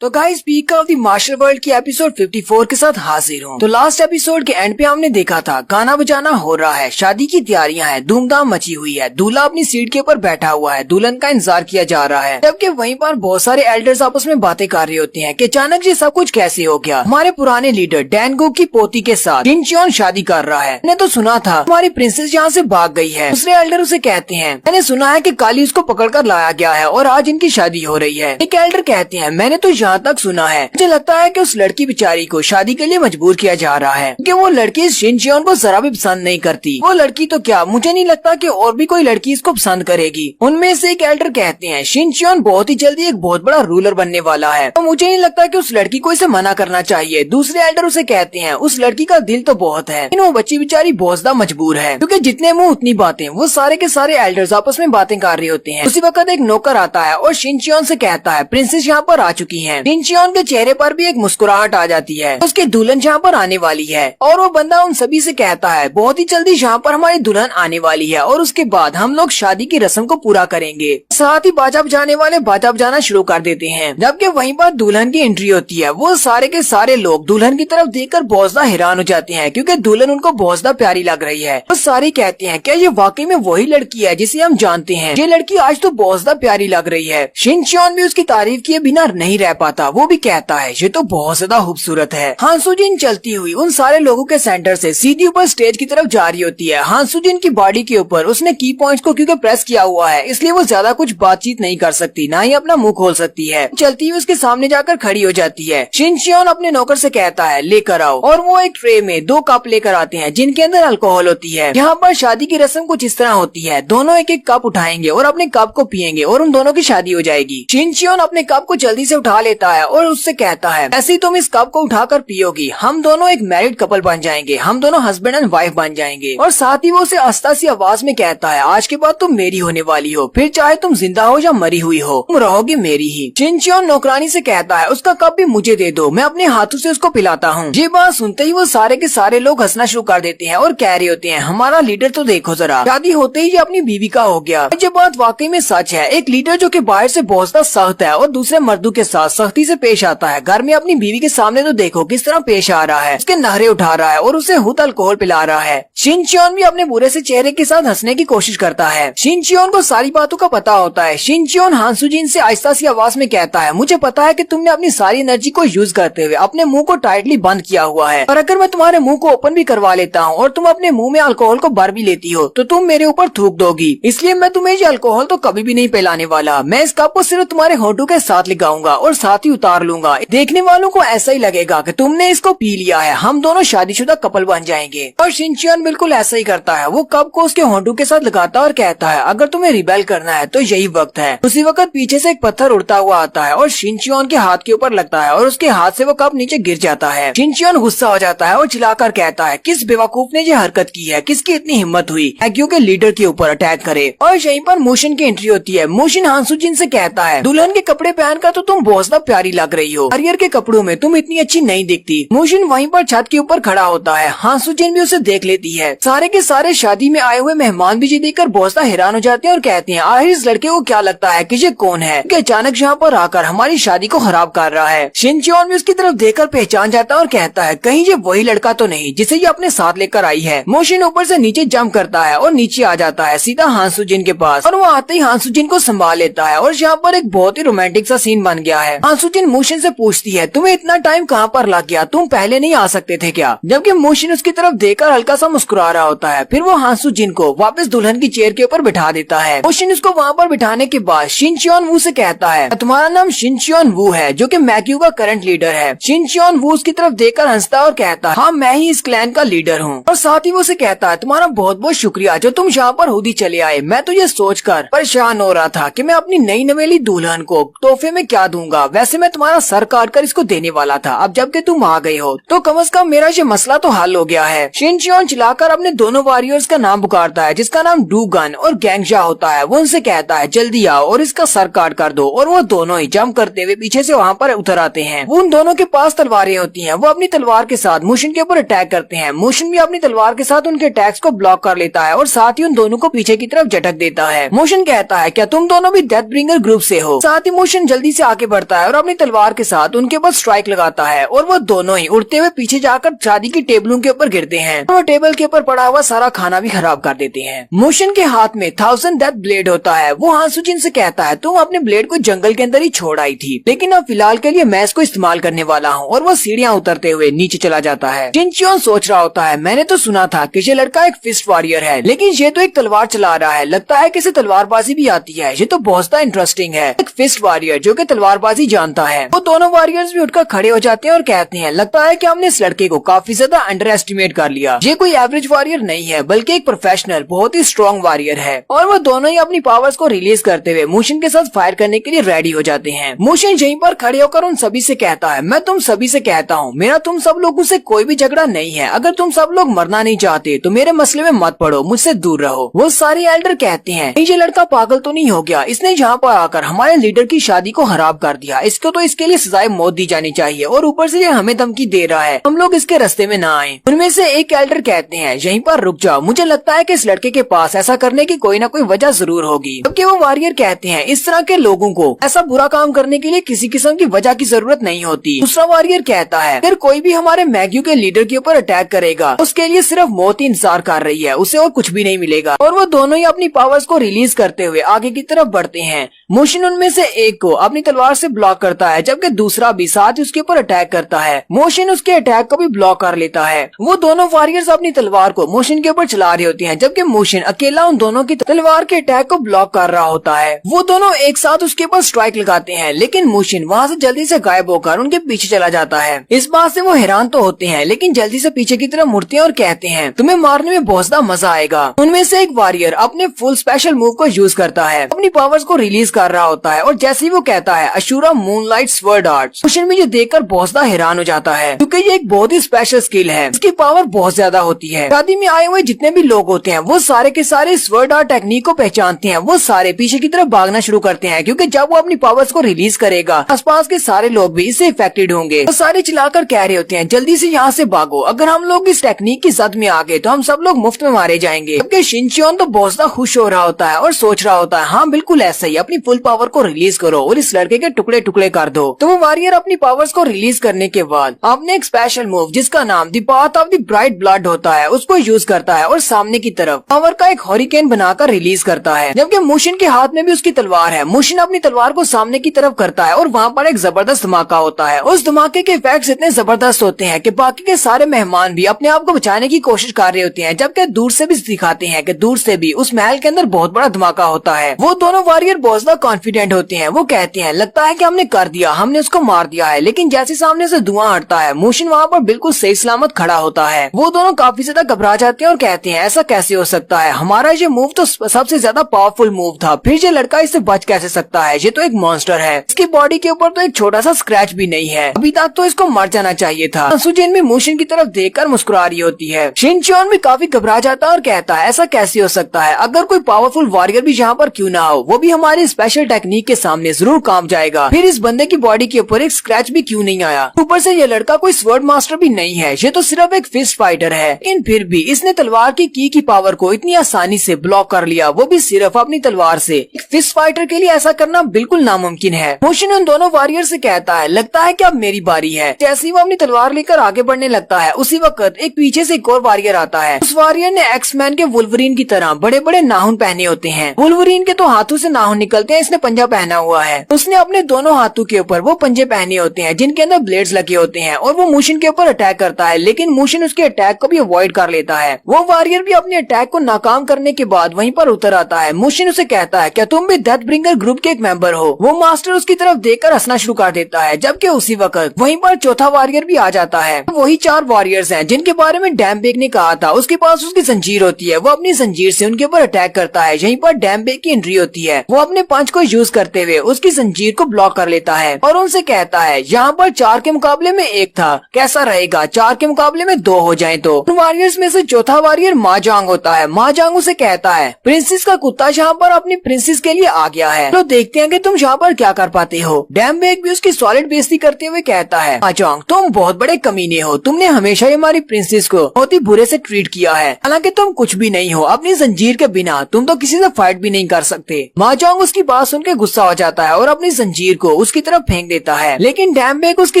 तो guys peak of the martial world की एपिसोड 54 के साथ हाजिर हूँ। तो लास्ट एपिसोड के एंड पे हमने देखा था गाना बजाना हो रहा है, शादी की तैयारियां हैं, धूमधाम मची हुई है, दूल्हा अपनी सीट के ऊपर बैठा हुआ है, दुल्हन का इंतजार किया जा रहा है, जबकि वहीं पर बहुत सारे एल्डर्स आपस में बातें कर रहे होते हैं कि अचानक ये सब कुछ कैसे हो गया। हमारे पुराने लीडर डैनगो की पोती के साथ शिनचियोन शादी कर रहा है, मैंने तो सुना था हमारी प्रिंसेस यहाँ से भाग गई है। दूसरे एल्डर उसे कहते हैं, मैंने सुना है कि काली उसको पकड़ कर लाया गया है और आज इनकी शादी हो रही है। एक एल्डर कहते हैं, मैंने तो यहाँ तक सुना है, मुझे लगता है कि उस लड़की बेचारी को शादी के लिए मजबूर किया जा रहा है क्योंकि वो लड़की शिनचियोन को जरा भी पसंद नहीं करती। वो लड़की तो क्या, मुझे नहीं लगता कि और भी कोई लड़की इसको पसंद करेगी। उनमें से एक एल्डर कहते हैं, शिनचियोन बहुत ही जल्दी एक बहुत बड़ा रूलर बनने वाला है, तो मुझे नहीं लगता कि उस लड़की को इसे मना करना चाहिए। दूसरे एल्डर उसे कहते हैं, उस लड़की का दिल तो बहुत है, लेकिन वो बच्ची बेचारी बहुत ज्यादा मजबूर है, क्योंकि जितने मुंह उतनी बातें। वो सारे के सारे एल्डर्स आपस में बातें कर रहे होते हैं। उसी वक्त एक नौकर आता है और शिनचियोन से कहता है, प्रिंसेस यहाँ पर आ चुकी है। शिनचियोन के चेहरे पर भी एक मुस्कुराहट आ जाती है, उसकी दुल्हन यहाँ पर आने वाली है और वो बंदा उन सभी से कहता है, बहुत ही जल्दी यहाँ पर हमारी दुल्हन आने वाली है और उसके बाद हम लोग शादी की रस्म को पूरा करेंगे। साथ ही बाजा बजाने वाले बाजा बजाना शुरू कर देते हैं, जबकि वहीं पर दुल्हन की एंट्री होती है। वो सारे के सारे लोग दुल्हन की तरफ देखकर बहुत ज्यादा हैरान हो जाते हैं क्योंकि दुल्हन उनको बहुत ज्यादा प्यारी लग रही है। वो सारे कहते हैं, क्या ये वाकई में वही लड़की है जिसे हम जानते हैं? ये लड़की आज तो बहुत ज्यादा प्यारी लग रही है। शिनचियोन भी उसकी तारीफ किए बिना नहीं रह पाता, वो भी कहता है, ये तो बहुत ज्यादा खूबसूरत है। हान सुजिन चलती हुई उन सारे लोगों के सेंटर से सीधी ऊपर स्टेज की तरफ जा रही होती है। हान सुजिन की बॉडी के ऊपर उसने की पॉइंट्स को क्योंकि प्रेस किया हुआ है, इसलिए वो ज्यादा कुछ बातचीत नहीं कर सकती, ना ही अपना मुंह खोल सकती है। चलती हुई उसके सामने जाकर खड़ी हो जाती है। शिनचियोन अपने नौकर से कहता है, लेकर आओ, और वो एक ट्रे में 2 कप लेकर आते हैं जिनके अंदर अल्कोहल होती है। यहाँ पर शादी की रस्म कुछ इस तरह होती है, दोनों एक एक कप उठाएंगे और अपने कप को पियेंगे और उन दोनों की शादी हो जाएगी। शिनचियोन अपने कप को जल्दी से उठा लेता है और उससे कहता है, ऐसे ही तुम इस कप को उठाकर पियोगी, हम दोनों एक मैरिड कपल बन जाएंगे, हम दोनों हस्बैंड एंड वाइफ बन जाएंगे। और साथ ही वो उसे आस्था सी आवाज में कहता है, आज के बाद तुम मेरी होने वाली हो, फिर चाहे तुम जिंदा हो या मरी हुई हो, तुम रहोगी मेरी ही। शिनचियोन नौकरानी से कहता है, उसका कप भी मुझे दे दो, मैं अपने हाथों से उसको पिलाता हूँ। ये बात सुनते ही वो सारे के सारे लोग हंसना शुरू कर देते हैं और कह रहे होते हैं, हमारा लीडर तो देखो जरा, शादी होते ही ये अपनी बीवी का हो गया। ये बात वाकई में सच है। एक लीडर जो कि बाहर से बहुत ज्यादा सख्त है और दूसरे मर्दों के साथ सख्ती से पेश आता है। घर में अपनी बीवी के सामने तो देखो किस तरह पेश आ रहा है, उसके नहरे उठा रहा है और उसे खुद अल्कोहल पिला रहा है। शिनचियोन भी अपने बुरे से चेहरे के साथ हंसने की कोशिश करता है। शिनचियोन को सारी बातों का पता होता है। शिनचियोन हांसुजिन से आहिस्ता सी आवाज में कहता है, मुझे पता है कि तुमने अपनी सारी एनर्जी को यूज करते हुए अपने मुंह को टाइटली बंद किया हुआ है, और अगर मैं तुम्हारे मुंह को ओपन भी करवा लेता हूँ और तुम अपने मुंह में अल्कोहल को भर भी लेती हो तो तुम मेरे ऊपर थूक दोगी, इसलिए मैं तुम्हें ये अल्कोहल तो कभी भी नहीं पिलाने वाला। मैं इस कप को सिर्फ तुम्हारे होठों के साथ लगाऊंगा और साथ ही उतार लूंगा। देखने वालों को ऐसा ही लगेगा कि तुमने इसको पी लिया है, हम दोनों शादीशुदा कपल बन जाएंगे। और शिनचियोन बिल्कुल ऐसा ही करता है। वो कप को उसके होठों के साथ लगाता है और कहता है, अगर तुम्हें रिबेल करना है तो यही वक्त है। उसी वक्त पीछे से एक पत्थर उड़ता हुआ आता है और शिनचियोन के हाथ के ऊपर लगता है और उसके हाथ से वो कप नीचे गिर जाता है। शिनचियोन गुस्सा हो जाता है और चिल्लाकर कहता है, किस बेवकूफ ने ये हरकत की है, किसकी इतनी हिम्मत हुई एक्यू के लीडर के ऊपर अटैक करे। और यहीं पर मोशिन की एंट्री होती है। मोशिन हांसुजिन से कहता है, दुल्हन के कपड़े पहनकर तो तुम बहुत ज्यादा प्यारी लग रही हो, हरियर के कपड़ों में तुम इतनी अच्छी नहीं दिखती। मोशिन वहीं पर छत के ऊपर खड़ा होता है। हांसुजिन भी उसे देख लेती है। सारे के सारे शादी में आए हुए मेहमान भी ये देखकर बहुत ज्यादा हैरान हो जाते हैं और कहते हैं, आखिर इस लड़के को क्या लगता है कि ये कौन है कि अचानक यहाँ पर आकर हमारी शादी को खराब कर रहा है। शिनचियोन भी उसकी तरफ देखकर पहचान जाता है और कहता है, कहीं ये वही लड़का तो नहीं जिसे ये अपने साथ लेकर आई है। मोशिन ऊपर से नीचे जंप करता है और नीचे आ जाता है सीधा हांसुजिन के पास, और वो आते ही हांसुजिन को संभाल लेता है। और यहाँ पर एक बहुत ही रोमांटिक सा सीन बन गया है। हांसुजिन मोशिन से पूछती है, तुम्हें इतना टाइम कहाँ पर लग गया, तुम पहले नहीं आ सकते थे क्या? जबकि मोशिन उसकी तरफ देखकर हल्का सा मुस्कुरा रहा होता है। फिर वो हांसुजिन को वापस दुल्हन की चेयर के ऊपर बिठा देता है। मोशिन उसको वहाँ पर बिठाने के बाद शिनचियोन वू से कहता है, तुम्हारा नाम शिनचियोन वू है जो कि मैक्यू का करंट लीडर है। शिनचियोन वू उसकी तरफ देखकर हंसता है और कहता है, हाँ मैं ही इस क्लैन का लीडर हूँ। और साथ ही वो उसे कहता है, तुम्हारा बहुत बहुत शुक्रिया जो तुम यहाँ पर खुद ही चले आए। मैं तो ये सोचकर परेशान हो रहा था कि मैं अपनी नई नवेली दुल्हन को तोहफे में क्या दूंगा। वैसे मैं तुम्हारा सर काट कर इसको देने वाला था, अब जबकि तुम आ गए हो तो कम से कम मेरा ये मसला तो हल हो गया है। शिनचियोन चिल्लाकर अपने दोनों वॉरियर्स का नाम पुकारता है जिसका नाम डूगन और गैंगजा होता है। वो उनसे कहता है, जल्दी आओ और इसका सर काट कर दो। और वो दोनों ही जंप करते हुए पीछे से वहाँ पर उतर आते हैं। वो उन दोनों के पास तलवारें होती हैं। वो अपनी तलवार के साथ मोशिन के ऊपर अटैक करते हैं। मोशिन भी अपनी तलवार के साथ उनके अटैक्स को ब्लॉक कर लेता है और साथ ही उन दोनों को पीछे की तरफ झटक देता है। मोशिन कहता है, क्या तुम दोनों भी डेथ ब्रिंगर ग्रुप से हो? साथ ही मोशिन जल्दी से आगे बढ़ता है और अपनी तलवार के साथ उनके ऊपर स्ट्राइक लगाता है और वो दोनों ही उड़ते हुए पीछे जाकर शादी की टेबलों के ऊपर गिरते हैं। वो टेबल के ऊपर पड़ा हुआ सारा खाना भी खराब कर देते हैं। मोशिन के हाथ में 1000 डेथ ब्लेड होता है। वो हांसुजिन से कहता है, तुम अपने ब्लेड को जंगल के अंदर ही छोड़ आई थी, लेकिन अब फिलहाल के लिए मैं इसको इस्तेमाल करने वाला हूँ। और वो सीढ़ियाँ उतरते हुए नीचे चला जाता है। शिनचियोन सोच रहा होता है, मैंने तो सुना था कि ये लड़का एक फिस्ट वॉरियर है, लेकिन ये तो एक तलवार चला रहा है, लगता है कि इसे तलवारबाजी भी आती है। ये तो बहुत इंटरेस्टिंग है, एक फिस्ट वॉरियर जो कि तलवारबाजी जानता है। वो दोनों वॉरियर्स भी उठकर खड़े हो जाते हैं और कहते हैं, लगता है कि हमने इस लड़के को काफी ज्यादा अंडर एस्टिमेट कर लिया। ये कोई एवरेज वॉरियर नहीं है बल्कि एक प्रोफेशनल बहुत ही स्ट्रॉन्ग वॉरियर है। और वो दोनों ही अपनी पावर्स को रिलीज करते हुए मोशिन के साथ फायर करने के लिए रेडी हो जाते हैं। मोशिन यहीं पर खड़े होकर उन सभी से कहता है, मैं तुम सभी से कहता हूँ, मेरा तुम सब लोगों से कोई भी झगड़ा नहीं है। अगर तुम सब लोग मरना नहीं चाहते तो मेरे मसले में मत पड़ो, मुझसे दूर रहो। वो सारे एल्डर कहते हैं, ये लड़का पागल तो नहीं हो गया, इसने यहाँ पर आकर हमारे लीडर की शादी को खराब कर दिया, इसको तो इसके लिए सजाए मौत दी जानी चाहिए, और ऊपर से ये हमें धमकी दे रहा है हम लोग इसके रास्ते में ना आए। उनमें से एक एल्डर कहते हैं, यहीं पर रुक जाओ, मुझे लगता है कि इस लड़के के पास ऐसा करने की कोई ना कोई वजह जरूर होगी। जबकि वो वॉरियर कहते हैं, इस तरह के लोगों को ऐसा बुरा काम करने के लिए किसी किस्म की वजह की जरूरत नहीं होती। दूसरा वॉरियर कहता है, अगर कोई भी हमारे मैग्यू के लीडर के ऊपर अटैक करेगा उसके लिए सिर्फ मौत ही इंतजार कर रही है, उसे और कुछ भी नहीं मिलेगा। और वो दोनों ही अपनी पावर्स को रिलीज करते हुए आगे की तरफ बढ़ते हैं। मोशिन उनमें से एक को अपनी तलवार से ब्लॉक करता है, जबकि दूसरा भी साथ ही उसके ऊपर अटैक करता है। मोशिन उसके अटैक को भी ब्लॉक कर लेता है। वो दोनों वॉरियर्स अपनी तलवार को मोशिन के ऊपर चला रहे होते हैं, जबकि मोशिन अकेला उन दोनों की तलवार के अटैक को ब्लॉक कर रहा होता है। वो दोनों एक साथ उसके ऊपर स्ट्राइक लगाते हैं, लेकिन मोशिन वहाँ से जल्दी से गायब होकर उनके पीछे चला जाता है। इस बात से वो हैरान तो होते हैं, लेकिन जल्दी से पीछे की तरफ मुड़ते हैं और कहते हैं, तुम्हें मारने में बहुत ज्यादा मजा आएगा। उनमें से एक वॉरियर अपने फुल स्पेशल मूव को यूज करता है, अपनी पावर्स को रिलीज कर रहा होता है, और जैसे ही वो कहता है, Ashura moonlight sword arts, Mohsin भी ये देखकर बहुत ज्यादा हैरान हो जाता है, क्योंकि ये एक बहुत ही स्पेशल स्किल है, इसकी पावर बहुत ज्यादा होती है। शादी में आए हुए जितने भी लोग होते हैं वो सारे के सारे स्वर्ड आर्ट टेक्निक को पहचानते हैं। वो सारे पीछे की तरफ भागना शुरू करते हैं, क्योंकि जब वो अपनी पावर्स को रिलीज करेगा आसपास के सारे लोग भी इससे इफेक्टेड होंगे। वो सारे चिल्लाकर कह रहे होते हैं, जल्दी से यहाँ से भागो, अगर हम लोग इस टेक्निक की जद में आ गए तो हम सब लोग मुफ्त में मारे जाएंगे। जबकि शिनचियोन तो बहुत ज्यादा खुश हो रहा होता है और सोच रहा होता है, हाँ बिल्कुल ऐसा ही, अपनी फुल पावर को रिलीज करो और इस लड़के के टुकड़े टुकड़े टुकड़े कर दो। तो वो वॉरियर अपनी पावर्स को रिलीज करने के बाद अपने एक स्पेशल मूव जिसका नाम the path of the bright blood होता है उसको यूज करता है और सामने की तरफ पावर का एक हरिकेन बनाकर रिलीज करता है। जबकि मुशिन के हाथ में भी उसकी तलवार है। मुशिन अपनी तलवार को सामने की तरफ करता है और वहाँ पर एक जबरदस्त धमाका होता है। उस धमाके के इफेक्ट्स इतने जबरदस्त होते हैं कि बाकी के सारे मेहमान भी अपने आप को बचाने की कोशिश कर रहे होते हैं। जबकि दूर से भी दिखाते हैं कि दूर से भी उस महल के अंदर बहुत बड़ा धमाका होता है। वो दोनों वॉरियर बहुत ज्यादा कॉन्फिडेंट होते हैं। वो कहते हैं लगता है कि हमने कर दिया, हमने उसको मार दिया है। लेकिन जैसे सामने से धुआं हटता है मुशिन वहाँ पर बिल्कुल सही सलामत खड़ा होता है। वो दोनों काफी ज्यादा घबरा जाते हैं और कहते हैं ऐसा कैसे हो सकता है, हमारा ये मूव तो सबसे ज्यादा पावरफुल मूव था, फिर ये लड़का इससे बच कैसे सकता है, ये तो एक मॉन्स्टर है, इसकी बॉडी के ऊपर तो एक छोटा सा स्क्रैच भी नहीं है, अभी तक तो इसको मर जाना चाहिए था। सुजिन भी मुशिन की तरफ देखकर मुस्कुरा रही होती है। शिनचोन भी काफी घबरा जाता है और कहता है ऐसा कैसे हो सकता है, अगर कोई पावरफुल वॉरियर भी यहाँ पर क्यों ना हो, वो भी हमारी स्पेशल टेक्निक के सामने जरूर काम जाएगा। फिर इस बंदे की बॉडी के ऊपर एक स्क्रैच भी क्यों नहीं आया। ऊपर से ये लड़का कोई स्वर्ड मास्टर भी नहीं है, ये तो सिर्फ एक फिस्ट फाइटर है। लेकिन फिर भी इसने तलवार की पावर को इतनी आसानी से ब्लॉक कर लिया, वो भी सिर्फ अपनी तलवार से। एक फिस्ट फाइटर के लिए ऐसा करना बिल्कुल नामुमकिन है। मुशिन उन दोनों वॉरियर से कहता है लगता है कि अब मेरी बारी है। जैसे ही वो अपनी तलवार लेकर आगे बढ़ने लगता है उसी वक्त एक पीछे से एक और वॉरियर आता है। उस वॉरियर ने एक्समैन के वुल्वरीन की तरह बड़े बड़े नाखून पहने होते हैं। वुल्वरीन के तो हाथों से नाखून निकलते हैं, इसने पंजा पहना हुआ है। उसने अपने दोनों हाथों के ऊपर वो पंजे पहने होते हैं जिनके अंदर ब्लेड्स लगे होते हैं और वो मुशिन के ऊपर अटैक करता है। लेकिन मुशिन उसके अटैक को भी अवॉइड कर लेता है। वो वॉरियर भी अपने अटैक को नाकाम करने के बाद वहीं पर उतर आता है। मुशिन उसे कहता है क्या तुम भी डेथ ब्रिंगर ग्रुप के एक मेंबर हो। वो मास्टर उसकी तरफ देखकर हंसना शुरू कर देता है। जबकि उसी वक्त वहीं पर चौथा वॉरियर भी आ जाता है। वही 4 वॉरियर्स हैं जिनके बारे में डैमबेग ने कहा था। उसके पास उसकी जंजीर होती है, वो अपनी जंजीर से उनके ऊपर अटैक करता है। यहीं पर डैमबेग की एंट्री होती है। वो अपने पंच को यूज करते हुए उसकी जंजीर को ब्लॉक कर लेता है और उनसे कहता है यहाँ पर 4 के मुकाबले में 1 था, कैसा रहेगा 4 के मुकाबले में 2 हो जाए। तो वॉरियर्स में से चौथा वॉरियर माजांग होता है। माजांग उसे कहता है प्रिंसेस का कुत्ता यहाँ पर अपनी प्रिंसेस के लिए आ गया है, तो देखते हैं कि तुम यहाँ पर क्या कर पाते हो। डैमबेग भी उसकी सॉलिड बेइज्जती करते हुए कहता है माजांग तुम बहुत बड़े कमीने हो, तुमने हमेशा ही हमारी प्रिंसेस को बहुत ही बुरे से ट्रीट किया है, हालांकि तुम कुछ भी नहीं हो, अपनी जंजीर के बिना तुम तो किसी से फाइट भी नहीं कर सकते। माजांग उसकी बात सुनकर गुस्सा हो जाता है और अपनी जंजीर को उसकी तरफ फेंक देता है। लेकिन डैमबेग उसकी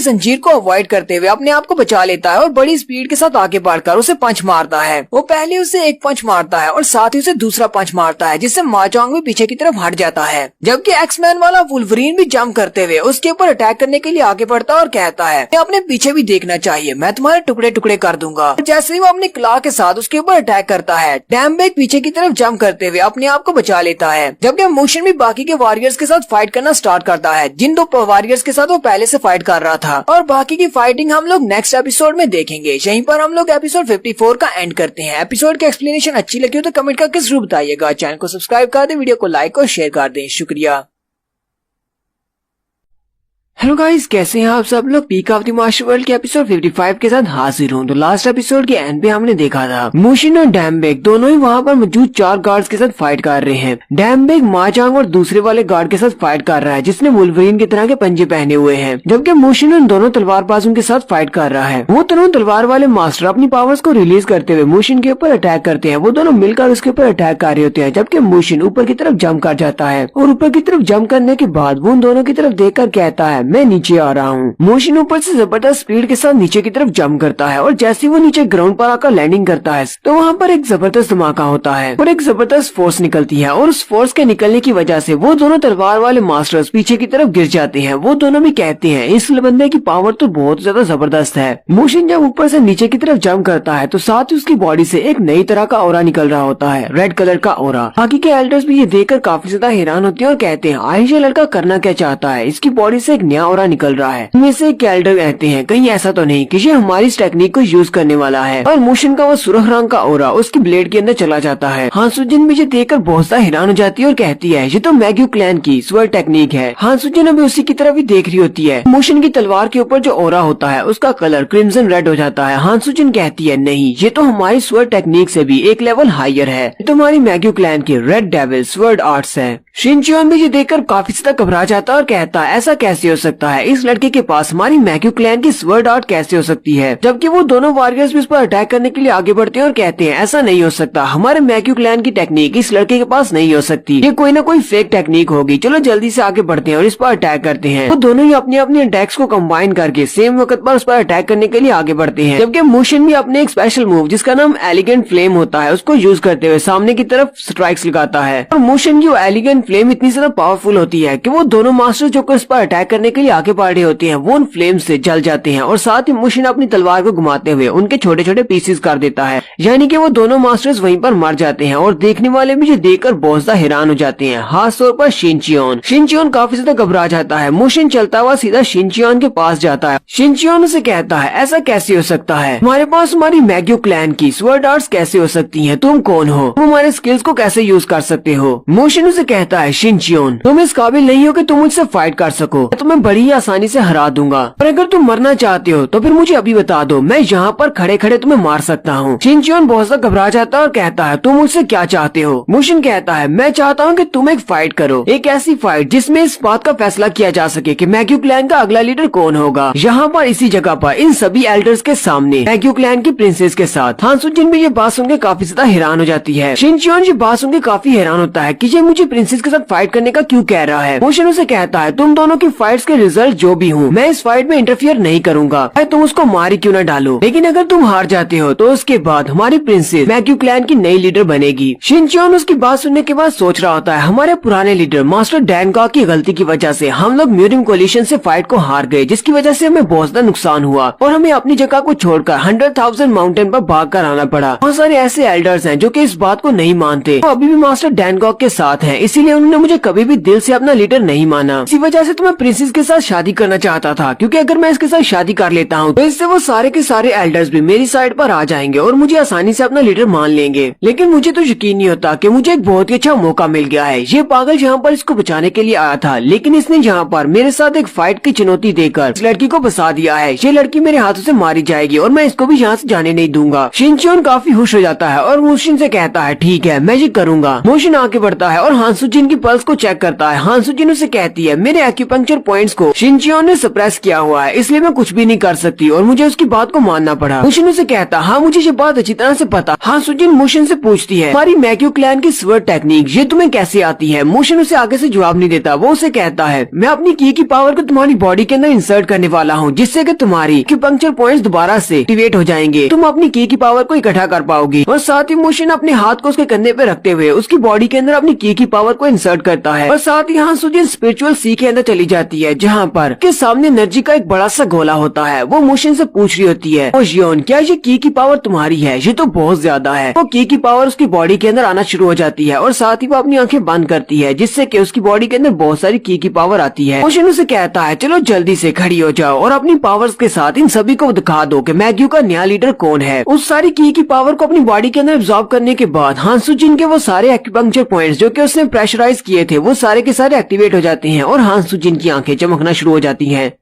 जंजीर को अवॉइड करते हुए अपने आप को बचा लेता है और बड़ी स्पीड के साथ आगे बढ़कर उसे पंच मारता है। वो पहले उसे एक पंच मारता है और साथ ही उसे दूसरा पंच मारता है, जिससे माजांग भी पीछे की तरफ हट जाता है। जबकि एक्समैन वाला वुल्वरीन भी जंप करते हुए उसके ऊपर अटैक करने के लिए आगे बढ़ता है और कहता है अपने पीछे भी देखना चाहिए, मैं तुम्हारे टुकड़े टुकड़े कर दूंगा। जैसे ही वो अपनी क्लॉ के साथ उसके ऊपर अटैक करता है, डैमबेग पीछे की तरफ जंप करते हुए अपने आप को बचा लेता है। जबकि मुशिन भी बाकी के वॉरियर्स के साथ फाइट करना स्टार्ट करता है, जिन 2 वॉरियर्स के साथ वो पहले से फाइट कर रहा था। और बाकी की फाइटिंग हम लोग नेक्स्ट एपिसोड में देखेंगे। यहीं पर हम लोग एपिसोड 54 का एंड करते हैं। एपिसोड की एक्सप्लेनेशन अच्छी लगी हो तो कमेंट करके जरूर बताइएगा। चैनल को सब्सक्राइब कर दें, वीडियो को लाइक और शेयर कर दें। शुक्रिया। हेलो गाइस, कैसे हैं आप सब लोग। Peak of the master world के एपिसोड 55 के साथ हाजिर हूँ। तो लास्ट एपिसोड के एंड पे हमने देखा था मुशिन और डैमबेग दोनों ही वहाँ पर मौजूद 4 गार्ड्स के साथ फाइट कर रहे हैं। डैमबेग माजांग और दूसरे वाले गार्ड के साथ फाइट कर रहा है जिसने वुल्वरीन की तरह के पंजे पहने हुए हैं, जबकि मुशिन उन दोनों तलवारबाजों के साथ फाइट कर रहा है। वो दोनों तलवार वाले मास्टर अपनी पावर्स को रिलीज करते हुए मुशिन के ऊपर अटैक करते हैं। वो दोनों मिलकर उसके ऊपर अटैक कर रहे होते हैं, जबकि मुशिन ऊपर की तरफ जंप कर जाता है और ऊपर की तरफ जंप करने के बाद वो उन दोनों की तरफ देखकर कहता है मैं नीचे आ रहा हूँ। मुशिन ऊपर से जबरदस्त स्पीड के साथ नीचे की तरफ जंप करता है और जैसे ही वो नीचे ग्राउंड पर आकर लैंडिंग करता है तो वहाँ पर एक जबरदस्त धमाका होता है और एक जबरदस्त फोर्स निकलती है और उस फोर्स के निकलने की वजह से वो दोनों तलवार वाले मास्टर्स पीछे की तरफ गिर जाते हैं। वो दोनों भी कहते हैं इस बंदे की पावर तो बहुत ज्यादा जबरदस्त है। मुशिन जब ऊपर से नीचे की तरफ जंप करता है तो साथ ही उसकी बॉडी से एक नई तरह का ऑरा निकल रहा होता है, रेड कलर का ऑरा। बाकी के एल्डर्स भी ये देखकर काफी ज्यादा हैरान होते हैं और कहते हैं आखिर ये लड़का करना क्या चाहता है, इसकी बॉडी से एक नया ऑरा निकल रहा है। इनमें से एक एल्डर कहते हैं कहीं ऐसा तो नहीं कि ये हमारी इस टेक्निक को यूज करने वाला है। और मुशिन का वो सुरख रंग का ऑरा उसकी ब्लेड के अंदर चला जाता है। हानसुजिन भी ये देखकर बहुत सा हैरान हो जाती है और कहती है ये तो मैग्यू क्लैन की स्वर्ड टेक्निक है। हानसुजिन अभी उसी की तरफ ही देख रही होती है। मुशिन की तलवार के ऊपर जो ऑरा होता है उसका कलर क्रिम्सन रेड हो जाता है। हानसुजिन कहती है नहीं, ये तो हमारी स्वर्ड टेक्निक से भी एक लेवल हायर है, ये तो हमारी मैग्यू क्लैन की रेड डेविल स्वर्ड आर्ट्स है। शिनचोन भी ये देखकर काफी ज्यादा घबरा जाता है और कहता है ऐसा कैसे हो सकता सकता है इस लड़के के पास हमारी मैक्यू क्लैन की स्वर्ड आर्ट कैसे हो सकती है, जबकि वो दोनों वॉरियर्स भी उस पर अटैक करने के लिए आगे बढ़ते हैं और कहते हैं ऐसा नहीं हो सकता, हमारे मैक्यू क्लैन की टेक्निक इस लड़के के पास नहीं हो सकती, ये कोई ना कोई फेक टेक्निक होगी, चलो जल्दी से आगे बढ़ते हैं और इस पर अटैक करते हैं। वो दोनों ही अपने अपने अटैक्स को कंबाइन करके सेम वक्त पर उस पर अटैक करने के लिए आगे बढ़ते हैं, जबकि मोशन भी अपने एक स्पेशल मूव जिसका नाम एलिगेंट फ्लेम होता है उसको यूज करते हुए सामने की तरफ स्ट्राइक्स लगाता है। और मोशन की वो एलिगेंट फ्लेम इतनी ज्यादा पावरफुल होती है कि वो दोनों मास्टर जो उस पर अटैक करने के लिए आगे बढ़ रहे होते हैं वो उन फ्लेम से जल जाते हैं और साथ ही मोशन अपनी तलवार को घुमाते हुए उनके छोटे छोटे पीसेस कर देता है, यानी कि वो दोनों मास्टर्स वहीं पर मर जाते हैं और देखने वाले भी जो देखकर बहुत ज्यादा हैरान हो जाते हैं, खास तौर पर शिनचियोन काफी ज्यादा घबरा जाता है। मोशन चलता हुआ सीधा शिनचियोन के पास जाता है। शिनचियोन उसे कहता है ऐसा कैसे हो सकता है, हमारे पास हमारी मैग्यू क्लैन की स्वर्ड आर्ट्स कैसे हो सकती हैं, तुम कौन हो, तुम हमारे स्किल्स को कैसे यूज कर सकते हो। मोशन उसे कहता है शिनचियोन तुम इस काबिल नहीं हो कि तुम मुझसे फाइट कर सको, मैं तुम्हें बड़ी ही आसानी से हरा दूंगा, पर अगर तुम मरना चाहते हो तो फिर मुझे अभी बता दो, मैं यहाँ पर खड़े खड़े तुम्हें मार सकता हूँ। शिनचियोन बहुत ज्यादा घबरा जाता है और कहता है तुम मुझसे क्या चाहते हो। मोशन कहता है मैं चाहता हूँ कि तुम एक फाइट करो, एक ऐसी फाइट जिसमें इस बात का फैसला किया जा सके कि मैग्यू क्लैन का अगला लीडर कौन होगा, यहाँ पर इसी जगह पर इन सभी एल्डर्स के सामने मैग्यू क्लैन की प्रिंसेस के साथ। हान सुजिन भी ये बात सुनकर काफी ज्यादा हैरान हो जाती है। शिनचियोन ये बात सुनकर काफी हैरान होता है कि ये मुझे प्रिंसेस के साथ फाइट करने का क्यों कह रहा है। मोशन उसे कहता है तुम दोनों की फाइट्स के रिजल्ट जो भी हूँ मैं इस फाइट में इंटरफियर नहीं करूंगा, तुम उसको मार ही क्यों न डालो, लेकिन अगर तुम हार जाते हो तो उसके बाद हमारी प्रिंसेस मैग्यू क्लैन की नई लीडर बनेगी। शिनचियोन उसकी बात सुनने के बाद सोच रहा होता है हमारे पुराने लीडर मास्टर डैनगॉक की गलती की वजह से हम लोग म्यूरिम कोलिशन से फाइट को हार गए, जिसकी वजह से हमें बहुत ज्यादा नुकसान हुआ और हमें अपनी जगह को छोड़कर 100,000 माउंटेन पर भाग कर आना पड़ा। बहुत सारे ऐसे एल्डर्स हैं जो कि इस बात को नहीं मानते, वो अभी भी मास्टर डैनगॉक के साथ हैं, इसीलिए उन्होंने मुझे कभी भी दिल से अपना लीडर नहीं माना। इसी वजह से तो मैं प्रिंसेस के साथ शादी करना चाहता था, क्योंकि अगर मैं इसके साथ शादी कर लेता हूँ तो इससे वो सारे के सारे एल्डर्स भी मेरी साइड पर आ जाएंगे और मुझे आसानी से अपना लीडर मान लेंगे। लेकिन मुझे तो यकीन नहीं होता कि मुझे एक बहुत ही अच्छा मौका मिल गया है। ये पागल यहाँ पर इसको बचाने के लिए आया था, लेकिन इसने यहाँ पर मेरे साथ एक फाइट की चुनौती देकर इस लड़की को फंसा दिया है। ये लड़की मेरे हाथों से मारी जाएगी और मैं इसको भी यहाँ से जाने नहीं दूंगा। शिनचियोन काफी खुश हो जाता है और मोशन से कहता है ठीक है मैं ये करूंगा। मोशन आगे बढ़ता है और हान सुजिन की पल्स को चेक करता है। हान सुजिन उसे कहती है मेरे एक्यूपंक्चर पॉइंट्स को शिनचियोन ने सप्रेस किया हुआ है, इसलिए मैं कुछ भी नहीं कर सकती और मुझे उसकी बात को मानना पड़ा। मोशन उसे कहता हाँ मुझे ये बात अच्छी तरह से पता। हान सुजिन मोशन से पूछती है हमारी मैग्यू क्लैन की स्वर्ड टेक्निक ये तुम्हें कैसे आती है। मोशन उसे आगे से जवाब नहीं देता, वो उसे कहता है मैं अपनी की पावर को तुम्हारी बॉडी के अंदर इंसर्ट करने वाला हूँ, जिससे कि तुम्हारी एक्यूपंक्चर पॉइंट्स दोबारा से एक्टिवेट हो जाएंगे, तुम अपनी की पावर को इकट्ठा कर पाओगी। और साथ ही मोशन अपने हाथ को उसके कंधे पे रखते हुए उसकी बॉडी के अंदर अपनी की पावर को इंसर्ट करता है और साथ ही हान सुजिन स्पिरिचुअल सी के अंदर चली जाती है, जहाँ पर के सामने एनर्जी का एक बड़ा सा गोला होता है। वो मोशन से पूछ रही होती है ओशियोन क्या ये की पावर तुम्हारी है, ये तो बहुत ज्यादा है। वो की पावर उसकी बॉडी के अंदर आना शुरू हो जाती है और साथ ही वो अपनी आंखें बंद करती है, जिससे कि उसकी बॉडी के अंदर बहुत सारी की पावर आती है। मोशन उसे कहता है चलो जल्दी से खड़ी हो जाओ और अपनी पावर्स के साथ इन सभी को दिखा दो कि मैग्यू का नया लीडर कौन है। उस सारी की पावर को अपनी बॉडी के अंदर एब्जॉर्ब करने के बाद हान सुजिन के वो सारे एक्यूपंक्चर पॉइंट्स जो कि उसने प्रेशराइज किए थे वो सारे के सारे एक्टिवेट हो जाते हैं और हान सुजिन की आंखें चमकना शुरू हो जाती हैं।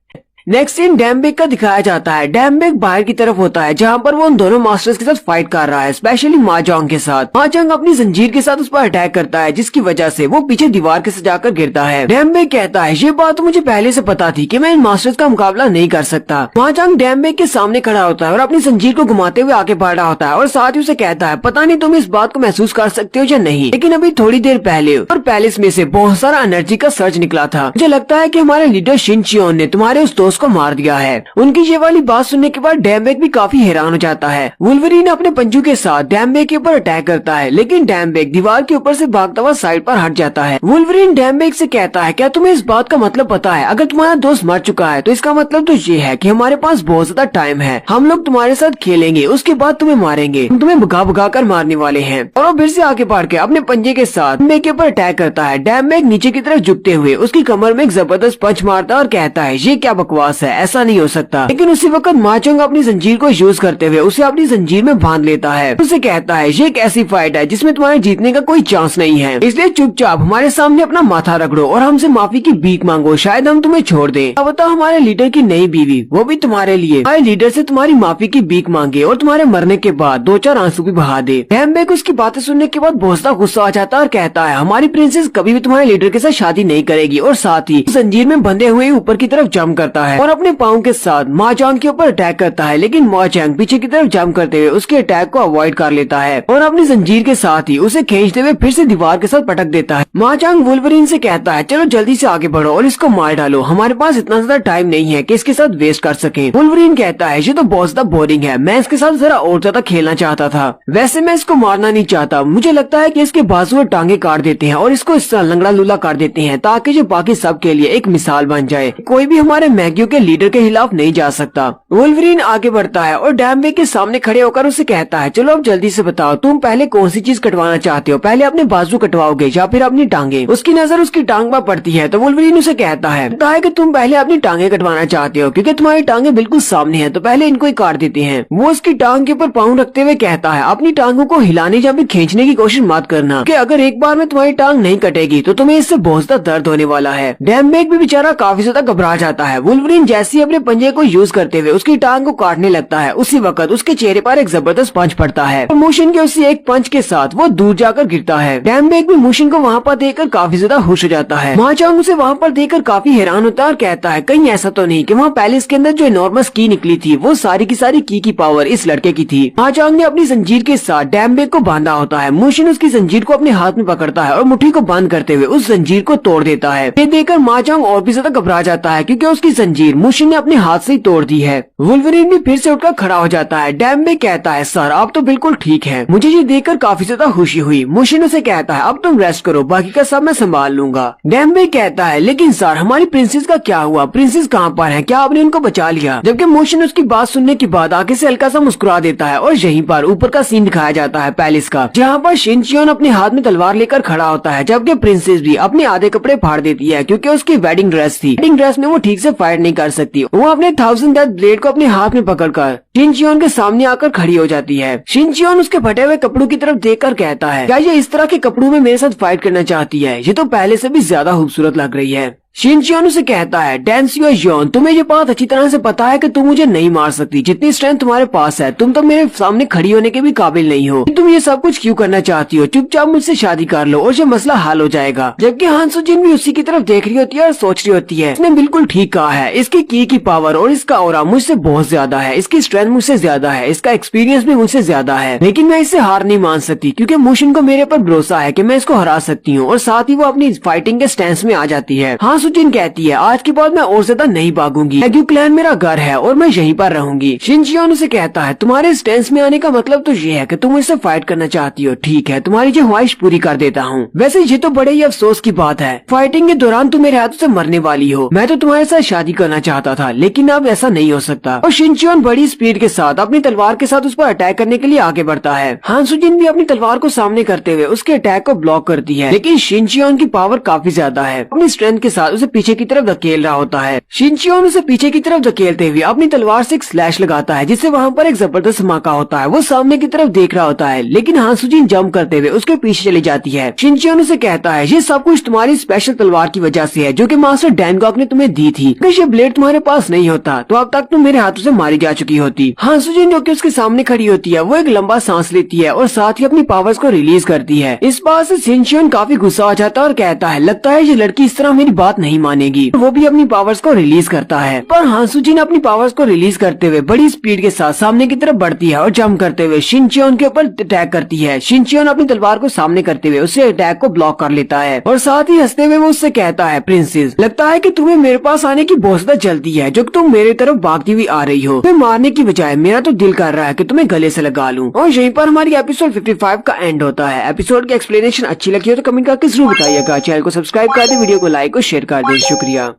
नेक्स्ट सीन डैमबेग का दिखाया जाता है। डैमबेग बाहर की तरफ होता है जहाँ पर वो उन दोनों मास्टर्स के साथ फाइट कर रहा है, स्पेशली माजोंग के साथ। माजोंग अपनी जंजीर के साथ उस पर अटैक करता है, जिसकी वजह से वो पीछे दीवार के से जाकर गिरता है। डैमबेग कहता है ये बात तो मुझे पहले से पता थी कि मैं इन मास्टर्स का मुकाबला नहीं कर सकता। माजोंग डैमबेग के सामने खड़ा होता है और अपनी जंजीर को घुमाते हुए आगे बढ़ रहा होता है और साथ ही उसे कहता है पता नहीं तुम इस बात को महसूस कर सकते हो या नहीं, लेकिन अभी थोड़ी देर पहले और पैलेस में से बहुत सारा एनर्जी का सर्च निकला था। मुझे लगता है कि हमारे लीडर शिनचियोन ने तुम्हारे उस दोस्त को मार दिया है। उनकी ये वाली बात सुनने के बाद डैमबेग भी काफी हैरान हो जाता है। वुल्वरीन अपने पंजों के साथ डैमबेग के ऊपर अटैक करता है, लेकिन डैमबेग दीवार के ऊपर से भागता हुआ साइड पर हट जाता है। वुल्वरीन डैमबेग से कहता है क्या तुम्हें इस बात का मतलब पता है, अगर तुम्हारा दोस्त मर चुका है तो इसका मतलब तो ये है कि हमारे पास बहुत ज्यादा टाइम है, हम लोग तुम्हारे साथ खेलेंगे, उसके बाद तुम्हें मारेंगे, हम तुम्हें भगा भगा कर मारने वाले हैं। और वो फिर से आगे बढ़ के अपने पंजे के साथ डैमबेग के ऊपर अटैक करता है। डैमबेग नीचे की तरफ झुकते हुए उसकी कमर में एक जबरदस्त पंच मारता है और कहता है ये क्या बकवास पास है, ऐसा नहीं हो सकता। लेकिन उसी वक्त माचोंग अपनी जंजीर को यूज करते हुए उसे अपनी जंजीर में बांध लेता है। उसे कहता है ये एक ऐसी फाइट है जिसमें तुम्हारे जीतने का कोई चांस नहीं है, इसलिए चुपचाप हमारे सामने अपना माथा रगड़ो और हमसे माफी की भीख मांगो, शायद हम तुम्हें छोड़ दें। अब बताओ हमारे लीडर की नई बीवी, वो भी तुम्हारे लिए हमारे लीडर से तुम्हारी माफी की भीख मांगे और तुम्हारे मरने के बाद 2-4 आंसू भी बहा दे। डैमबेक उसकी बातें सुनने के बाद बहुत ज्यादा गुस्सा आ जाता है और कहता है हमारी प्रिंसेस कभी भी तुम्हारे लीडर के साथ शादी नहीं करेगी, और साथ ही जंजीर में बंधे हुए ऊपर की तरफ जंप करता है और अपने पाँव के साथ माचांग के ऊपर अटैक करता है। लेकिन माचांग पीछे की तरफ जंप करते हुए उसके अटैक को अवॉइड कर लेता है और अपनी जंजीर के साथ ही उसे खींचते हुए फिर से दीवार के साथ पटक देता है। माचांग वुल्वरीन से कहता है चलो जल्दी से आगे बढ़ो और इसको मार डालो, हमारे पास इतना ज्यादा टाइम नहीं है कि इसके साथ वेस्ट कर सकें। वुल्वरीन कहता है ये तो बहुत ज्यादा बोरिंग है, मैं इसके साथ जरा और ज्यादा खेलना चाहता था। वैसे मैं इसको मारना नहीं चाहता, मुझे लगता है कि इसके बाजू और टांगे काट देते हैं और इसको इस तरह लंगड़ा लूला कर देते हैं ताकि जो बाकी सब के लिए एक मिसाल बन जाए, कोई भी हमारे मैग्यू के लीडर के खिलाफ नहीं जा सकता। वुल्वरीन आगे बढ़ता है और डैमबेक के सामने खड़े होकर उसे कहता है चलो अब जल्दी से बताओ तुम पहले कौन सी चीज कटवाना चाहते हो, पहले अपने बाजू कटवाओगे या फिर अपनी टांगे। उसकी नजर उसकी टांग पर पड़ती है तो वुल्वरीन उसे कहता है कि तुम पहले अपनी टांगे कटवाना चाहते हो क्योंकि तुम्हारी टांगे बिल्कुल सामने है, तो पहले इनको ही काट देते हैं। वो उसकी टांग के ऊपर पाँव रखते हुए कहता है अपनी टांगों को हिलाने या फिर खींचने की कोशिश मत करना कि अगर एक बार में तुम्हारी टांग नहीं कटेगी तो तुम्हें इससे बहुत ज्यादा दर्द होने वाला है। डैमबेक भी बेचारा काफी ज्यादा घबरा जाता है। वुल्वरीन जैसे ही अपने पंजे को यूज करते हुए उसकी टांग को काटने लगता है, उसी वक्त उसके चेहरे पर एक जबरदस्त पंच पड़ता है और मोशन के उसी एक पंच के साथ वो दूर जाकर गिरता है। डैमबेक भी मोशन को वहाँ पर देखकर काफी ज्यादा खुश हो जाता है। माचांग उसे वहाँ पर देखकर काफी हैरान होता है और कहता है कहीं ऐसा तो नहीं कि वहाँ पैलेस के अंदर जो इनॉर्मस की निकली थी वो सारी की सारी की पावर इस लड़के की थी। माचांग ने अपनी जंजीर के साथ डैमबेक को बांधा होता है। मोशन उसकी जंजीर को अपने हाथ में पकड़ता है और मुट्ठी को बंद करते हुए उस जंजीर को तोड़ देता है। ये देखकर माचांग और भी ज्यादा घबरा जाता है क्योंकि उसकी जंजीर मोशन ने अपने हाथ से ही तोड़ दी है। वुल्वरीन भी फिर से उठकर खड़ा हो जाता है। डैमबेक कहता है सर आप तो बिल्कुल ठीक है, मुझे ये देखकर काफी ज्यादा खुशी हुई। मोशन उसे कहता है अब तुम रेस्ट करो, बाकी का सब मैं संभाल लूंगा। डैमबेक कहता है लेकिन सर हमारी प्रिंसेस का क्या हुआ, प्रिंसेस कहाँ पर है, क्या आपने उनको बचा लिया? जबकि मोशन उसकी बात सुनने के बाद आगे से हल्का सा मुस्कुरा देता है और यहीं पर ऊपर का सीन दिखाया जाता है पैलेस का, जहाँ पर शिनचियोन अपने हाथ में तलवार लेकर खड़ा होता है, जबकि प्रिंसेस भी अपने आधे कपड़े फाड़ देती है क्योंकि उसकी वेडिंग ड्रेस थी। वेडिंग ड्रेस में वो ठीक से फाइट नहीं कर सकती। वो अपने 1000 डेथ ब्लेड को अपने हाथ में पकड़कर शिनचियोन के सामने आकर खड़ी हो जाती है। शिनचियोन उसके फटे हुए कपड़ों की तरफ देखकर कहता है क्या ये इस तरह के कपड़ों में मेरे साथ फाइट करना चाहती है? ये तो पहले से भी ज्यादा खूबसूरत लग रही है। शिनचियोन उसे कहता है डेंसियो योन तुम्हें ये बात अच्छी तरह से पता है कि तुम मुझे नहीं मार सकती, जितनी स्ट्रेंथ तुम्हारे पास है तुम तो मेरे सामने खड़ी होने के भी काबिल नहीं हो। तुम ये सब कुछ क्यों करना चाहती हो? चुपचाप मुझसे शादी कर लो और ये मसला हल हो जाएगा। जबकि हान सुजिन भी उसी की तरफ देख रही होती है और सोच रही होती है इसने बिल्कुल ठीक कहा है, इसकी की पावर और इसका ऑरा मुझसे बहुत ज्यादा है, इसकी स्ट्रेंथ मुझसे ज्यादा है, इसका एक्सपीरियंस भी मुझसे ज्यादा है, लेकिन मैं इससे हार नहीं मान सकती क्योंकि मोशन को मेरे पर भरोसा है कि मैं इसको हरा सकती हूँ। और साथ ही वो अपनी फाइटिंग के स्टैंस में आ जाती है। हान सुजिन कहती है आज के बाद मैं और ज्यादा नहीं भागूंगी, मैग्यू क्लैन मेरा घर है और मैं यहीं पर रहूंगी। शिनचियोन उसे कहता है तुम्हारे स्टैंस में आने का मतलब तो ये है कि तुम मुझसे फाइट करना चाहती हो, ठीक है तुम्हारी जो ख्वाहिश पूरी कर देता हूँ। वैसे ये तो बड़े ही अफसोस की बात है, फाइटिंग के दौरान तुम मेरे हाथों से मरने वाली हो। मैं तो तुम्हारे साथ शादी करना चाहता था लेकिन अब ऐसा नहीं हो सकता। और शिनचियोन बड़ी स्पीड के साथ अपनी तलवार के साथ उस पर अटैक करने के लिए आगे बढ़ता है। हान सुजिन भी अपनी तलवार को सामने करते हुए उसके अटैक को ब्लॉक करती है, लेकिन शिनचियोन की पावर काफी ज्यादा है। अपनी स्ट्रेंथ के साथ उसे पीछे की तरफ धकेल रहा होता है। शिनचियोन उसे पीछे की तरफ धकेलते हुए अपनी तलवार से एक स्लैश लगाता है जिससे वहाँ पर एक जबरदस्त धमाका होता है। वो सामने की तरफ देख रहा होता है लेकिन हान सुजिन जंप करते हुए उसके पीछे चली जाती है। शिनचियोन उसे कहता है ये सब कुछ तुम्हारी स्पेशल तलवार की वजह से है जो कि मास्टर डैनगॉक ने तुम्हें दी थी। अगर ये ब्लेड तुम्हारे पास नहीं होता तो अब तक तुम मेरे हाथों से मारी जा चुकी होती। हान सुजिन जो कि उसके सामने खड़ी होती है वो एक लंबा सांस लेती है और साथ ही अपनी पावर्स को रिलीज करती है। इस बात से शिनचियोन काफी गुस्सा हो जाता है और कहता है लगता है ये लड़की इस तरह मेरी बात नहीं मानेगी। वो भी अपनी पावर्स को रिलीज करता है, पर हान सुजिन अपनी पावर्स को रिलीज करते हुए बड़ी स्पीड के साथ सामने की तरफ बढ़ती है और जंप करते हुए शिनचियोन के ऊपर अटैक करती है। शिनचियोन अपनी तलवार को सामने करते हुए उससे अटैक को ब्लॉक कर लेता है और साथ ही हंसते हुए वो उससे कहता है प्रिंसेस लगता है कि तुम्हें मेरे पास आने की बहुत ज्यादा जल्दी है जो तुम मेरे तरफ भागती हुई आ रही हो। तुम्हें मारने की बजाय मेरा तो दिल कर रहा है कि तुम्हें गले से लगा लूं। और यहीं पर हमारी एपिसोड 55 का एंड होता है। एपिसोड की एक्सप्लेनेशन अच्छी लगी हो तो कमेंट करके जरूर बताइएगा। चैनल को सब्सक्राइब कर दे, वीडियो को लाइक और शेयर कर दे। शुक्रिया।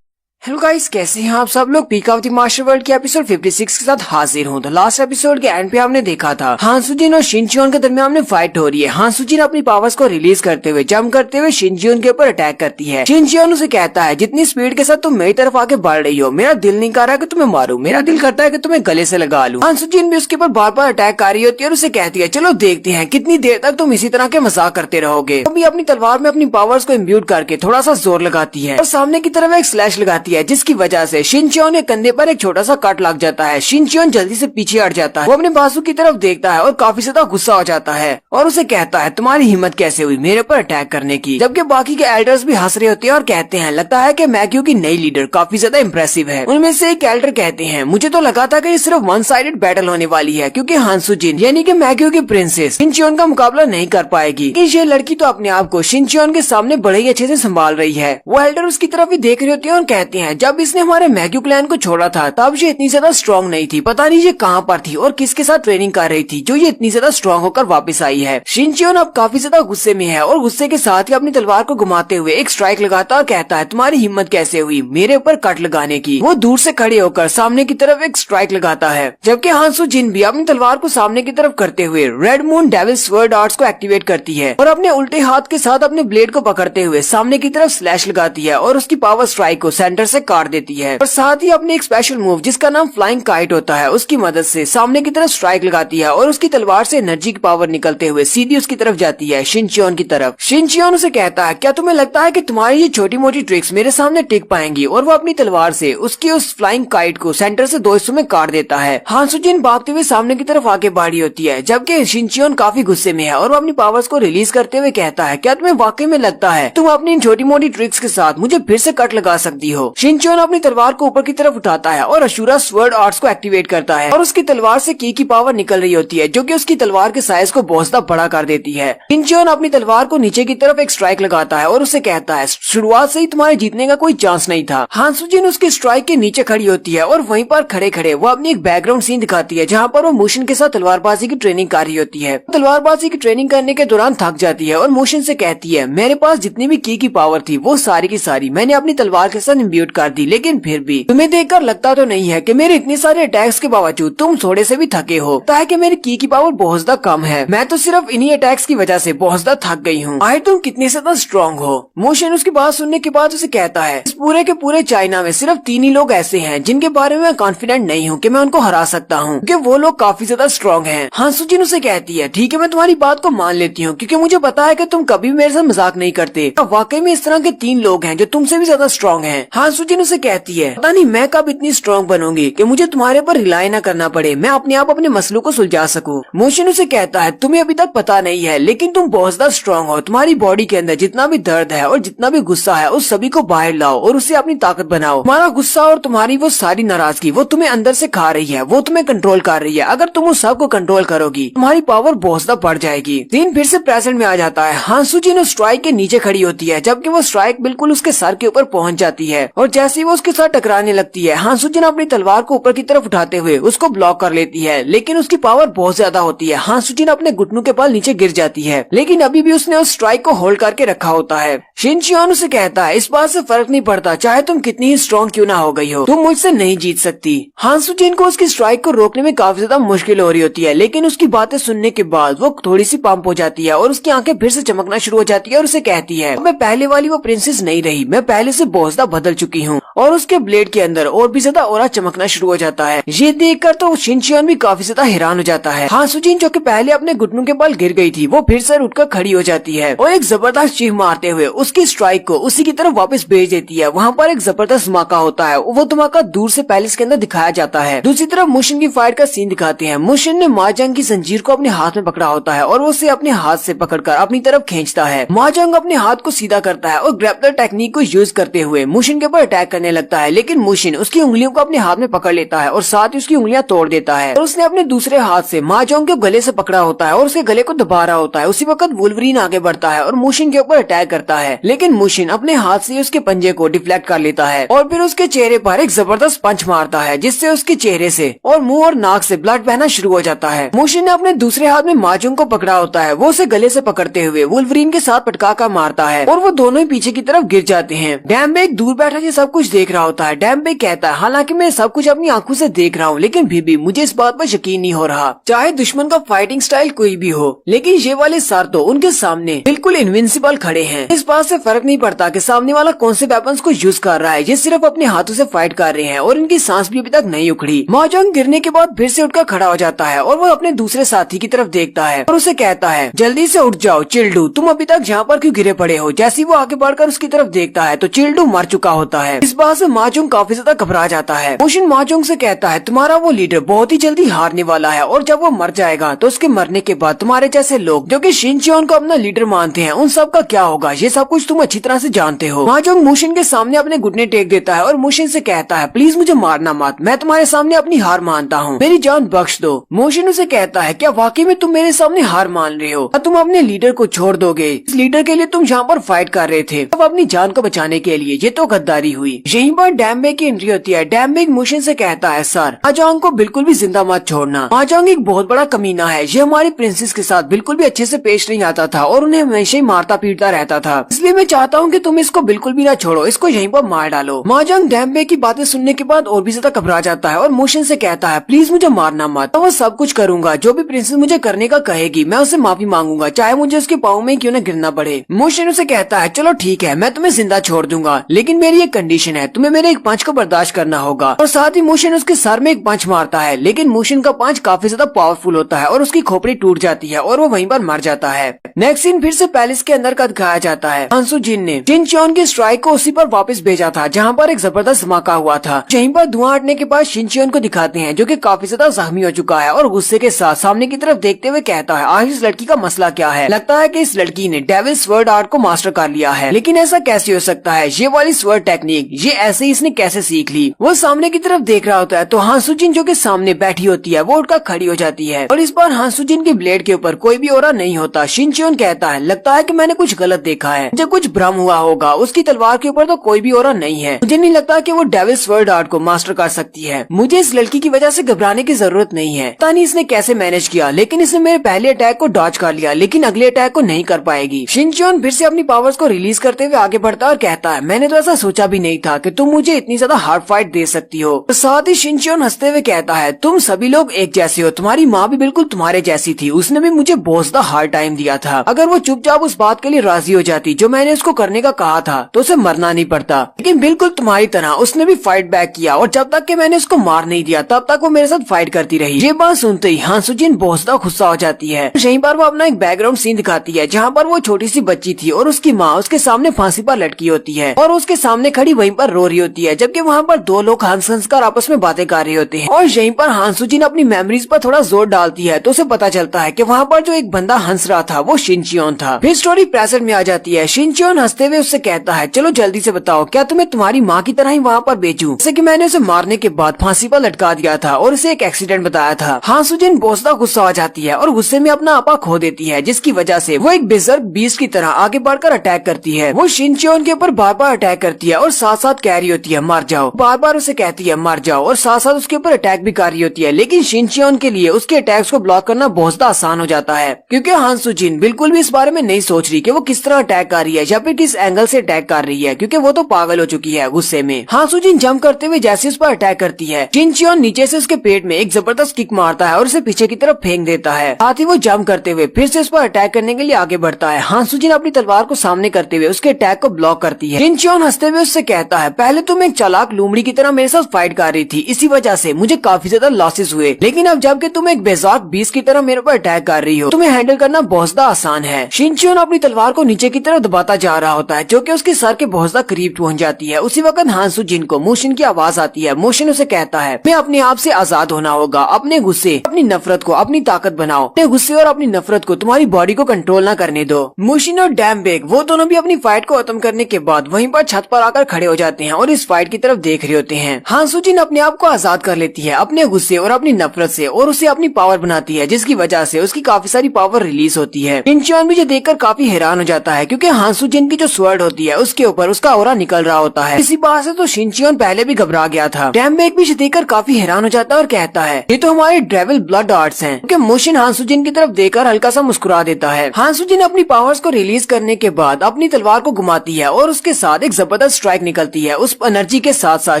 हेलो गाइस, कैसे हैं आप सब लोग। Peak of the master world के एपिसोड 56 के साथ हाजिर हूँ। तो लास्ट एपिसोड के एंड पे हमने देखा था हान सुजिन और शिनचियोन के दरमियान में फाइट हो रही है। हान सुजिन अपनी पावर्स को रिलीज करते हुए जंप करते हुए शिनचियोन के ऊपर अटैक करती है। शिनचियोन उसे कहता है, जितनी स्पीड के साथ तुम मेरी तरफ आगे बढ़ रही हो, मेरा दिल नहीं कर रहा कि तुम्हें मारूं, मेरा दिल करता है कि तुम्हें गले से लगा लूं। हान सुजिन भी उसके ऊपर बार बार अटैक कर रही होती है और उसे कहती है, चलो देखते हैं कितनी देर तक तुम इसी तरह के मजाक करते रहोगे। अभी अपनी तलवार में अपनी पावर्स को इम्ब्यूट करके थोड़ा सा जोर लगाती है और सामने की तरफ एक स्लैश लगाती है, जिसकी वजह से शिनचियोन के कंधे पर एक छोटा सा कट लग जाता है। शिनचियोन जल्दी से पीछे हट जाता है। वो अपने बाजू की तरफ देखता है और काफी ज्यादा गुस्सा हो जाता है और उसे कहता है, तुम्हारी हिम्मत कैसे हुई मेरे पर अटैक करने की। जबकि बाकी के एल्डर्स भी हंस रहे होते हैं और कहते हैं, लगता है कि मैग्यू की नई लीडर काफी ज्यादा इम्प्रेसिव है। उनमें से एक एल्डर कहते हैं, मुझे तो लगा था कि ये सिर्फ वन साइडेड बैटल होने वाली है, क्योंकि हान सुजिन यानी कि मैग्यू की प्रिंसेस शिनचियोन का मुकाबला नहीं कर पाएगी। लेकिन ये लड़की तो अपने आप को शिनचियोन के सामने बड़े ही अच्छे से संभाल रही है। वो एल्डर उसकी तरफ भी देख रहे होते हैं और कहते हैं, जब इसने हमारे मैग्यू क्लैन को छोड़ा था तब ये इतनी ज्यादा स्ट्रॉन्ग नहीं थी, पता नहीं ये कहाँ पर थी और किसके साथ ट्रेनिंग कर रही थी जो ये इतनी ज्यादा स्ट्रॉन्ग होकर वापस आई है। शिनचियोन अब काफी ज्यादा गुस्से में है और गुस्से के साथ ही अपनी तलवार को घुमाते हुए एक स्ट्राइक लगाता और कहता है, तुम्हारी हिम्मत कैसे हुई मेरे ऊपर कट लगाने की। वो दूर से खड़े होकर सामने की तरफ एक स्ट्राइक लगाता है, जबकि हान सुजिन भी अपनी तलवार को सामने की तरफ करते हुए red moon devil sword arts को एक्टिवेट करती है और अपने उल्टे हाथ के साथ अपने ब्लेड को पकड़ते हुए सामने की तरफ स्लैश लगाती है और उसकी पावर स्ट्राइक को सेंटर से काट देती है। और साथ ही अपने एक स्पेशल मूव जिसका नाम फ्लाइंग काइट होता है उसकी मदद से सामने की तरफ स्ट्राइक लगाती है और उसकी तलवार से एनर्जी की पावर निकलते हुए सीधी उसकी तरफ जाती है, शिनचियोन की तरफ। शिनचियोन उसे कहता है, क्या तुम्हें लगता है कि तुम्हारी ये छोटी मोटी ट्रिक्स मेरे सामने टिक पाएंगी। और वो अपनी तलवार से उसकी उस फ्लाइंग काइट को सेंटर से दो हिस्सों में काट देता है। हान सुजिन भागते हुए सामने की तरफ आगे बढ़ी होती है, जबकि शिनचियोन काफी गुस्से में है और वो अपनी पावर्स को रिलीज करते हुए कहता है, क्या तुम्हें वाकई में लगता है तुम अपनी इन छोटी मोटी ट्रिक्स के साथ मुझे फिर से कट लगा सकती हो। शिनचियोन अपनी तलवार को ऊपर की तरफ उठाता है और अशूरा स्वर्ड आर्ट्स को एक्टिवेट करता है और उसकी तलवार से की पावर निकल रही होती है, जो कि उसकी तलवार के साइज को बहुत ज्यादा बड़ा कर देती है। शिनचियोन अपनी तलवार को नीचे की तरफ एक स्ट्राइक लगाता है और उसे कहता है, शुरुआत से ही तुम्हारे जीतने का कोई चांस नहीं था। हान सुजिन उसकी स्ट्राइक के नीचे खड़ी होती है और वहीं पर खड़े खड़े वो अपनी एक बैकग्राउंड सीन दिखाती है, जहाँ पर वो मोशन के साथ तलवारबाजी की ट्रेनिंग कर रही होती है। तलवारबाजी की ट्रेनिंग करने के दौरान थक जाती है और मोशन से कहती है, मेरे पास जितनी भी की पावर थी वो सारी की सारी मैंने अपनी तलवार के साथ इम्ब्यूट कर दी, लेकिन फिर भी तुम्हें देखकर लगता तो नहीं है कि मेरे इतने सारे अटैक्स के बावजूद तुम थोड़े से भी थके हो। लगता है कि मेरी की पावर बहुत ज्यादा कम है, मैं तो सिर्फ इन्हीं अटैक्स की वजह से बहुत ज्यादा थक गई हूँ। आए तुम कितने ज्यादा स्ट्रॉन्ग हो। मोशन उसकी बात सुनने के बाद उसे कहता है, इस पूरे के पूरे चाइना में सिर्फ 3 ही लोग ऐसे हैं जिनके बारे में मैं कॉन्फिडेंट नहीं हूँ कि मैं उनको हरा सकता हूँ, क्योंकि वो लोग काफी ज्यादा स्ट्रॉन्ग हैं। हान सुजिन उसे कहती है, ठीक है मैं तुम्हारी बात को मान लेती हूँ, क्योंकि मुझे पता है कि तुम कभी भी मेरे साथ मजाक नहीं करते। वाकई में इस तरह के 3 लोग हैं जो तुमसे भी ज्यादा स्ट्रॉन्ग हैं। हान सुजिन उसे कहती है, पता नहीं मैं कब इतनी स्ट्रॉन्ग बनूंगी कि मुझे तुम्हारे पर रिलाई न करना पड़े, मैं अपने आप अपने मसलों को सुलझा सकूं। मोशन उसे कहता है, तुम्हें अभी तक पता नहीं है लेकिन तुम बहुत ज्यादा स्ट्रॉन्ग हो। तुम्हारी बॉडी के अंदर जितना भी दर्द है और जितना भी गुस्सा है उस सभी को बाहर लाओ और उसे अपनी ताकत बनाओ। तुम्हारा गुस्सा और तुम्हारी वो सारी नाराजगी वो तुम्हें अंदर से खा रही है, वो तुम्हें कंट्रोल कर रही है। अगर तुम उस सब को कंट्रोल करोगी तुम्हारी पावर बहुत ज्यादा बढ़ जाएगी। दिन फिर से प्रेजेंट में आ जाता है। हान सुजिन उस स्ट्राइक के नीचे खड़ी होती है, जबकि वो स्ट्राइक बिल्कुल उसके सर के ऊपर पहुंच जाती है और जैसे ही वो उसके साथ टकराने लगती है, हान सुजिन अपनी तलवार को ऊपर की तरफ उठाते हुए उसको ब्लॉक कर लेती है, लेकिन उसकी पावर बहुत ज्यादा होती है। हान सुजिन अपने घुटनों के बल नीचे गिर जाती है, लेकिन अभी भी उसने उस स्ट्राइक को होल्ड करके रखा होता है। शिनचियोन उसे कहता है, इस बात से फर्क नहीं पड़ता चाहे तुम कितनी ही स्ट्रॉन्ग क्यों ना हो गई हो, तुम मुझसे नहीं जीत सकती। हान सुजिन को उसकी स्ट्राइक को रोकने में काफी ज्यादा मुश्किल हो रही होती है, लेकिन उसकी बातें सुनने के बाद वो थोड़ी सी पंप हो जाती है और उसकी आंखें फिर से चमकना शुरू हो जाती है और उसे कहती है, मैं पहले वाली वो प्रिंसेस नहीं रही, मैं पहले से बहुत ज्यादा बदल चुकी हूँ। और उसके ब्लेड के अंदर और भी ज्यादा ऑरा चमकना शुरू हो जाता है। ये देखकर तो शिनचियोन भी काफी ज्यादा हैरान हो जाता है। हान सुजिन जो कि पहले अपने घुटनों के बल गिर गई थी वो फिर से उठकर खड़ी हो जाती है और एक जबरदस्त चीख मारते हुए उसकी स्ट्राइक को उसी की तरफ वापस भेज देती है। वहाँ पर एक जबरदस्त धमाका होता है, वो धमाका दूर से पैलेस के अंदर दिखाया जाता है। दूसरी तरफ मुशिन की फाइट का सीन दिखाते हैं। मुशिन ने माजंग की जंजीर को अपने हाथ में पकड़ा होता है और वो उसे अपने हाथ से पकड़कर अपनी तरफ खींचता है। माजंग अपने हाथ को सीधा करता है और ग्रैप्लर टेक्निक को यूज करते हुए मुशिन के ऊपर अटैक करने लगता है, लेकिन मुशिन उसकी उंगलियों को अपने हाथ में पकड़ लेता है और साथ ही उसकी उंगलियां तोड़ देता है और उसने अपने दूसरे हाथ से माजोंग के गले से पकड़ा होता है और उसके गले को दबा रहा होता है। उसी वक्त वुल्वरीन आगे बढ़ता है और मुशिन के ऊपर अटैक करता है, लेकिन मुशिन अपने हाथ से उसके पंजे को डिफ्लेक्ट कर लेता है और फिर उसके चेहरे पर एक जबरदस्त पंच मारता है, जिससे उसके चेहरे से और मुंह और नाक से ब्लड बहना शुरू हो जाता है। मुशिन ने अपने दूसरे हाथ में माजोंग को पकड़ा होता है, वो उसे गले से पकड़ते हुए वुल्वरीन के साथ पटका कर मारता है और वो दोनों ही पीछे की तरफ गिर जाते हैं। डैम में एक दूर बैठा ये सब कुछ देख रहा होता है। डैम्बे कहता है हालांकि मैं सब कुछ अपनी आंखों से देख रहा हूँ, लेकिन भी मुझे इस बात पर यकीन नहीं हो रहा। चाहे दुश्मन का फाइटिंग स्टाइल कोई भी हो, लेकिन ये वाले सर तो उनके सामने बिल्कुल इनविंसिबल खड़े हैं। इस बात से फर्क नहीं पड़ता कि सामने वाला कौन से वेपन्स को यूज कर रहा है, ये सिर्फ अपने हाथों से फाइट कर रहे हैं और इनकी सांस भी अभी तक नहीं उखड़ी। माजोंग गिरने के बाद फिर से उठकर खड़ा हो जाता है और वो अपने दूसरे साथी की तरफ देखता है और उसे कहता है जल्दी से उठ जाओ चिल्डू, तुम अभी तक यहाँ पर क्यों गिरे पड़े हो। जैसे वो आगे बढ़कर उसकी तरफ देखता है तो चिल्डू मर चुका होता है। इस बात से माजोंग काफी ज्यादा घबरा जाता है। मोशिन माजोंग से कहता है तुम्हारा वो लीडर बहुत ही जल्दी हारने वाला है और जब वो मर जाएगा तो उसके मरने के बाद तुम्हारे जैसे लोग जो कि शिनचियोन को अपना लीडर मानते हैं उन सब का क्या होगा, ये सब कुछ तुम अच्छी तरह से जानते हो। माजोंग मोशिन के सामने अपने घुटने टेक देता है और मोशिन से कहता है प्लीज मुझे मारना मत, मैं तुम्हारे सामने अपनी हार मानता हूँ, मेरी जान बख्श दो। मोशिन उसे कहता है क्या वाकई में तुम मेरे सामने हार मान रहे हो, तुम अपने लीडर को छोड़ दोगे, इस लीडर के लिए तुम यहाँ पर फाइट कर रहे थे, अब अपनी जान को बचाने के लिए, ये तो गद्दारी हुई। यहीं पर डैम्बे की एंट्री होती है। डैम्बे मोशिन से कहता है सर माजोंग को बिल्कुल भी जिंदा मत छोड़ना, माजोंग एक बहुत बड़ा कमीना है, ये हमारी प्रिंसेस के साथ बिल्कुल भी अच्छे से पेश नहीं आता था और उन्हें हमेशा ही मारता पीटता रहता था, इसलिए मैं चाहता हूँ कि तुम इसको बिल्कुल भी ना छोड़ो, इसको यहीं पर मार डालो। माजोंग डैम्बे की बातें सुनने के बाद और भी ज्यादा घबरा जाता है और मोशिन से कहता है प्लीज मुझे मारना मत, तो वो सब कुछ करूंगा जो भी प्रिंसेस मुझे करने का कहेगी, मैं उससे माफी मांगूंगा, चाहे मुझे उसके पाँव में क्यों न गिरना पड़े। मोशिन उसे कहता है चलो ठीक है मैं तुम्हें जिंदा छोड़ दूंगा, लेकिन मेरी एक कंडीशन है, तुम्हें मेरे एक पंच को बर्दाश्त करना होगा। और साथ ही मोशिन उसके सर में एक पंच मारता है, लेकिन मोशिन का पंच काफी ज्यादा पावरफुल होता है और उसकी खोपड़ी टूट जाती है और वो वहीं पर मर जाता है। नेक्स्ट सीन फिर से पैलेस के अंदर का दिखाया जाता है। हांसू जिन ने शिनचियोन की स्ट्राइक को उसी पर वापस भेजा था जहाँ पर एक जबरदस्त धमाका हुआ था। यहीं पर धुआं हटने के बाद शिनचियोन को दिखाते हैं जो कि काफी ज्यादा जख्मी हो चुका है और गुस्से के साथ सामने की तरफ देखते हुए कहता है आखिर इस लड़की का मसला क्या है, लगता है कि इस लड़की ने डेविल स्वर्ड आर्ट को मास्टर कर लिया है, लेकिन ऐसा कैसे हो सकता है, ये वाली स्वर्ड टेक्निक ये ऐसे ही इसने कैसे सीख ली। वो सामने की तरफ देख रहा होता है तो हांसू जिन जो कि सामने बैठी होती है वो उठकर खड़ी हो जाती है और इस बार हांसू जिन के ब्लेड के ऊपर कोई भी ओरा नहीं होता। शिनचियोन कहता है लगता है कि मैंने कुछ गलत देखा है, मुझे कुछ भ्रम हुआ होगा, उसकी तलवार के ऊपर तो कोई भी ओरा नहीं है, मुझे नहीं लगता कि वो डेविल स्वर्ड आर्ट को मास्टर कर सकती है, मुझे इस लड़की की वजह से घबराने की जरूरत नहीं है। पता नहीं इसने कैसे मैनेज किया, लेकिन इसने मेरे पहले अटैक को डॉज कर लिया, लेकिन अगले अटैक को नहीं कर पाएगी। शिनचियोन फिर से अपनी पावर्स को रिलीज करते हुए आगे बढ़ता और कहता है मैंने तो ऐसा सोचा भी नहीं था कि तुम मुझे इतनी ज्यादा हार्ड फाइट दे सकती हो। तो साथ ही शिनचियोन हंसते हुए कहता है तुम सभी लोग एक जैसे हो, तुम्हारी माँ भी बिल्कुल तुम्हारे जैसी थी, उसने भी मुझे बहुत ज्यादा हार्ड टाइम दिया था, अगर वो चुपचाप उस बात के लिए राजी हो जाती जो मैंने उसको करने का कहा था तो उसे मरना नहीं पड़ता, लेकिन बिल्कुल तुम्हारी तरह उसने भी फाइट बैक किया और जब तक कि मैंने उसको मार नहीं दिया तब तक वो मेरे साथ फाइट करती रही। ये बात सुनते ही हांसू जिन बहुत ज्यादा गुस्सा हो जाती है। यहीं पर वो अपना एक बैकग्राउंड सीन दिखाती है जहाँ पर वो छोटी सी बच्ची थी और उसकी माँ उसके सामने फांसी पर लटकी होती है और उसके सामने खड़ी वहीं पर रो रही होती है, जबकि वहाँ पर दो लोग हंस हंस कर आपस में बातें कर रहे होते हैं। और यहीं पर हांसू जिन अपनी मेमोरीज पर थोड़ा जोर डालती है तो उसे पता चलता है कि वहाँ पर जो एक बंदा हंस रहा था वो शिनचियोन था। फिर स्टोरी प्रेजेंट में आ जाती है। शिनचियोन हंसते हुए उससे कहता है चलो जल्दी से बताओ क्या तुम्हें तुम्हारी माँ की तरह ही वहाँ पर बेचूं, जैसे कि मैंने उसे मारने के बाद फांसी पर लटका दिया था और उसे एक एक्सीडेंट बताया था। हांसू जिन बहुत ज्यादा गुस्सा हो जाती है और गुस्से में अपना आपा खो देती है, जिसकी वजह से वो एक बेजर्क बीस्ट की तरह आगे बढ़कर अटैक करती है। वो शिनचियोन के ऊपर बार बार अटैक करती है और साथ साथ कह रही होती है मर जाओ, बार बार उसे कहती है मर जाओ और साथ साथ उसके ऊपर अटैक भी कर रही होती है। लेकिन शिनचियोन के लिए उसके अटैक्स को ब्लॉक करना बहुत ज्यादा आसान हो जाता है क्योंकि हांसू जिन बिल्कुल भी इस बारे में नहीं सोच रही कि वो किस तरह अटैक कर रही है या फिर किस एंगल से अटैक कर रही है, क्योंकि वो तो पागल हो चुकी है गुस्से में। हांसू जिन जंप करते हुए जैसे उस पर अटैक करती है, शिनचियोन नीचे से उसके पेट में एक जबरदस्त किक मारता है और उसे पीछे की तरफ फेंक देता है। साथ ही वो जंप करते हुए फिर से उस पर अटैक करने के लिए आगे बढ़ता है। हांसू जिन अपनी तलवार को सामने करते हुए उसके अटैक को ब्लॉक करती है। शिनचियोन हंसते हुए उससे कहता है पहले तुम एक चालाक लोमड़ी की तरह मेरे साथ फाइट कर रही थी, इसी वजह से मुझे काफी ज्यादा लॉसेस हुए, लेकिन अब जबकि तुम एक बेजाक बीस्ट की तरह मेरे पर अटैक कर रही हो, तुम्हें हैंडल करना बहुत ज्यादा आसान है। शिनचियोन अपनी तलवार को नीचे की तरफ दबाता जा रहा होता है जो कि उसके सर के बहुत ज्यादा करीब पहुंच जाती है। उसी वक्त हांसू जिन को मोशिन की आवाज आती है। मोशिन उसे कहता है मैं अपने आप से आजाद होना होगा, अपने गुस्से अपनी नफरत को अपनी ताकत बनाओ, अपने गुस्से और अपनी नफरत को तुम्हारी बॉडी को कंट्रोल न करने दो। मोशिन और डैम्बेग वो दोनों भी अपनी फाइट को खत्म करने के बाद वहीं पर छत पर आकर खड़े हो जाते हैं और इस फाइट की तरफ देख रहे होते हैं। हांसू जिन अपने आप को आजाद कर लेती है अपने गुस्से और अपनी नफरत से और उसे अपनी पावर बनाती है, जिसकी वजह से उसकी काफी सारी पावर रिलीज होती है। शिनचियोन भी देखकर काफी हैरान हो जाता है क्योंकि हांसू जिन की जो स्वर्ड होती है उसके ऊपर उसका ऑरा निकल रहा होता है। इसी बात से तो शिनचियोन पहले भी घबरा गया था। डैम्बेग भी देखकर काफी हैरान हो जाता है और कहता है ये तो हमारे डेविल ब्लड आर्ट्स हैं, क्योंकि मोशिन हांसू जिन की तरफ देखकर हल्का सा मुस्कुरा देता है। हांसू जिन अपनी पावर्स को रिलीज करने के बाद अपनी तलवार को घुमाती है और उसके साथ एक जबरदस्त स्ट्राइक निकलती जाती है। उस एनर्जी के साथ साथ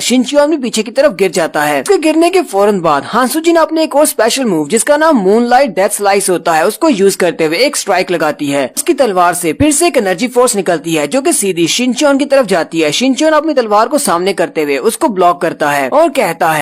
शिनचियोन भी पीछे की तरफ गिर जाता है। उसके गिरने के फौरन बाद हांसुजी ने अपने एक और स्पेशल मूव जिसका नाम मूनलाइट डेथ स्लाइस होता है उसको यूज करते हुए एक स्ट्राइक लगाती है। उसकी तलवार से फिर से एक एनर्जी फोर्स निकलती है जो कि सीधी शिनचियोन की तरफ जाती है। शिनचियोन अपनी तलवार को सामने करते हुए उसको ब्लॉक करता है और कहता है